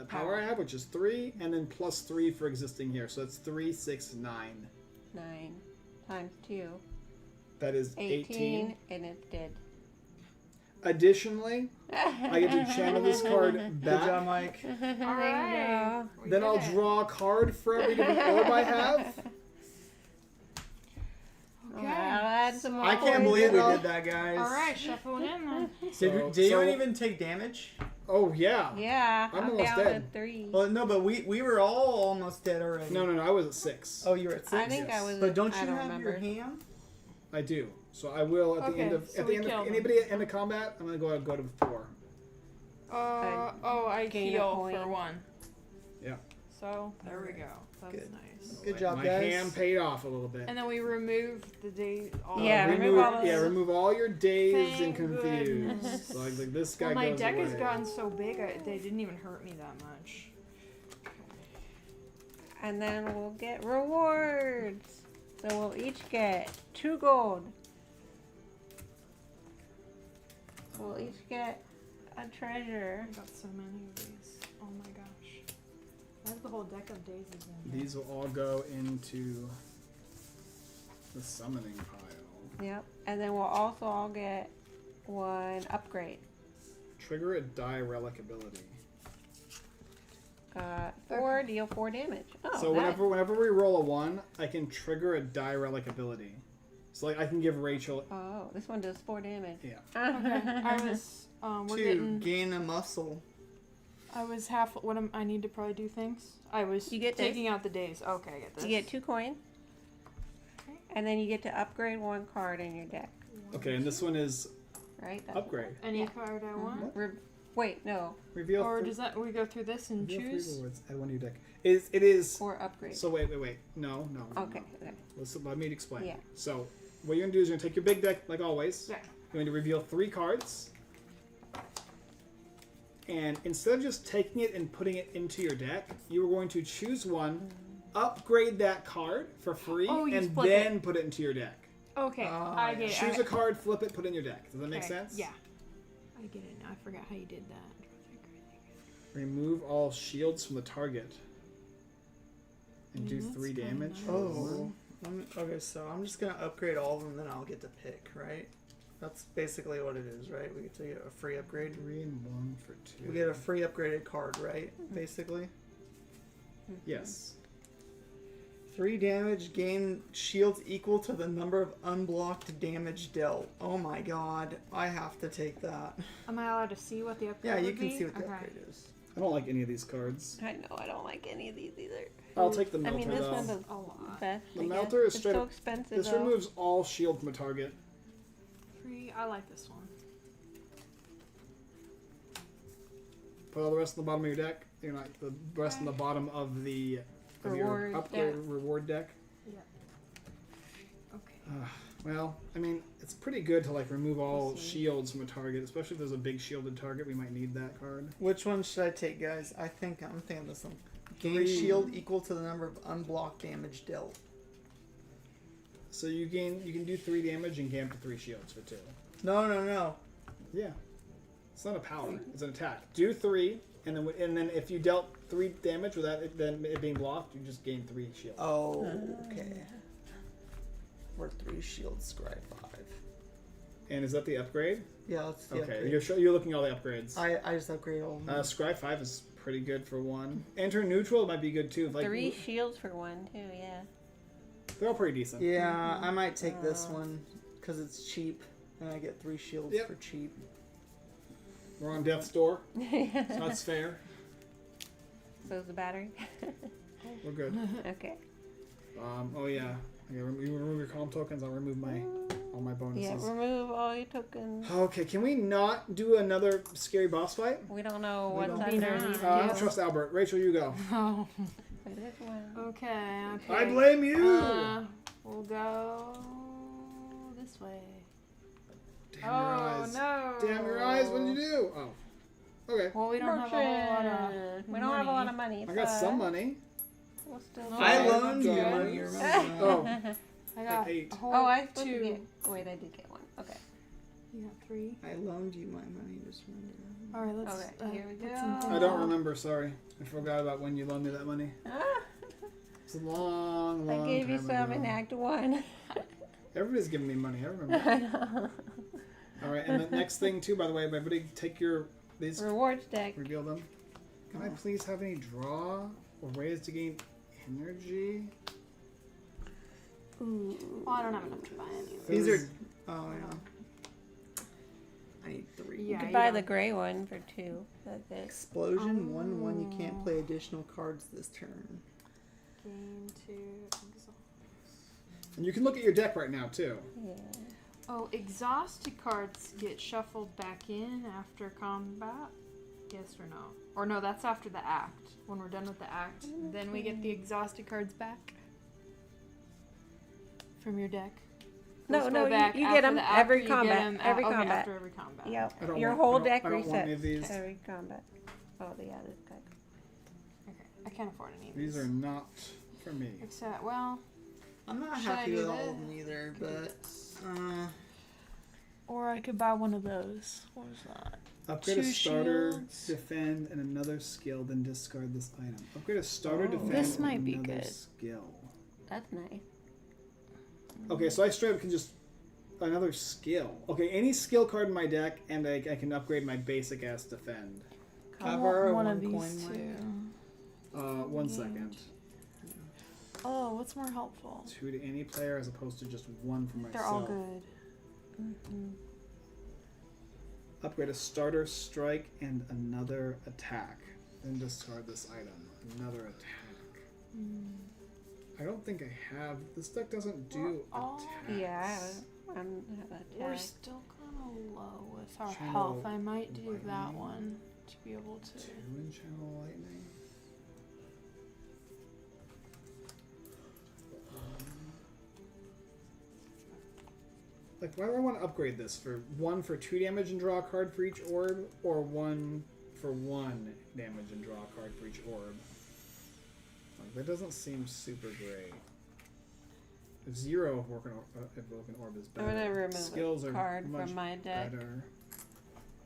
power I have, which is 3, and then plus 3 for existing here. So that's 3, 6, 9. 9 times 2. That is 18. And it's dead. Additionally, I get to channel this card Good back. job, Mike. Alright. We Then did I'll it. draw a card for every different orb I have. Okay. I'll add some more. I can't points. believe we did that, guys. Alright, shuffle it in then. Did anyone even take damage? Oh yeah. Yeah, I'm I'm almost down dead. to 3. Well, no, but we were all almost dead already. No, I was at 6. Oh, you were at 6? I think yes. I was. But don't I you don't have remember. your ham? I do. So I will at the end Okay, of so at the we end of kill them. anybody at end of combat. I'm gonna go to 4. I gain a heal point. for 1. Yeah. So, there we go. That's Good. nice. Good job, my guys. hand paid off a little bit. And then we remove the day. All Yeah, the- remove all those. remove all your dazed and Thank confused. goodness. Like this guy Well, my goes deck away. has gotten so big, they didn't even hurt me that much. And then we'll get rewards. So we'll each get 2 gold. We'll each get a treasure. I got so many of these. Oh my gosh. I have the whole deck of daisies in here. These will all go into the summoning pile. Yep. And then we'll also all get one upgrade. Trigger a die relic ability. 4, deal 4 damage. Oh, So nice. whenever we roll a 1, I can trigger a die relic ability. So like I can give Rachel. Oh, this one does 4 damage. Yeah. Okay. I was. We're 2, getting. gain a muscle. I was half. What am I need to probably do things? I was You get this. taking out the days. Okay, I get this. You get 2 coins. And then you get to upgrade 1 card in your deck. Okay, and this one is Right? upgrade. Any Yeah. card I want. Wait, no. Reveal. Or does that we go through this and reveal 3 choose? rewards. Add 1 to your deck. It is. Or upgrade. So wait. No. Okay. No. Let me explain. Yeah. So what you're gonna do is you're gonna take your big deck like always. Yeah. You're going to reveal 3 cards. And instead of just taking it and putting it into your deck, you are going to choose one, upgrade that card for free, Oh, you and flip then put it into your deck. Okay, I get it. Choose a card, flip it, put it in your deck. Does that make Okay, sense? Yeah. I get it now. I forgot how you did that. Remove all shields from the target. And do That's 3 kinda damage. nice. for Oh. one. Okay, so I'm just gonna upgrade all of them, then I'll get to pick, right? That's basically what it is, right? We get to get a free upgrade. 3 and 1 for 2. We get a free upgraded card, right? Basically. Yes. 3 damage, gain shields equal to the number of unblocked damage dealt. Oh my god, I have to take that. Am I allowed to see what the upgrade Yeah, you would can be? see what the Okay. upgrade is. I don't like any of these cards. I know, I don't like any of these either. I'll take the I melter mean, this though. one does A lot. best. The I guess. melter is It's straight so up- expensive. This though. removes all shield from a target. Free. I like this one. Put all the rest on the bottom of your deck. You're not the rest on the bottom of the Reward your deck. reward deck. Okay. Well, I mean, it's pretty good to like remove all Let's see. shields from a target, especially if there's a big shielded target. We might need that card. Which one should I take, guys? I'm thinking this one. Gain 3. shield equal to the number of unblocked damage dealt. So you can do 3 damage and gain up to 3 shields for 2. No. Yeah, it's not a power; it's an attack. Do 3, and then if you dealt 3 damage without it, then it being blocked, you just gain 3 shields. Oh, okay. We're 3 shields, scry 5. And is that the upgrade? Yeah, let's see. Okay, you're looking at all the upgrades. I just upgrade all of them. Scry 5 is pretty good for 1. Enter neutral might be good too. Like 3 shields for 1 too. Yeah. they're all pretty decent. Yeah, I might take this one because it's cheap, and I get 3 shields Yep. for cheap. We're on death's door, so that's fair. So's the battery. We're good. Okay. Oh yeah. Okay, you remove your calm tokens. I'll remove all my bonuses. Yeah, remove all your tokens. Okay, can we not do another scary boss fight? We don't know We what's don't. underneath. I you. don't trust Albert. Rachel, you go. Oh. For this one. Okay. I blame you. We'll go this way. Damn your eyes. No. Damn your eyes. What did you do? Oh. Okay. Well, we don't have a whole lot of. We don't have a lot of money. I got but some money. We'll still I try. loaned you Good. money, remember that? Oh. I got 8. a whole Oh, I supposed to 2. get. Wait, I did get one. Okay. You got 3. I loaned you my money, just remember that. All right, let's. Okay, here we put go. some I don't remember. Sorry, I forgot about when you loaned me that money. Ah, It's a long, long I gave you time some ago. in Act 1. Everybody's giving me money. I remember. I know. All right, and the next thing too, by the way, everybody take these, Rewards deck. reveal them. Can I please have any draw or ways to gain energy? Ooh. Well, I don't have enough to buy any. These There's- are. Oh yeah. I need 3. You Yeah, could you buy don't- the gray one for 2. That's it. Explosion 1/1. You can't play additional cards this turn. Gain 2. Exhaust. And you can look at your deck right now too. Yeah. Oh, exhausted cards get shuffled back in after combat? Yes or no? Or no, that's after the act. When we're done with the act, then we get the exhausted cards back from your deck. No, Those no, go back you get after them the act, or every you get combat. 'em Every okay, combat. after every combat. Yep. I don't Your want- whole I don't- deck I don't want any of resets these. every combat. Oh, yeah, this guy. Okay, I can't afford any of These are not for me. Except, well, I'm not Should I happy do with all this? of them either, but or I could buy one of those. What was that? Upgrade a 2 starter, shields. defend, and another skill, then discard this item. Upgrade a starter, Oh. defend, This and might be another good. skill. That's nice. Okay, so I straight up can just another skill. Okay, any skill card in my deck, and I can upgrade my basic ass defend. I Cover want one of one these coin two. 1 second. Oh, what's more helpful? 2 to any player as opposed to just 1 for myself. They're all good. Mm-hmm. Upgrade a starter strike and another attack. Then discard this item. Another attack. I don't think I have. This deck doesn't do attacks. Yeah, I have We're attack. still kind of low with our Channel health. I might do that lightning. one to be able to. 2 in channel lightning. Like, why do I want to upgrade this? For 1 for 2 damage and draw a card for each orb, or 1 for 1 damage and draw a card for each orb? Like, that doesn't seem super great. 0 evoke an orb is I'm better. gonna remove Skills a are card much from my deck better.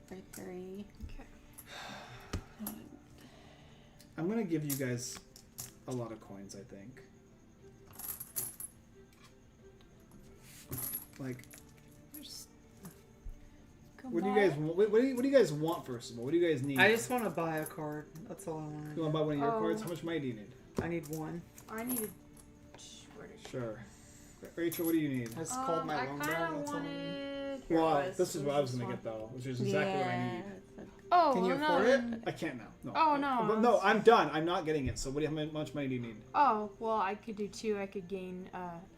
for 3. Okay. I'm gonna give you guys a lot of coins, I think. Like, what do you guys what do you guys want first of all? What do you guys need? I just want to buy a card. That's all I want. You want to buy one of your Oh. cards? How much money do you need? I need one. I needed. Where did Sure. Rachel, what do you need? I just called my I loan kind down. of That's all I need. wanted. Here it Well, was. this is what I was This gonna one. get though, which is exactly what I need. Oh, Can you no, afford it? then- I can't now. No. Oh, no, But no, I'm done. I'm not getting it. So how much money do you need? Oh, well, I could do 2. I could gain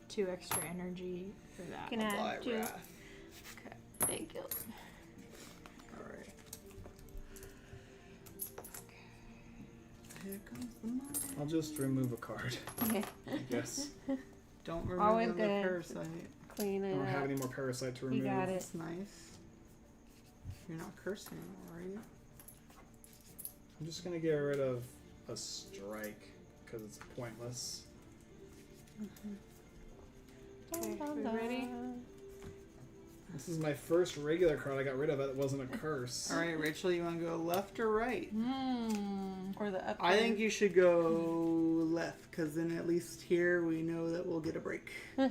2 extra energy for that. Can I'll I buy 2? Wrath. Okay, thank you. Alright. Here comes the money. I'll just remove a card, Yeah. I guess. Don't Always remove the good. parasite. Clean I it don't have up. any more parasite to remove. You got it. That's nice. You're not cursing anymore, are you? I'm just gonna get rid of a strike because it's pointless. Okay, we ready? This is my first regular card I got rid of. It wasn't a curse. Alright, Rachel, you want to go left or right? Or the up. I think you should go left, because then at least here we know that we'll get a break. Sure.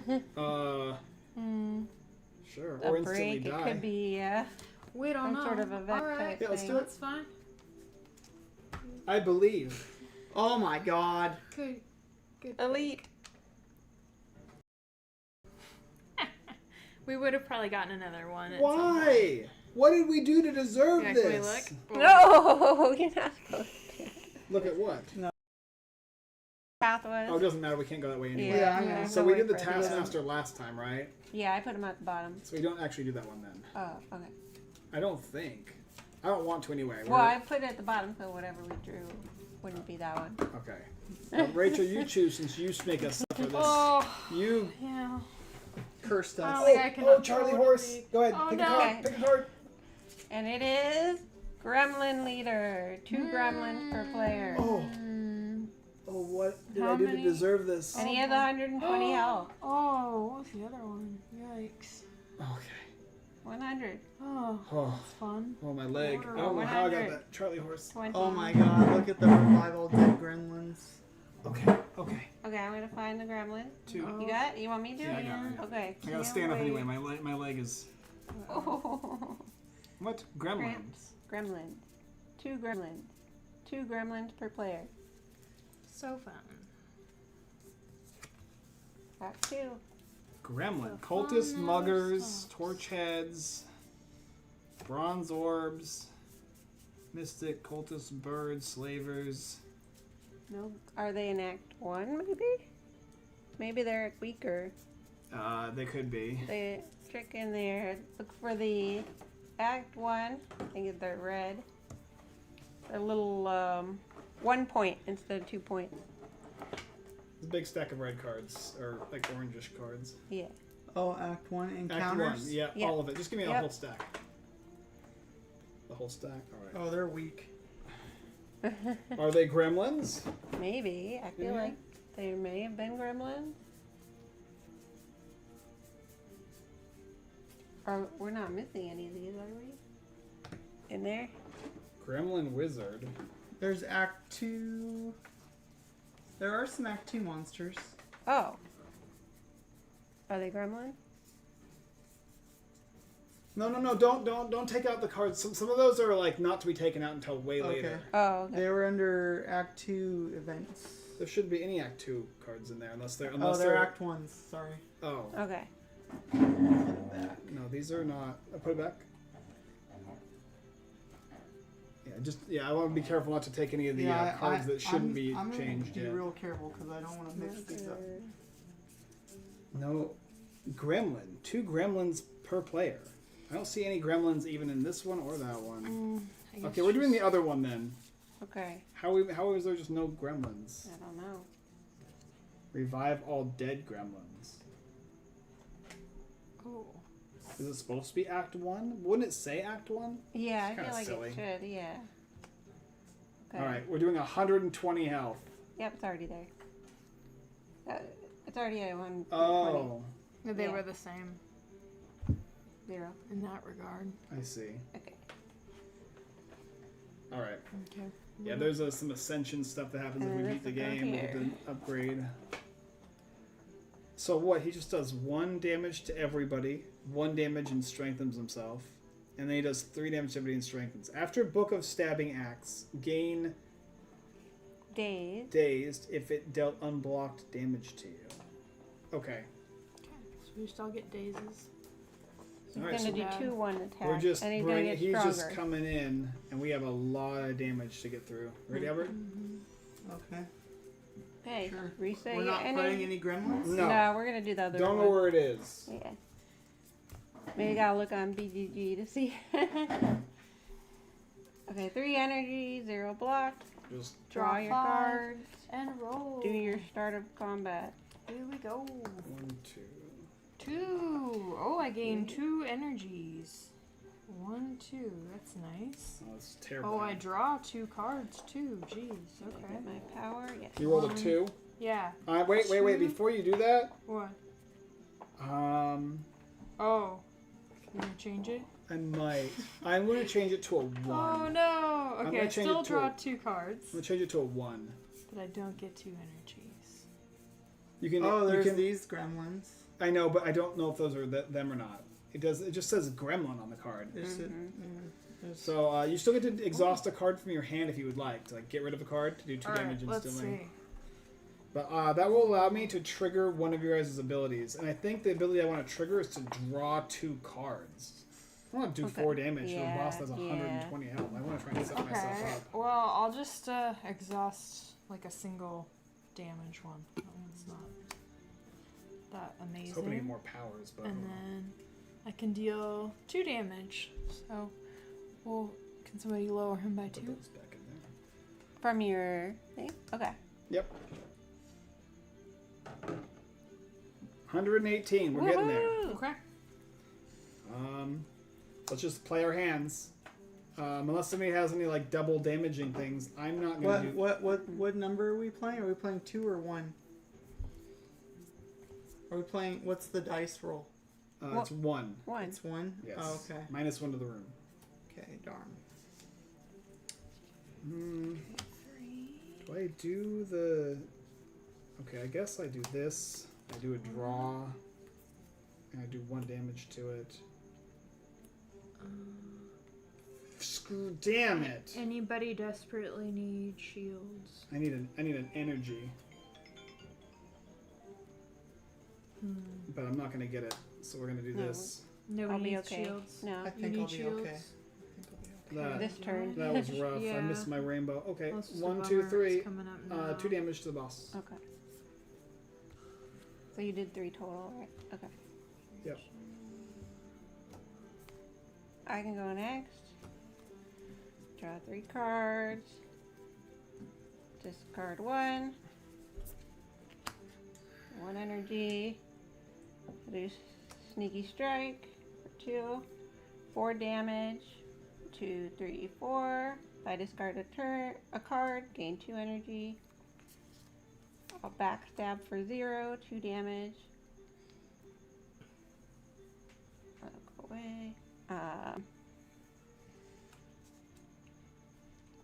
a Or instantly break. It die. could be We don't some know. sort of a vet All right. type Yeah, let's thing. do it. That's fine. I believe. Oh my god. Good. Elite. We would have probably gotten another one. At some Why? What did we do to deserve Yeah, this? can we look? No, you're not supposed to. Look at what? Path was. Oh, it doesn't matter. We can't go that way anyway. Yeah, I know. So we Go did the away further. Taskmaster last time, right? Yeah, I put them at the bottom. So we don't actually do that one then. Oh, okay. I don't think. I don't want to anyway. Well, I put it at the bottom, so whatever we drew wouldn't be that one. Okay. Well, Rachel, you choose since you make us up for this. Oh, You. yeah. Cursed I us. don't think I can Charlie afford Horse. the- Go ahead. Oh, pick no. a card. Okay. Pick a card. And it is Gremlin Leader. 2 gremlins per player. Oh. Mm. Oh, what did How I do many? to deserve this? And he has 120 health. Oh, what was the other one? Yikes. Okay. 100. Oh, Oh. that's fun. Oh, my leg. Order I don't know how I got 100. that. Charlie Horse. 20. Oh my god, look at the revival dead gremlins. Okay. Okay. Okay, I'm gonna find the gremlin. 2. You got it? You want me to? Yeah, I got it. Okay. I gotta stand up anyway. My leg is. Oh. What? Gremlins. Gremlin. 2 gremlins. 2 gremlins per player. So fun. Act 2. Gremlin. The Cultist, fun muggers, never stops. torch heads, bronze orbs, mystic, cultist, birds, slavers. No. Are they in Act 1, maybe? Maybe they're weaker. They could be. They trick in there. Look for the Act 1. I think they're red. They're a little 1 point instead of 2 points. It's a big stack of red cards, or like orangish cards. Yeah. Oh, Act 1 Act encounters? 1, yeah, Yep. all of it. Just give me the Yep. whole stack. The whole stack? Alright. Oh, they're weak. Are they gremlins? Maybe. I feel Yeah. like they may have been gremlins. Or we're not missing any of these, are we? In there? Gremlin wizard. There's Act 2. There are some Act 2 monsters. Oh. Are they gremlin? No, don't take out the cards. Some of those are like not to be taken out until way later. Oh, okay. They were under Act 2 events. There shouldn't be any Act 2 cards in there unless they're they're Act 1s. Sorry. Oh. Okay. No, these are not. I put it back. Yeah, I want to be careful not to take any of the cards that shouldn't be changed I'm yet. be real careful because I don't want to mix these up. No, gremlin. 2 gremlins per player. I don't see any gremlins even in this one or that one. Okay, we're doing the other one then. Okay. How is there just no gremlins? I don't know. Revive all dead gremlins. Oh. Is it supposed to be Act 1? Wouldn't it say Act 1? Yeah, I It's feel like silly. it should. Yeah. Okay. Alright, we're doing 120 health. Yep, it's already there. It's already at 120. Oh, They Yeah. were the same 0. in that regard. I see. Okay. Alright. Okay. Yeah, there's some ascension stuff that happens if we beat the game. We get to upgrade. So what? He just does 1 damage to everybody, 1 damage and strengthens himself, and then he does 3 damage to everybody and strengthens. After Book of Stabbing Axe, gain dazed if it dealt unblocked damage to you. Okay. So we still get dazes. He's Alright, gonna so do 2-1 attacks. we're just and he's gonna get he's stronger. just coming in, and we have a lot of damage to get through. Ready, Albert? Okay. Okay, Sure. reset We're your not putting any gremlins? No. we're gonna do the other Don't one. know where it is. Yeah. Maybe gotta look on BGG to see. Okay, 3 energy, 0 block. Just Draw your 5 cards. and roll. Do your start of combat. Here we go. 1, 2. 2. Oh, I gained 2 energies. 1, 2. That's nice. Oh, it's terrible. Oh, I draw 2 cards too. Jeez. Did I Okay. get my power? Yes. You rolled a 1. 2. Yeah. Wait. 2. Before you do that, What? I Oh. Can you change it? might. I'm going to change it to a 1. Oh no. I'm Okay, gonna I change still it to draw a- 2 cards, I'm going to change it to a 1. but I don't get 2 energies. You can. Oh, you there's can, these gremlins. I know, but I don't know if those are them or not. It does. It just says Gremlin on the card. There's So you still get to exhaust a card from your hand if you would like to get rid of a card to do 2 Alright, damage let's instantly. see. But that will allow me to trigger one of your guys' abilities, and I think the ability I want to trigger is to draw 2 cards. I want to do Okay. 4 damage to a boss that's Yeah, 120 health. I want to try and set myself Okay. up. Well, I'll just exhaust like a single damage one. That one's not that I was amazing. hoping to get more powers, but And then I can deal 2 damage. So, can somebody lower him by 2? put those back in there. From your thing? Okay. Yep. 118. We're getting there. Woohoo! Okay. Let's just play our hands. Unless somebody has any double damaging things, I'm not gonna do. What number are we playing? Are we playing 2 or 1? Are we playing? What's the dice roll? It's 1. 1. It's 1. Yes. Oh, okay. -1 to the room. Okay. Darn. Do I do the? Okay, I guess I do this. I do a draw, and I do 1 damage to it. Screw! Damn it! Anybody desperately need shields? I need an energy, but I'm not gonna get it. So we're gonna do No. this. Nobody I'll be needs okay. shields. No. I You think need I'll be shields? okay. That This turn. that was rough. I Yeah. missed my rainbow. Okay, Well, it's just a 1, 2, bummer. 3. It's coming up now. 2 damage to the boss. Okay. So you did 3 total, right? Okay. Yep. I can go next. Draw 3 cards. Discard 1. 1 energy. Do sneaky strike for 2. 4 damage. 2, 3, 4. If I discard a card, gain 2 energy. I'll backstab for 0, 2 damage. I'll go away.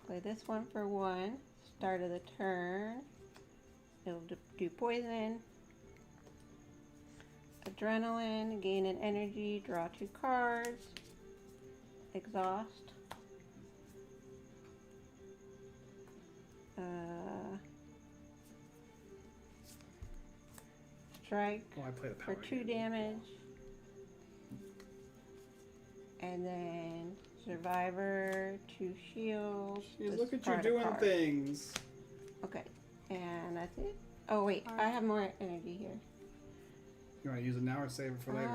Play this one for 1. Start of the turn. It'll do poison. Adrenaline, gain an energy, draw 2 cards. Exhaust. Strike Oh, I play the for power. 2 damage. And then Survivor, 2 shields. Jeez, look at you discard a doing card. things. Okay, and that's it. Oh wait, I have more energy here. You want to use it now or save it for later?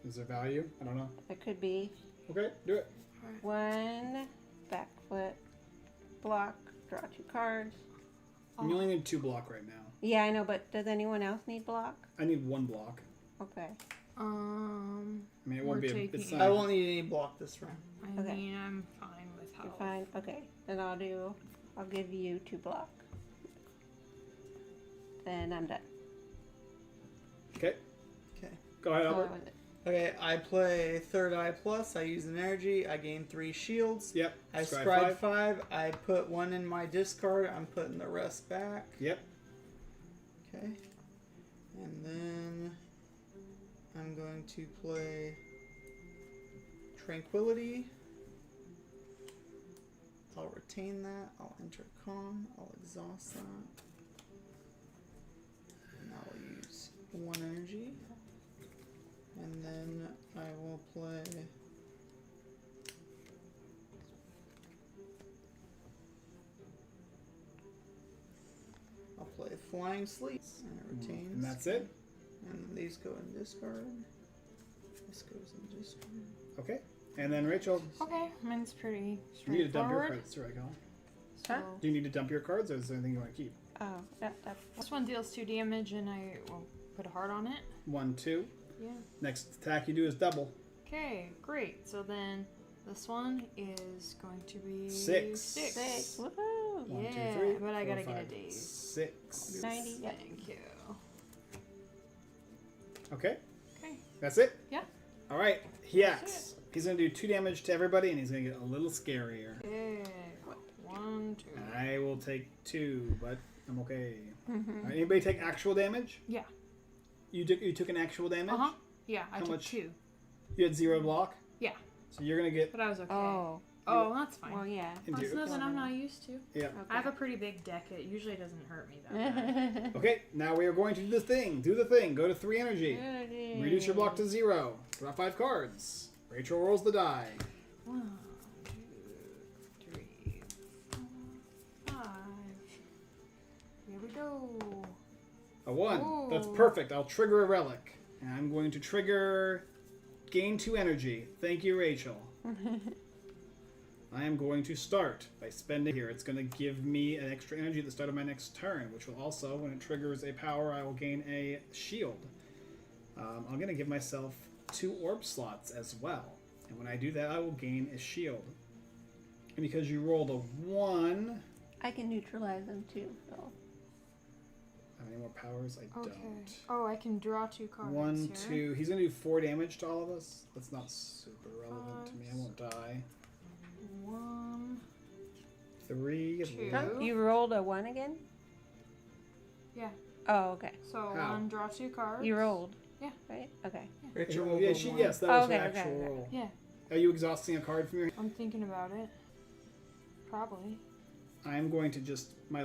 Is there value? I don't know. It could be Okay, do it. 1 back foot, block, draw 2 cards. You only need 2 block right now. Yeah, I know, but does anyone else need block? I need 1 block. Okay. I mean, it won't We're be. It's taking- not. I won't need any block this round. I Okay. mean, I'm fine with how. You're fine. Okay, then I'll give you 2 block. Then I'm done. Okay. Okay. Go ahead, So Albert. what was it? Okay, I play Third Eye Plus. I use an energy. I gain 3 shields. Yep. I Scribe scribe 5. I put 1 in my discard. I'm putting the rest back. Yep. Okay. And then I'm going to play Tranquility. I'll retain that. I'll enter Calm. I'll exhaust that. And I'll use 1 energy. And then I will play Flying Sleep, and it retains. And that's it? And these go in discard. This goes in discard. Okay. And then Rachel, Okay, mine's pretty you need to dump your straightforward. cards too, right, Colin? So Huh? Do you need to dump your cards or is there anything you want to keep? Oh, that's this one deals 2 damage, and I will put a heart on it. 1, 2. Yeah. Next attack you do is double. Okay, great. So then this one is going to be 6. 6. Woohoo! 1, Yeah, 2, 3. but I 4, gotta get a 5, daze. 6. 90. Yep. Thank you. Okay. Okay. That's it? Yeah. Alright. He acts. He's going to do 2 damage to everybody and he's going to get a little scarier. Okay. 1, 2. I will take 2, but I'm okay. Mm-hmm. Alright, anybody take actual damage? Yeah. You took an actual damage? Uh huh. Yeah, I How took much? 2. You had 0 block? Yeah. So you're going to get But I was okay. Oh, Oh, that's fine. well, yeah. into That's nothing I'm not used to. Yeah. I have a pretty big deck. It usually doesn't hurt me that bad. Okay, now we are going to do the thing. Do the thing. Go to 3 energy. Reduce your block to 0. Draw 5 cards. Rachel rolls the die. 1, 2, 3, 4, 5. Here we go. A 1. That's Ooh. perfect. I'll trigger a relic. And I'm going to trigger gain 2 energy. Thank you, Rachel. I am going to start by spending here. It's going to give me an extra energy at the start of my next turn, which will also, when it triggers a power, I will gain a shield. I'm going to give myself 2 orb slots as well. And when I do that, I will gain a shield. And because you rolled a 1... I can neutralize them too, so. Have any more powers? I Okay. don't. Oh, I can draw 2 cards. 1, here. 2. He's going to do 4 damage to all of us. That's not super relevant to me. I won't die. 1. 3. 2. Oh, you rolled a 1 again? Yeah. Oh, okay. So How? 1, draw 2 cards. You rolled. Yeah. Right? Okay. Rachel Oh, rolled yeah, a she, 1. yes, that was Okay, her okay, actual okay. roll. Yeah. Are you exhausting a card from your hand? I'm thinking about it. Probably. I'm going to just... My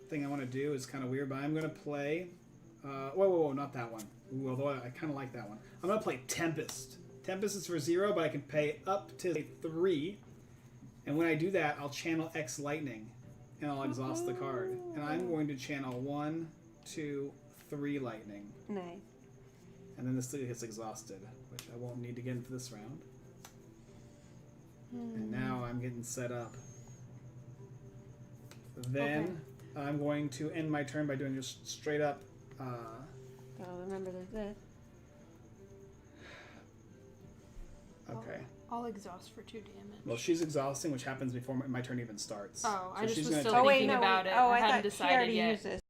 thing I want to do is kind of weird, but I'm going to play... whoa, not that one. Ooh, although I kind of like that one. I'm going to play Tempest. Tempest is for 0, but I can pay up to 3. And when I do that, I'll channel X Lightning. And I'll exhaust the card. And I'm going to channel 1, 2, 3 Lightning. Nice. And then this thing gets exhausted, which I won't need to get into this round. And now I'm getting set up. Then I'm going to end my turn by doing just straight up. So remember there's this. Okay. I'll exhaust for 2 damage. Well, she's exhausting, which happens before my turn even starts. Oh, I So just she's was gonna still take- Oh, wait, thinking no. about it. Oh, I I hadn't thought she decided already yet. used this.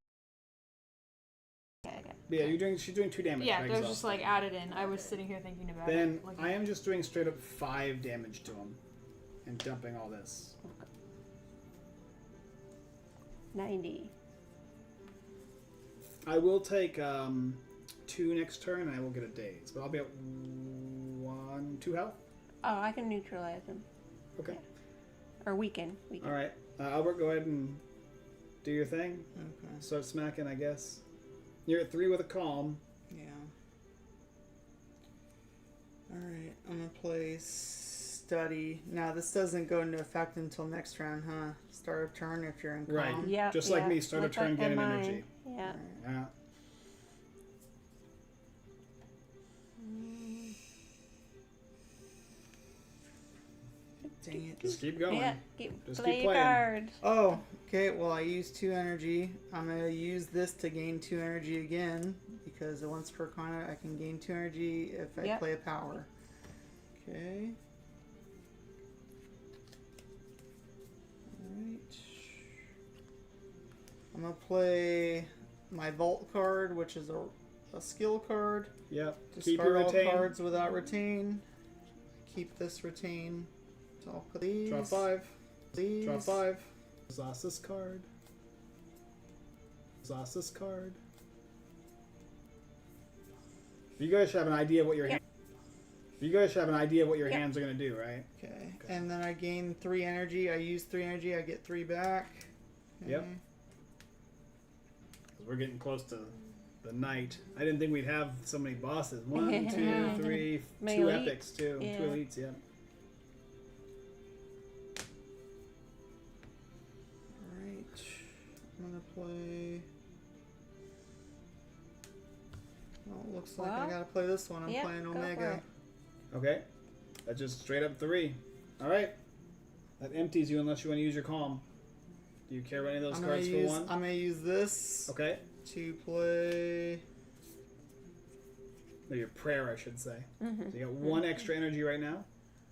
Okay. Yeah, she's doing 2 damage. Yeah, by that was just exhausting. like added in. I was sitting here thinking about Then it. Like, I am just doing straight up 5 damage to him, and dumping all this. 90. I will take 2 next turn, and I will get a daze. But I'll be at 2 health. Oh, I can neutralize him. Okay. Or weaken. All right. Albert, go ahead and do your thing. Okay. Start smacking, I guess. You're at 3 with a calm. Yeah. Alright, I'm gonna play Study. Now, this doesn't go into effect until next round, huh? Start of turn if you're in calm. Right. Yeah. Just like me, start a turn, get an energy. Yeah. Alright. Yeah. Dang it. Just keep going. Yeah. Just Play keep playing. cards. Oh, okay. Well, I used 2 energy. I'm gonna use this to gain 2 energy again because once per combat I can gain 2 energy if I Yep. play a power. Okay. Alright. I'm gonna play my Vault card, which is a skill card. Yep. Keep Discard your all retain. cards without retain. Keep this retain. So I'll put these. Draw 5. These. Draw 5. Exhaust this card. Exhaust this card. You guys should have an idea of what your Yep. You guys should have an idea of what your Yep. hands are gonna do, right? Okay. And then I gain 3 energy. I use 3 energy. I get 3 back. Okay. Yep. 'Cause we're getting close to the night. I didn't think we'd have so many bosses. 1, 2, 3, My 2 elite. epics, too. Yeah. 2 elites, yeah. Alright. I'm gonna play. Well, it looks like I Well, gotta play this one. I'm yeah, playing go for Omega. it. Okay. That's just straight up 3. All right. That empties you unless you want to use your calm. Do you care about any of those I'm gonna cards use. for 1? I'm gonna use this Okay. to play. No, your prayer, I should say. Mm-hmm. So you got 1 extra energy right now.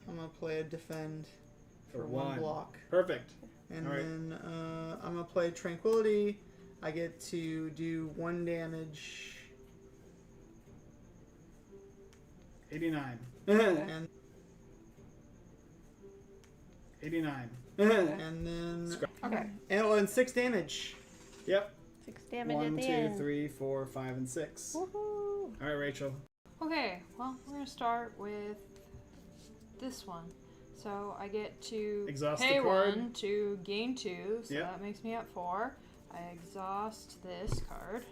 I'm gonna play a defend For for 1 1. block, Perfect. and All right. then I'm gonna play Tranquility. I get to do 1 damage, 89. and 89. and then Okay. and 6 damage. Yep. 6 damage 1, at the 2, end. 3, 4, 5, and 6. Woohoo. All right, Rachel. Okay, well, we're gonna start with this one. So I get to Exhaust pay the card. 1 to gain 2, so Yep. that makes me at 4. I exhaust this card,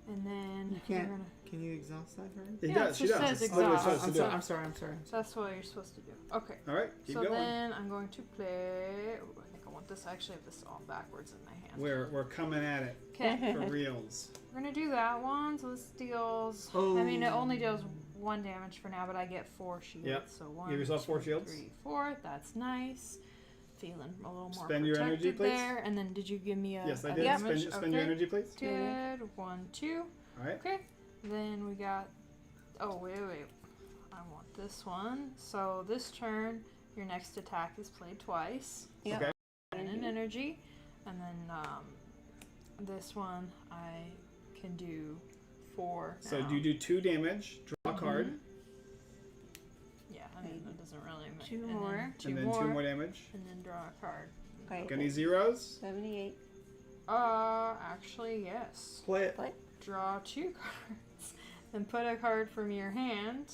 and then You can't. we're gonna. Can you exhaust that card? It Yeah, does. it She just does. says That's what you're exhaust. supposed to do. I'm sorry. I'm sorry. So that's what you're supposed to do. Okay. All right, keep So going. then I'm going to play. Ooh, I think I want this. I actually have this all backwards in my hand. We're coming at it Okay. for reals. We're gonna do that one. So this deals. Oh. I mean, it only deals 1 damage for now, but I get 4 shields. Yep. So 1, Give yourself 4 2, shields. 3, 4. That's nice. Feeling a little more Spend your energy, protected please. there. And then did you give me a? Yes, I a did. damage? Spend your Okay. energy, please. Good. 1, 2. All right. Okay. Then we got. Oh wait. I want this one. So this turn, your next attack is played twice. Yep. Okay. And an energy, and then this one I can do 4. So now. you do 2 damage, draw a card, Yeah, I mean that doesn't really make 2 and more. then 2 and then more, 2 more damage. and then draw a card. Okay. Got any zeros? 78. Actually yes. Play it. Draw 2 cards, then put a card from your hand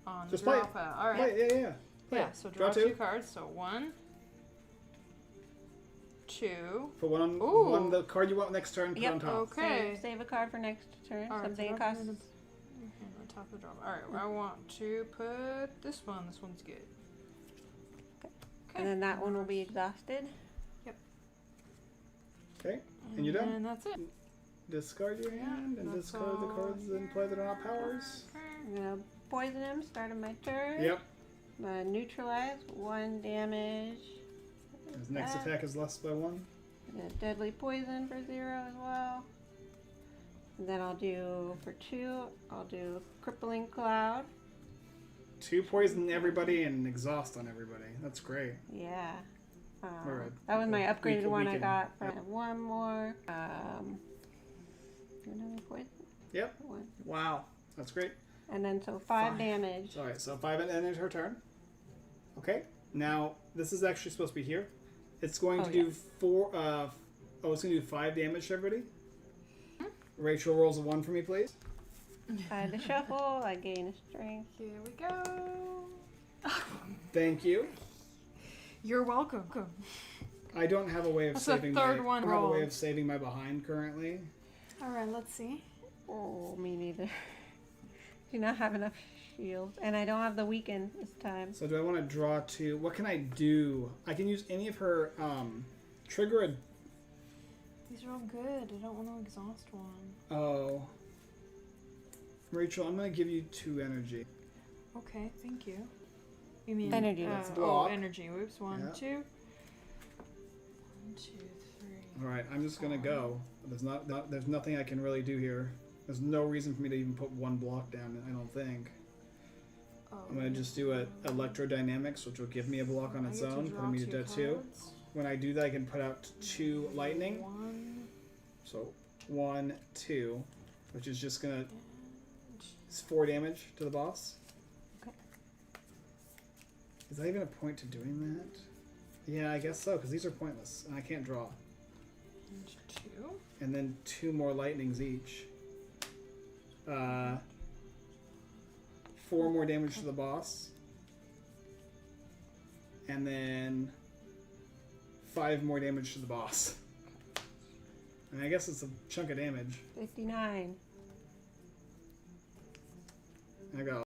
on Just the play draw it. pile. All right. Play, yeah. Play Yeah. it. So Draw draw 2. 2 cards. So 1, 2. Put one on Ooh. one the card you want next turn. Put Yep. on top. Okay. Save a card for next turn. All right, Something so it drop costs. it in your hand on top of the drop. All right, I want to put this one. This one's good. And then that one will be exhausted. Okay. And you're done? And that's it. Discard your hand and that's discard the all cards and play that are not powers. I'm gonna poison him. Start of my turn. Yep. Neutralize 1 damage. His next That. attack is less by 1. And a deadly poison for 0 as well. And then I'll do for 2. I'll do crippling cloud. 2 poison everybody and exhaust on everybody. That's great. Yeah. Alright. That was my upgraded one I weaken. got. I have 1 more. Do another poison. Yep. 1. Wow. That's great. And then so 5 Five. damage. All right. So 5 and ends her turn. Okay. Now this is actually supposed to be here. It's going Oh, to do 4. It's going to do 5 damage to everybody. Rachel rolls a 1 for me, please. I had to shuffle. I gain a strength. Here we go. Thank you. You're welcome. I don't have a way of That's the saving third my. one I don't have a way rolled. of saving my behind currently. All right, let's see. Oh, me neither. Do not have enough shields, and I don't have the weaken this time. So do I want to draw two? What can I do? I can use any of her. Trigger a. These are all good. I don't want to exhaust one. Oh. Rachel, I'm gonna give you 2 energy. Okay, thank you. You mean Energy. That's Oh, block. energy. Whoops. 1, Yeah. 2. 1, 2, 3. All right, I'm just gonna go. There's nothing I can really do here. There's no reason for me to even put 1 block down. I don't think. Oh, I'm gonna just do a electrodynamics, which will give me a block on I its get to own, draw putting me to 2 dead 2. cards. When I do that, I can put out 2 lightning. 1 So 1, 2, which is just gonna. and It's 4 damage to the boss. Okay. Is that even a point to doing that? Yeah, I guess so, because these are pointless, and I can't draw. 2. And then 2 more lightnings each. 4 more damage to the boss. And then 5 more damage to the boss. And I guess it's a chunk of damage. 59. I got